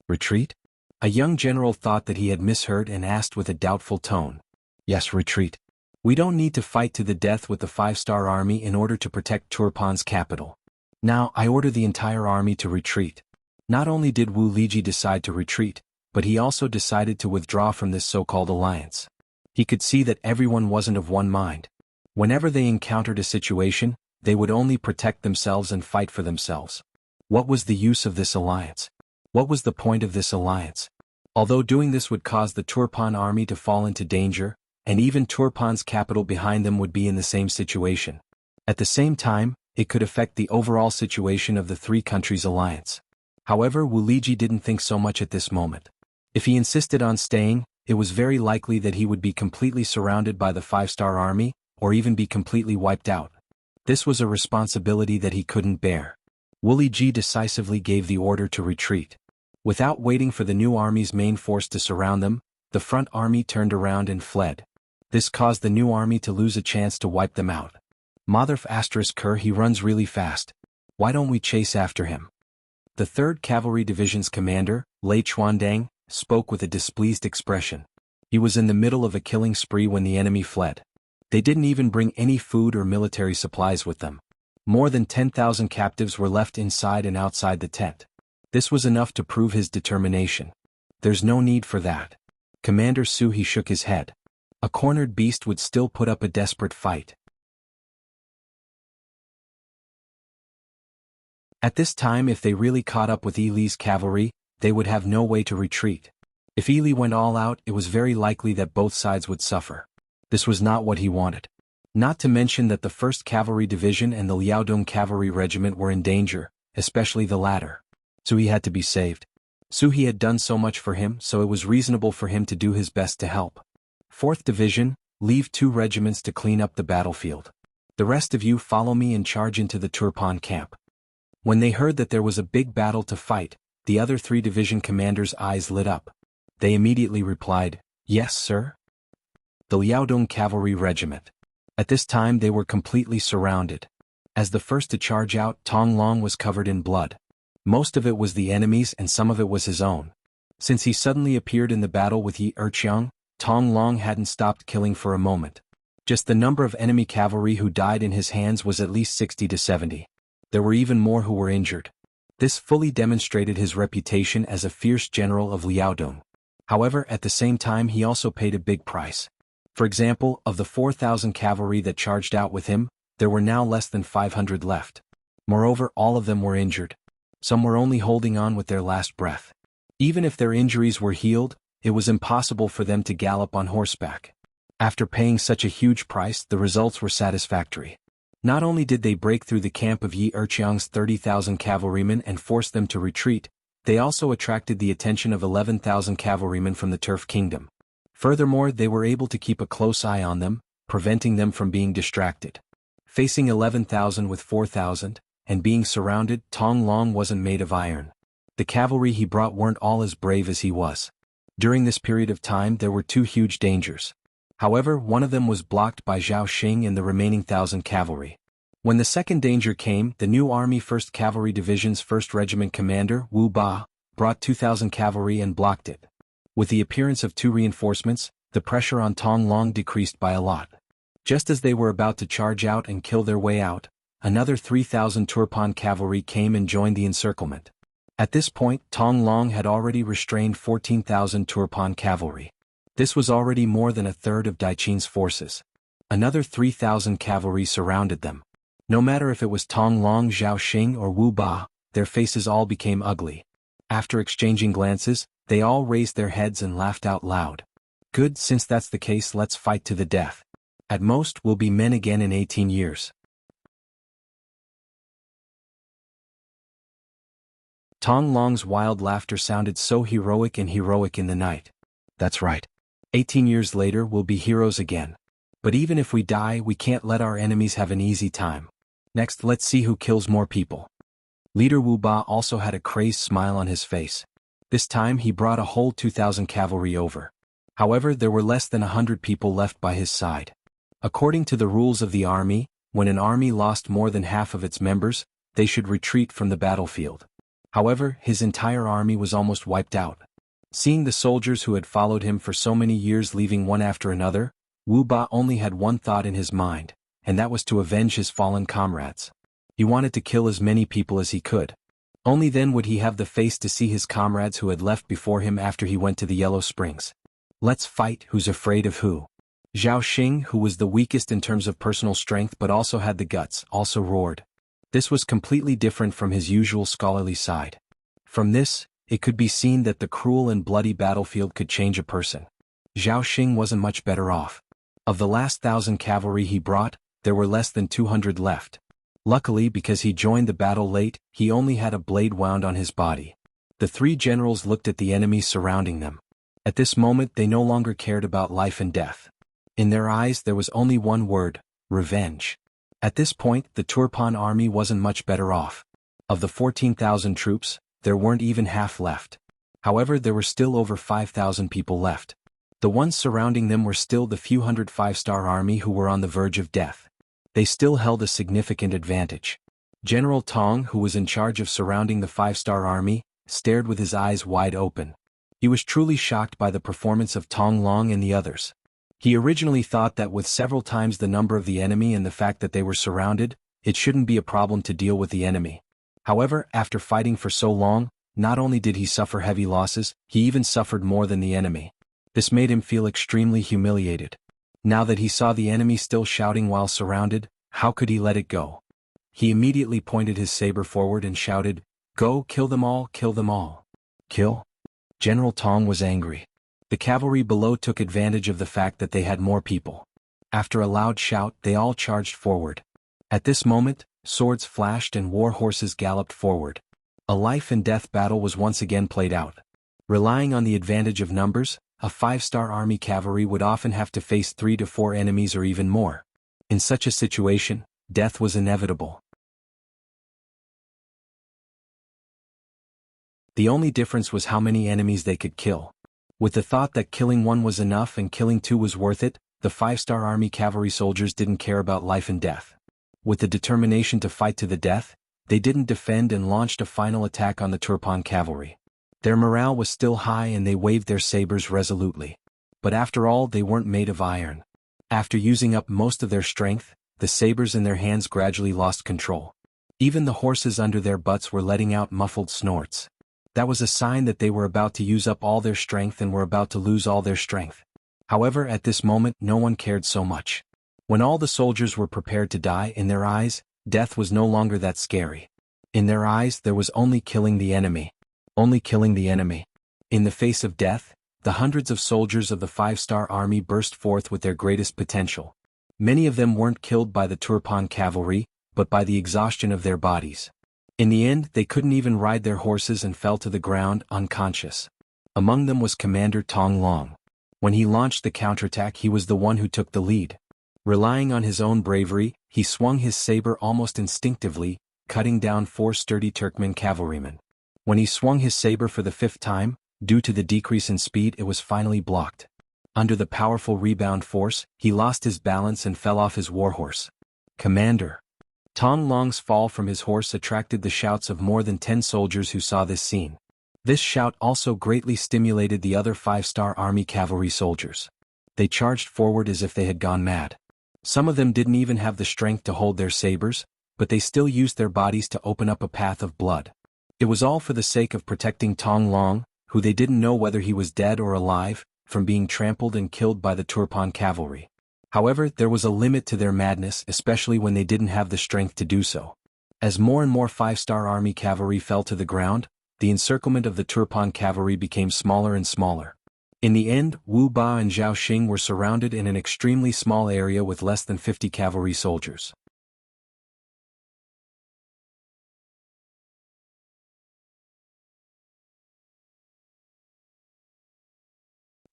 S1: Retreat? A young general thought that he had misheard and asked with a doubtful tone. Yes, retreat. We don't need to fight to the death with the five-star army in order to protect Turpan's capital. Now, I order the entire army to retreat. Not only did Wu Liji decide to retreat, but he also decided to withdraw from this so-called alliance. He could see that everyone wasn't of one mind. Whenever they encountered a situation, they would only protect themselves and fight for themselves. What was the use of this alliance? What was the point of this alliance? Although doing this would cause the Turpan army to fall into danger, and even Turpan's capital behind them would be in the same situation. At the same time, it could affect the overall situation of the 3 countries' alliance. However, Wu Liji didn't think so much at this moment. If he insisted on staying, it was very likely that he would be completely surrounded by the five-star army, or even be completely wiped out. This was a responsibility that he couldn't bear. Wu Liji decisively gave the order to retreat. Without waiting for the new army's main force to surround them, the front army turned around and fled. This caused the new army to lose a chance to wipe them out. Motherf ***, he runs really fast. Why don't we chase after him? The 3rd Cavalry Division's commander, Lei Chuandang, spoke with a displeased expression. He was in the middle of a killing spree when the enemy fled. They didn't even bring any food or military supplies with them. More than 10,000 captives were left inside and outside the tent. This was enough to prove his determination. There's no need for that. Commander Su, he shook his head. A cornered beast would still put up a desperate fight. At this time, if they really caught up with Ili's cavalry, they would have no way to retreat. If Ili went all out, it was very likely that both sides would suffer. This was not what he wanted. Not to mention that the 1st Cavalry Division and the Liaodong Cavalry Regiment were in danger, especially the latter. So he had to be saved. He had done so much for him, so it was reasonable for him to do his best to help. 4th Division, leave 2 regiments to clean up the battlefield. The rest of you follow me and charge into the Turpan camp. When they heard that there was a big battle to fight, the other 3 division commanders' eyes lit up. They immediately replied, "Yes, sir." The Liaodong Cavalry Regiment. At this time they were completely surrounded. As the first to charge out, Tong Long was covered in blood. Most of it was the enemy's and some of it was his own. Since he suddenly appeared in the battle with Yi Erqiang, Tong Long hadn't stopped killing for a moment. Just the number of enemy cavalry who died in his hands was at least 60 to 70. There were even more who were injured. This fully demonstrated his reputation as a fierce general of Liaodong. However, at the same time he also paid a big price. For example, of the 4,000 cavalry that charged out with him, There were now less than 500 left. Moreover, all of them were injured. Some were only holding on with their last breath. Even if their injuries were healed, it was impossible for them to gallop on horseback. After paying such a huge price, the results were satisfactory. Not only did they break through the camp of Yi Erqiang's 30,000 cavalrymen and force them to retreat, they also attracted the attention of 11,000 cavalrymen from the Turf Kingdom. Furthermore, they were able to keep a close eye on them, preventing them from being distracted. Facing 11,000 with 4,000, and being surrounded, Tong Long wasn't made of iron. The cavalry he brought weren't all as brave as he was. During this period of time there were two huge dangers. However, one of them was blocked by Zhao Xing and the remaining 1,000 cavalry. When the second danger came, the new Army 1st Cavalry Division's 1st Regiment commander, Wu Ba, brought 2,000 cavalry and blocked it. With the appearance of two reinforcements, the pressure on Tong Long decreased by a lot. Just as they were about to charge out and kill their way out, another 3,000 Turpan cavalry came and joined the encirclement. At this point, Tong Long had already restrained 14,000 Turpan cavalry. This was already more than a third of Daiqin's forces. Another 3,000 cavalry surrounded them. No matter if it was Tong Long, Zhao Xing or Wu Ba, their faces all became ugly. After exchanging glances, they all raised their heads and laughed out loud. Good, since that's the case, let's fight to the death. At most, we'll be men again in 18 years. Tong Long's wild laughter sounded so heroic and heroic in the night. That's right. 18 years later we'll be heroes again. But even if we die, we can't let our enemies have an easy time. Next, let's see who kills more people. Leader Wu Ba also had a crazed smile on his face. This time he brought a whole 2,000 cavalry over. However, there were less than 100 people left by his side. According to the rules of the army, when an army lost more than half of its members, they should retreat from the battlefield. However, his entire army was almost wiped out. Seeing the soldiers who had followed him for so many years leaving one after another, Wu Ba only had one thought in his mind, and that was to avenge his fallen comrades. He wanted to kill as many people as he could. Only then would he have the face to see his comrades who had left before him after he went to the Yellow Springs. Let's fight, who's afraid of who? Zhao Xing, who was the weakest in terms of personal strength but also had the guts, also roared. This was completely different from his usual scholarly side. From this, it could be seen that the cruel and bloody battlefield could change a person. Zhao Xing wasn't much better off. Of the last 1,000 cavalry he brought, there were less than 200 left. Luckily, because he joined the battle late, he only had a blade wound on his body. The three generals looked at the enemies surrounding them. At this moment they no longer cared about life and death. In their eyes there was only one word: revenge. At this point, the Turpan army wasn't much better off. Of the 14,000 troops, there weren't even half left. However, there were still over 5,000 people left. The ones surrounding them were still the few hundred 5-star army who were on the verge of death. They still held a significant advantage. General Tong, who was in charge of surrounding the 5-star army, stared with his eyes wide open. He was truly shocked by the performance of Tong Long and the others. He originally thought that with several times the number of the enemy and the fact that they were surrounded, it shouldn't be a problem to deal with the enemy. However, after fighting for so long, not only did he suffer heavy losses, he even suffered more than the enemy. This made him feel extremely humiliated. Now that he saw the enemy still shouting while surrounded, how could he let it go? He immediately pointed his saber forward and shouted, "Go, kill them all, kill them all." Kill? General Tong was angry. The cavalry below took advantage of the fact that they had more people. After a loud shout, they all charged forward. At this moment, swords flashed and war horses galloped forward. A life-and-death battle was once again played out. Relying on the advantage of numbers, a 5-star army cavalry would often have to face 3 to 4 enemies or even more. In such a situation, death was inevitable. The only difference was how many enemies they could kill. With the thought that killing one was enough and killing 2 was worth it, the 5-star army cavalry soldiers didn't care about life and death. With the determination to fight to the death, they didn't defend and launched a final attack on the Turpan cavalry. Their morale was still high and they waved their sabers resolutely. But after all, they weren't made of iron. After using up most of their strength, the sabers in their hands gradually lost control. Even the horses under their butts were letting out muffled snorts. That was a sign that they were about to use up all their strength and were about to lose all their strength. However, at this moment no one cared so much. When all the soldiers were prepared to die, in their eyes, death was no longer that scary. In their eyes there was only killing the enemy. Only killing the enemy. In the face of death, the hundreds of soldiers of the 5-star army burst forth with their greatest potential. Many of them weren't killed by the Turpan cavalry, but by the exhaustion of their bodies. In the end, they couldn't even ride their horses and fell to the ground, unconscious. Among them was Commander Tong Long. When he launched the counterattack, he was the one who took the lead. Relying on his own bravery, he swung his saber almost instinctively, cutting down 4 sturdy Turkmen cavalrymen. When he swung his saber for the 5th time, due to the decrease in speed, it was finally blocked. Under the powerful rebound force, he lost his balance and fell off his warhorse. Commander Tong Long's fall from his horse attracted the shouts of more than 10 soldiers who saw this scene. This shout also greatly stimulated the other 5-star army cavalry soldiers. They charged forward as if they had gone mad. Some of them didn't even have the strength to hold their sabers, but they still used their bodies to open up a path of blood. It was all for the sake of protecting Tong Long, who they didn't know whether he was dead or alive, from being trampled and killed by the Turpan cavalry. However, there was a limit to their madness, especially when they didn't have the strength to do so. As more and more 5-star army cavalry fell to the ground, the encirclement of the Turpan cavalry became smaller and smaller. In the end, Wu Ba and Zhao Xing were surrounded in an extremely small area with less than 50 cavalry soldiers.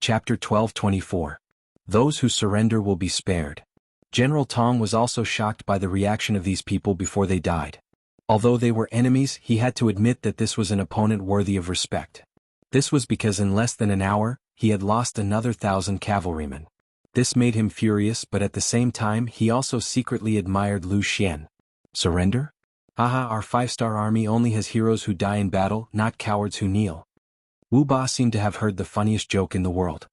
S1: Chapter 12:24. Those who surrender will be spared. General Tong was also shocked by the reaction of these people before they died. Although they were enemies, he had to admit that this was an opponent worthy of respect. This was because in less than an hour, he had lost another 1,000 cavalrymen. This made him furious, but at the same time he also secretly admired Lu Xian. Surrender? Haha, our 5-star army only has heroes who die in battle, not cowards who kneel. Wu Ba seemed to have heard the funniest joke in the world.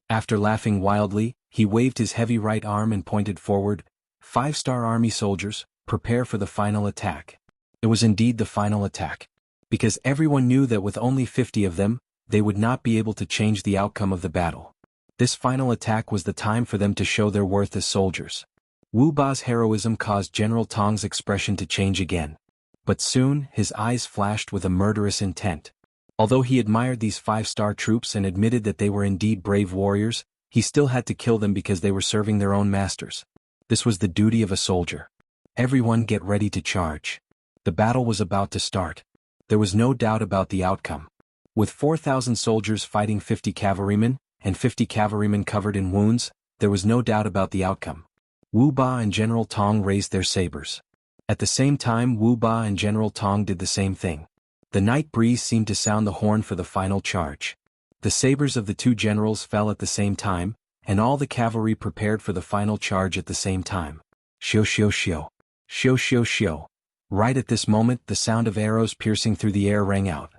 S1: After laughing wildly, he waved his heavy right arm and pointed forward. 5-star army soldiers, prepare for the final attack. It was indeed the final attack. Because everyone knew that with only 50 of them, they would not be able to change the outcome of the battle. This final attack was the time for them to show their worth as soldiers. Wu Ba's heroism caused General Tong's expression to change again. But soon, his eyes flashed with a murderous intent. Although he admired these 5-star troops and admitted that they were indeed brave warriors, he still had to kill them because they were serving their own masters. This was the duty of a soldier. Everyone get ready to charge. The battle was about to start. There was no doubt about the outcome. With 4,000 soldiers fighting 50 cavalrymen, and 50 cavalrymen covered in wounds, there was no doubt about the outcome. Wu Ba and General Tong raised their sabers. At the same time, Wu Ba and General Tong did the same thing. The night breeze seemed to sound the horn for the final charge. The sabers of the 2 generals fell at the same time, and all the cavalry prepared for the final charge at the same time. Shio shio shio. Shio shio shio. Right at this moment, the sound of arrows piercing through the air rang out.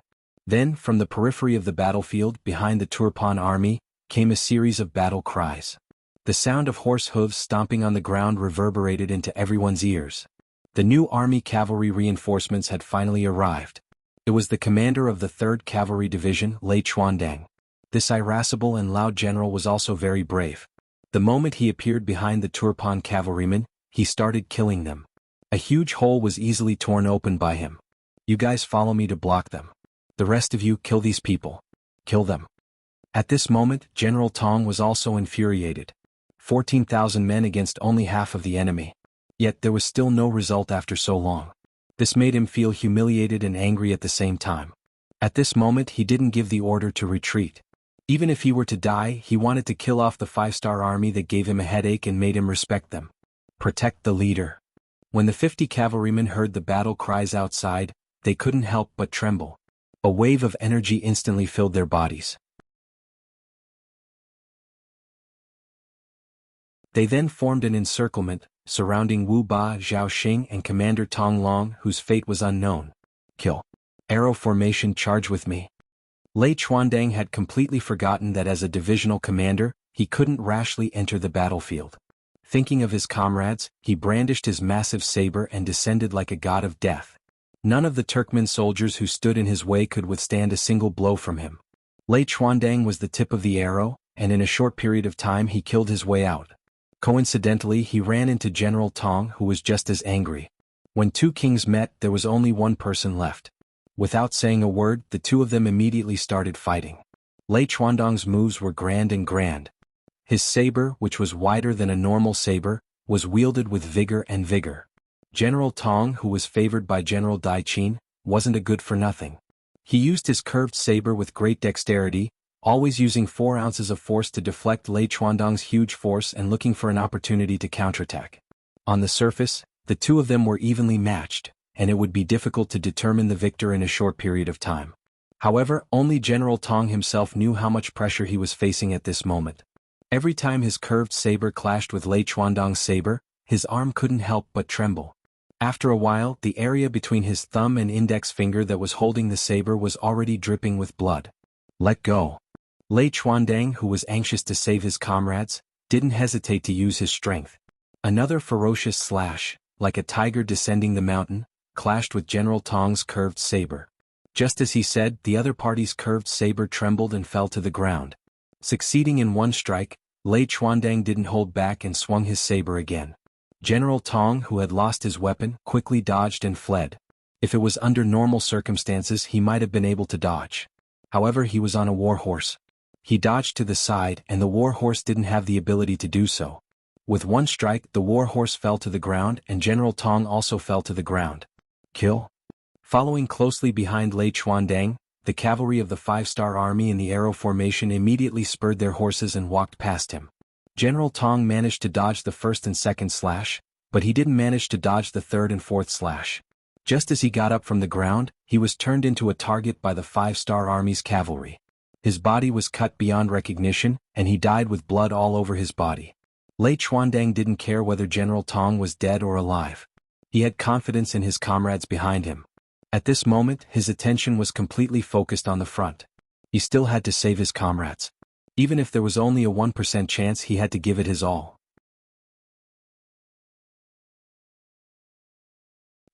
S1: Then, from the periphery of the battlefield, behind the Turpan army, came a series of battle cries. The sound of horse hooves stomping on the ground reverberated into everyone's ears. The new army cavalry reinforcements had finally arrived. It was the commander of the 3rd Cavalry Division, Lei Chuandang. This irascible and loud general was also very brave. The moment he appeared behind the Turpan cavalrymen, he started killing them. A huge hole was easily torn open by him. You guys follow me to block them. The rest of you kill these people. Kill them. At this moment, General Tong was also infuriated. 14,000 men against only half of the enemy. Yet there was still no result after so long. This made him feel humiliated and angry at the same time. At this moment he didn't give the order to retreat. Even if he were to die, he wanted to kill off the 5-star army that gave him a headache and made him respect them. Protect the leader. When the 50 cavalrymen heard the battle cries outside, they couldn't help but tremble. A wave of energy instantly filled their bodies. They then formed an encirclement, surrounding Wu Ba, Zhao Xing and Commander Tong Long, whose fate was unknown. Kill. Arrow formation, charge with me. Lei Chuandang had completely forgotten that as a divisional commander, he couldn't rashly enter the battlefield. Thinking of his comrades, he brandished his massive saber and descended like a god of death. None of the Turkmen soldiers who stood in his way could withstand a single blow from him. Lei Chuandang was the tip of the arrow, and in a short period of time he killed his way out. Coincidentally, he ran into General Tong, who was just as angry. When two kings met, there was only one person left. Without saying a word, the two of them immediately started fighting. Lei Chuandong's moves were grand and grand. His saber, which was wider than a normal saber, was wielded with vigor and vigor. General Tong, who was favored by General Dai Qin, wasn't a good-for-nothing. He used his curved saber with great dexterity, always using 4 ounces of force to deflect Lei Chuandong's huge force and looking for an opportunity to counterattack. On the surface, the two of them were evenly matched, and it would be difficult to determine the victor in a short period of time. However, only General Tong himself knew how much pressure he was facing at this moment. Every time his curved saber clashed with Lei Chuandong's saber, his arm couldn't help but tremble. After a while, the area between his thumb and index finger that was holding the saber was already dripping with blood. Let go. Lei Chuandong, who was anxious to save his comrades, didn't hesitate to use his strength. Another ferocious slash, like a tiger descending the mountain, clashed with General Tong's curved saber. Just as he said, the other party's curved saber trembled and fell to the ground. Succeeding in one strike, Lei Chuandong didn't hold back and swung his saber again. General Tong, who had lost his weapon, quickly dodged and fled. If it was under normal circumstances, he might have been able to dodge. However, he was on a war horse. He dodged to the side, and the war horse didn't have the ability to do so. With one strike, the war horse fell to the ground, and General Tong also fell to the ground. Kill. Following closely behind Lei Chuandong, the cavalry of the 5-star army in the arrow formation immediately spurred their horses and walked past him. General Tong managed to dodge the first and second slash, but he didn't manage to dodge the third and fourth slash. Just as he got up from the ground, he was turned into a target by the 5-star army's cavalry. His body was cut beyond recognition, and he died with blood all over his body. Lei Chuandong didn't care whether General Tong was dead or alive. He had confidence in his comrades behind him. At this moment, his attention was completely focused on the front. He still had to save his comrades. Even if there was only a 1% chance, he had to give it his all.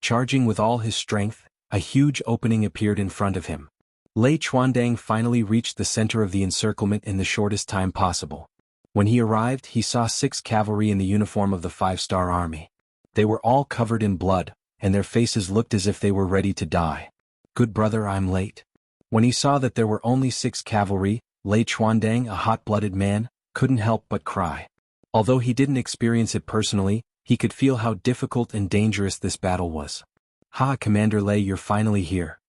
S1: Charging with all his strength, a huge opening appeared in front of him. Lei Chuandong finally reached the center of the encirclement in the shortest time possible. When he arrived, he saw 6 cavalry in the uniform of the 5-star army. They were all covered in blood, and their faces looked as if they were ready to die. "Good brother, I'm late." When he saw that there were only 6 cavalry, Lei Chuandong, a hot-blooded man, couldn't help but cry. Although he didn't experience it personally, he could feel how difficult and dangerous this battle was. "Ha, Commander Lei, you're finally here."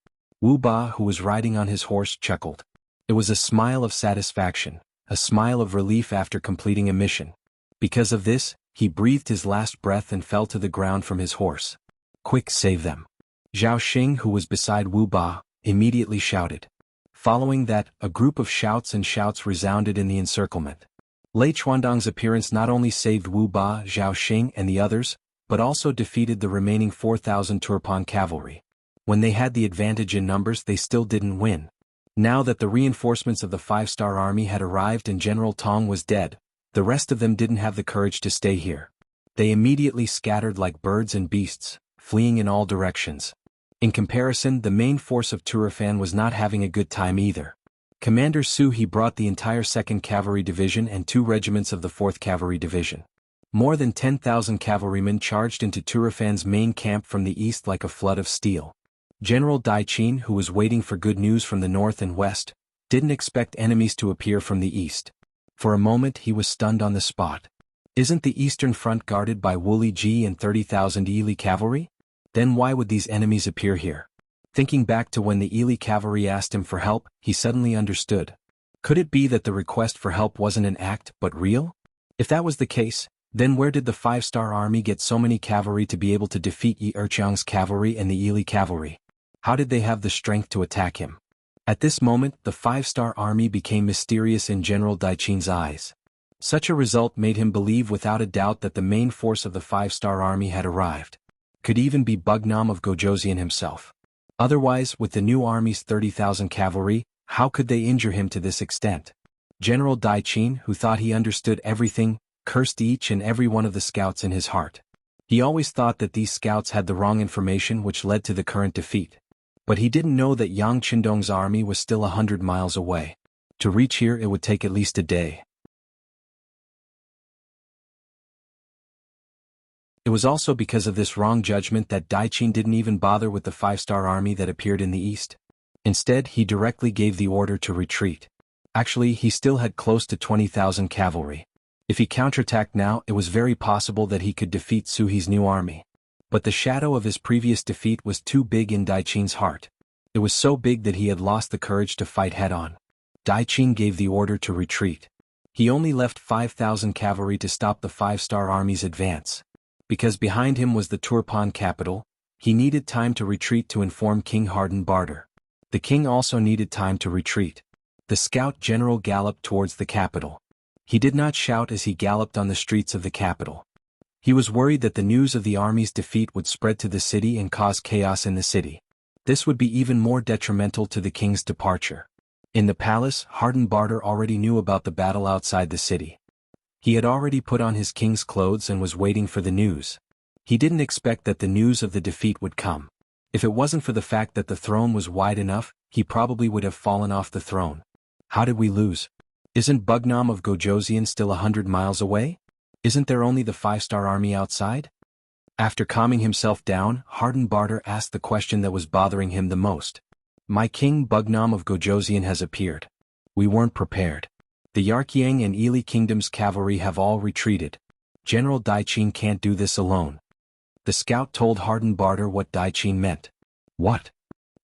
S1: Wu Ba, who was riding on his horse, chuckled. It was a smile of satisfaction, a smile of relief after completing a mission. Because of this, he breathed his last breath and fell to the ground from his horse. "Quick, save them." Zhao Xing, who was beside Wu Ba, immediately shouted. Following that, a group of shouts and shouts resounded in the encirclement. Lei Chuandong's appearance not only saved Wu Ba, Zhao Xing and the others, but also defeated the remaining 4,000 Turpan cavalry. When they had the advantage in numbers, they still didn't win. Now that the reinforcements of the 5-star army had arrived and General Tong was dead, the rest of them didn't have the courage to stay here. They immediately scattered like birds and beasts, fleeing in all directions. In comparison, the main force of Turfan was not having a good time either. Commander Su He brought the entire 2nd Cavalry Division and 2 regiments of the 4th Cavalry Division. More than 10,000 cavalrymen charged into Turufan's main camp from the east like a flood of steel. General Dai Qin, who was waiting for good news from the north and west, didn't expect enemies to appear from the east. For a moment he was stunned on the spot. Isn't the eastern front guarded by Wuli Ji and 30,000 Ili cavalry? Then why would these enemies appear here? Thinking back to when the Ili cavalry asked him for help, he suddenly understood. Could it be that the request for help wasn't an act but real? If that was the case, then where did the 5-star army get so many cavalry to be able to defeat Yi Erqiang's cavalry and the Ili cavalry? How did they have the strength to attack him? At this moment, the 5-star army became mysterious in General Dai Qin's eyes. Such a result made him believe without a doubt that the main force of the 5-star army had arrived. Could even be Bugnam of Gojoseon himself. Otherwise, with the new army's 30,000 cavalry, how could they injure him to this extent? General Dai Qin, who thought he understood everything, cursed each and every one of the scouts in his heart. He always thought that these scouts had the wrong information which led to the current defeat. But he didn't know that Yang Qindong's army was still 100 miles away. To reach here it would take at least a day. It was also because of this wrong judgment that Daiqin didn't even bother with the 5-star army that appeared in the east. Instead, he directly gave the order to retreat. Actually, he still had close to 20,000 cavalry. If he counterattacked now, it was very possible that he could defeat Suhi's new army. But the shadow of his previous defeat was too big in Daiqin's heart. It was so big that he had lost the courage to fight head-on. Daiqin gave the order to retreat. He only left 5,000 cavalry to stop the 5-star army's advance. Because behind him was the Turpan capital, he needed time to retreat to inform King Hardenbarter. The king also needed time to retreat. The scout general galloped towards the capital. He did not shout as he galloped on the streets of the capital. He was worried that the news of the army's defeat would spread to the city and cause chaos in the city. This would be even more detrimental to the king's departure. In the palace, Hardenbarter already knew about the battle outside the city. He had already put on his king's clothes and was waiting for the news. He didn't expect that the news of the defeat would come. If it wasn't for the fact that the throne was wide enough, he probably would have fallen off the throne. How did we lose? Isn't Bugnam of Gojosian still 100 miles away? Isn't there only the 5-star army outside? After calming himself down, Hardenbarter asked the question that was bothering him the most. My king Bugnam of Gojosian has appeared. We weren't prepared. The Yarkyang and Ili kingdoms' cavalry have all retreated. General Daiqin can't do this alone. The scout told Hardenbarter what Daiqin meant. What?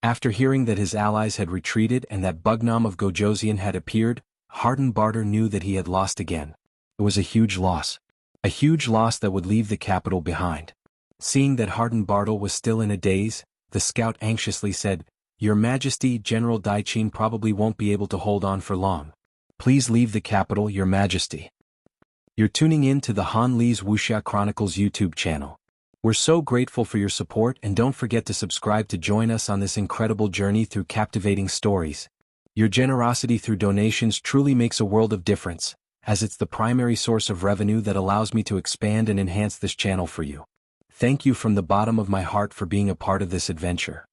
S1: After hearing that his allies had retreated and that Bugnam of Gojosian had appeared, Hardenbarter knew that he had lost again. It was a huge loss. A huge loss that would leave the capital behind. Seeing that Hardenbarter was still in a daze, the scout anxiously said, Your Majesty, General Daiqin probably won't be able to hold on for long. Please leave the capital, Your Majesty. You're tuning in to the Han Li's Wuxia Chronicles YouTube channel. We're so grateful for your support, and don't forget to subscribe to join us on this incredible journey through captivating stories. Your generosity through donations truly makes a world of difference, as it's the primary source of revenue that allows me to expand and enhance this channel for you. Thank you from the bottom of my heart for being a part of this adventure.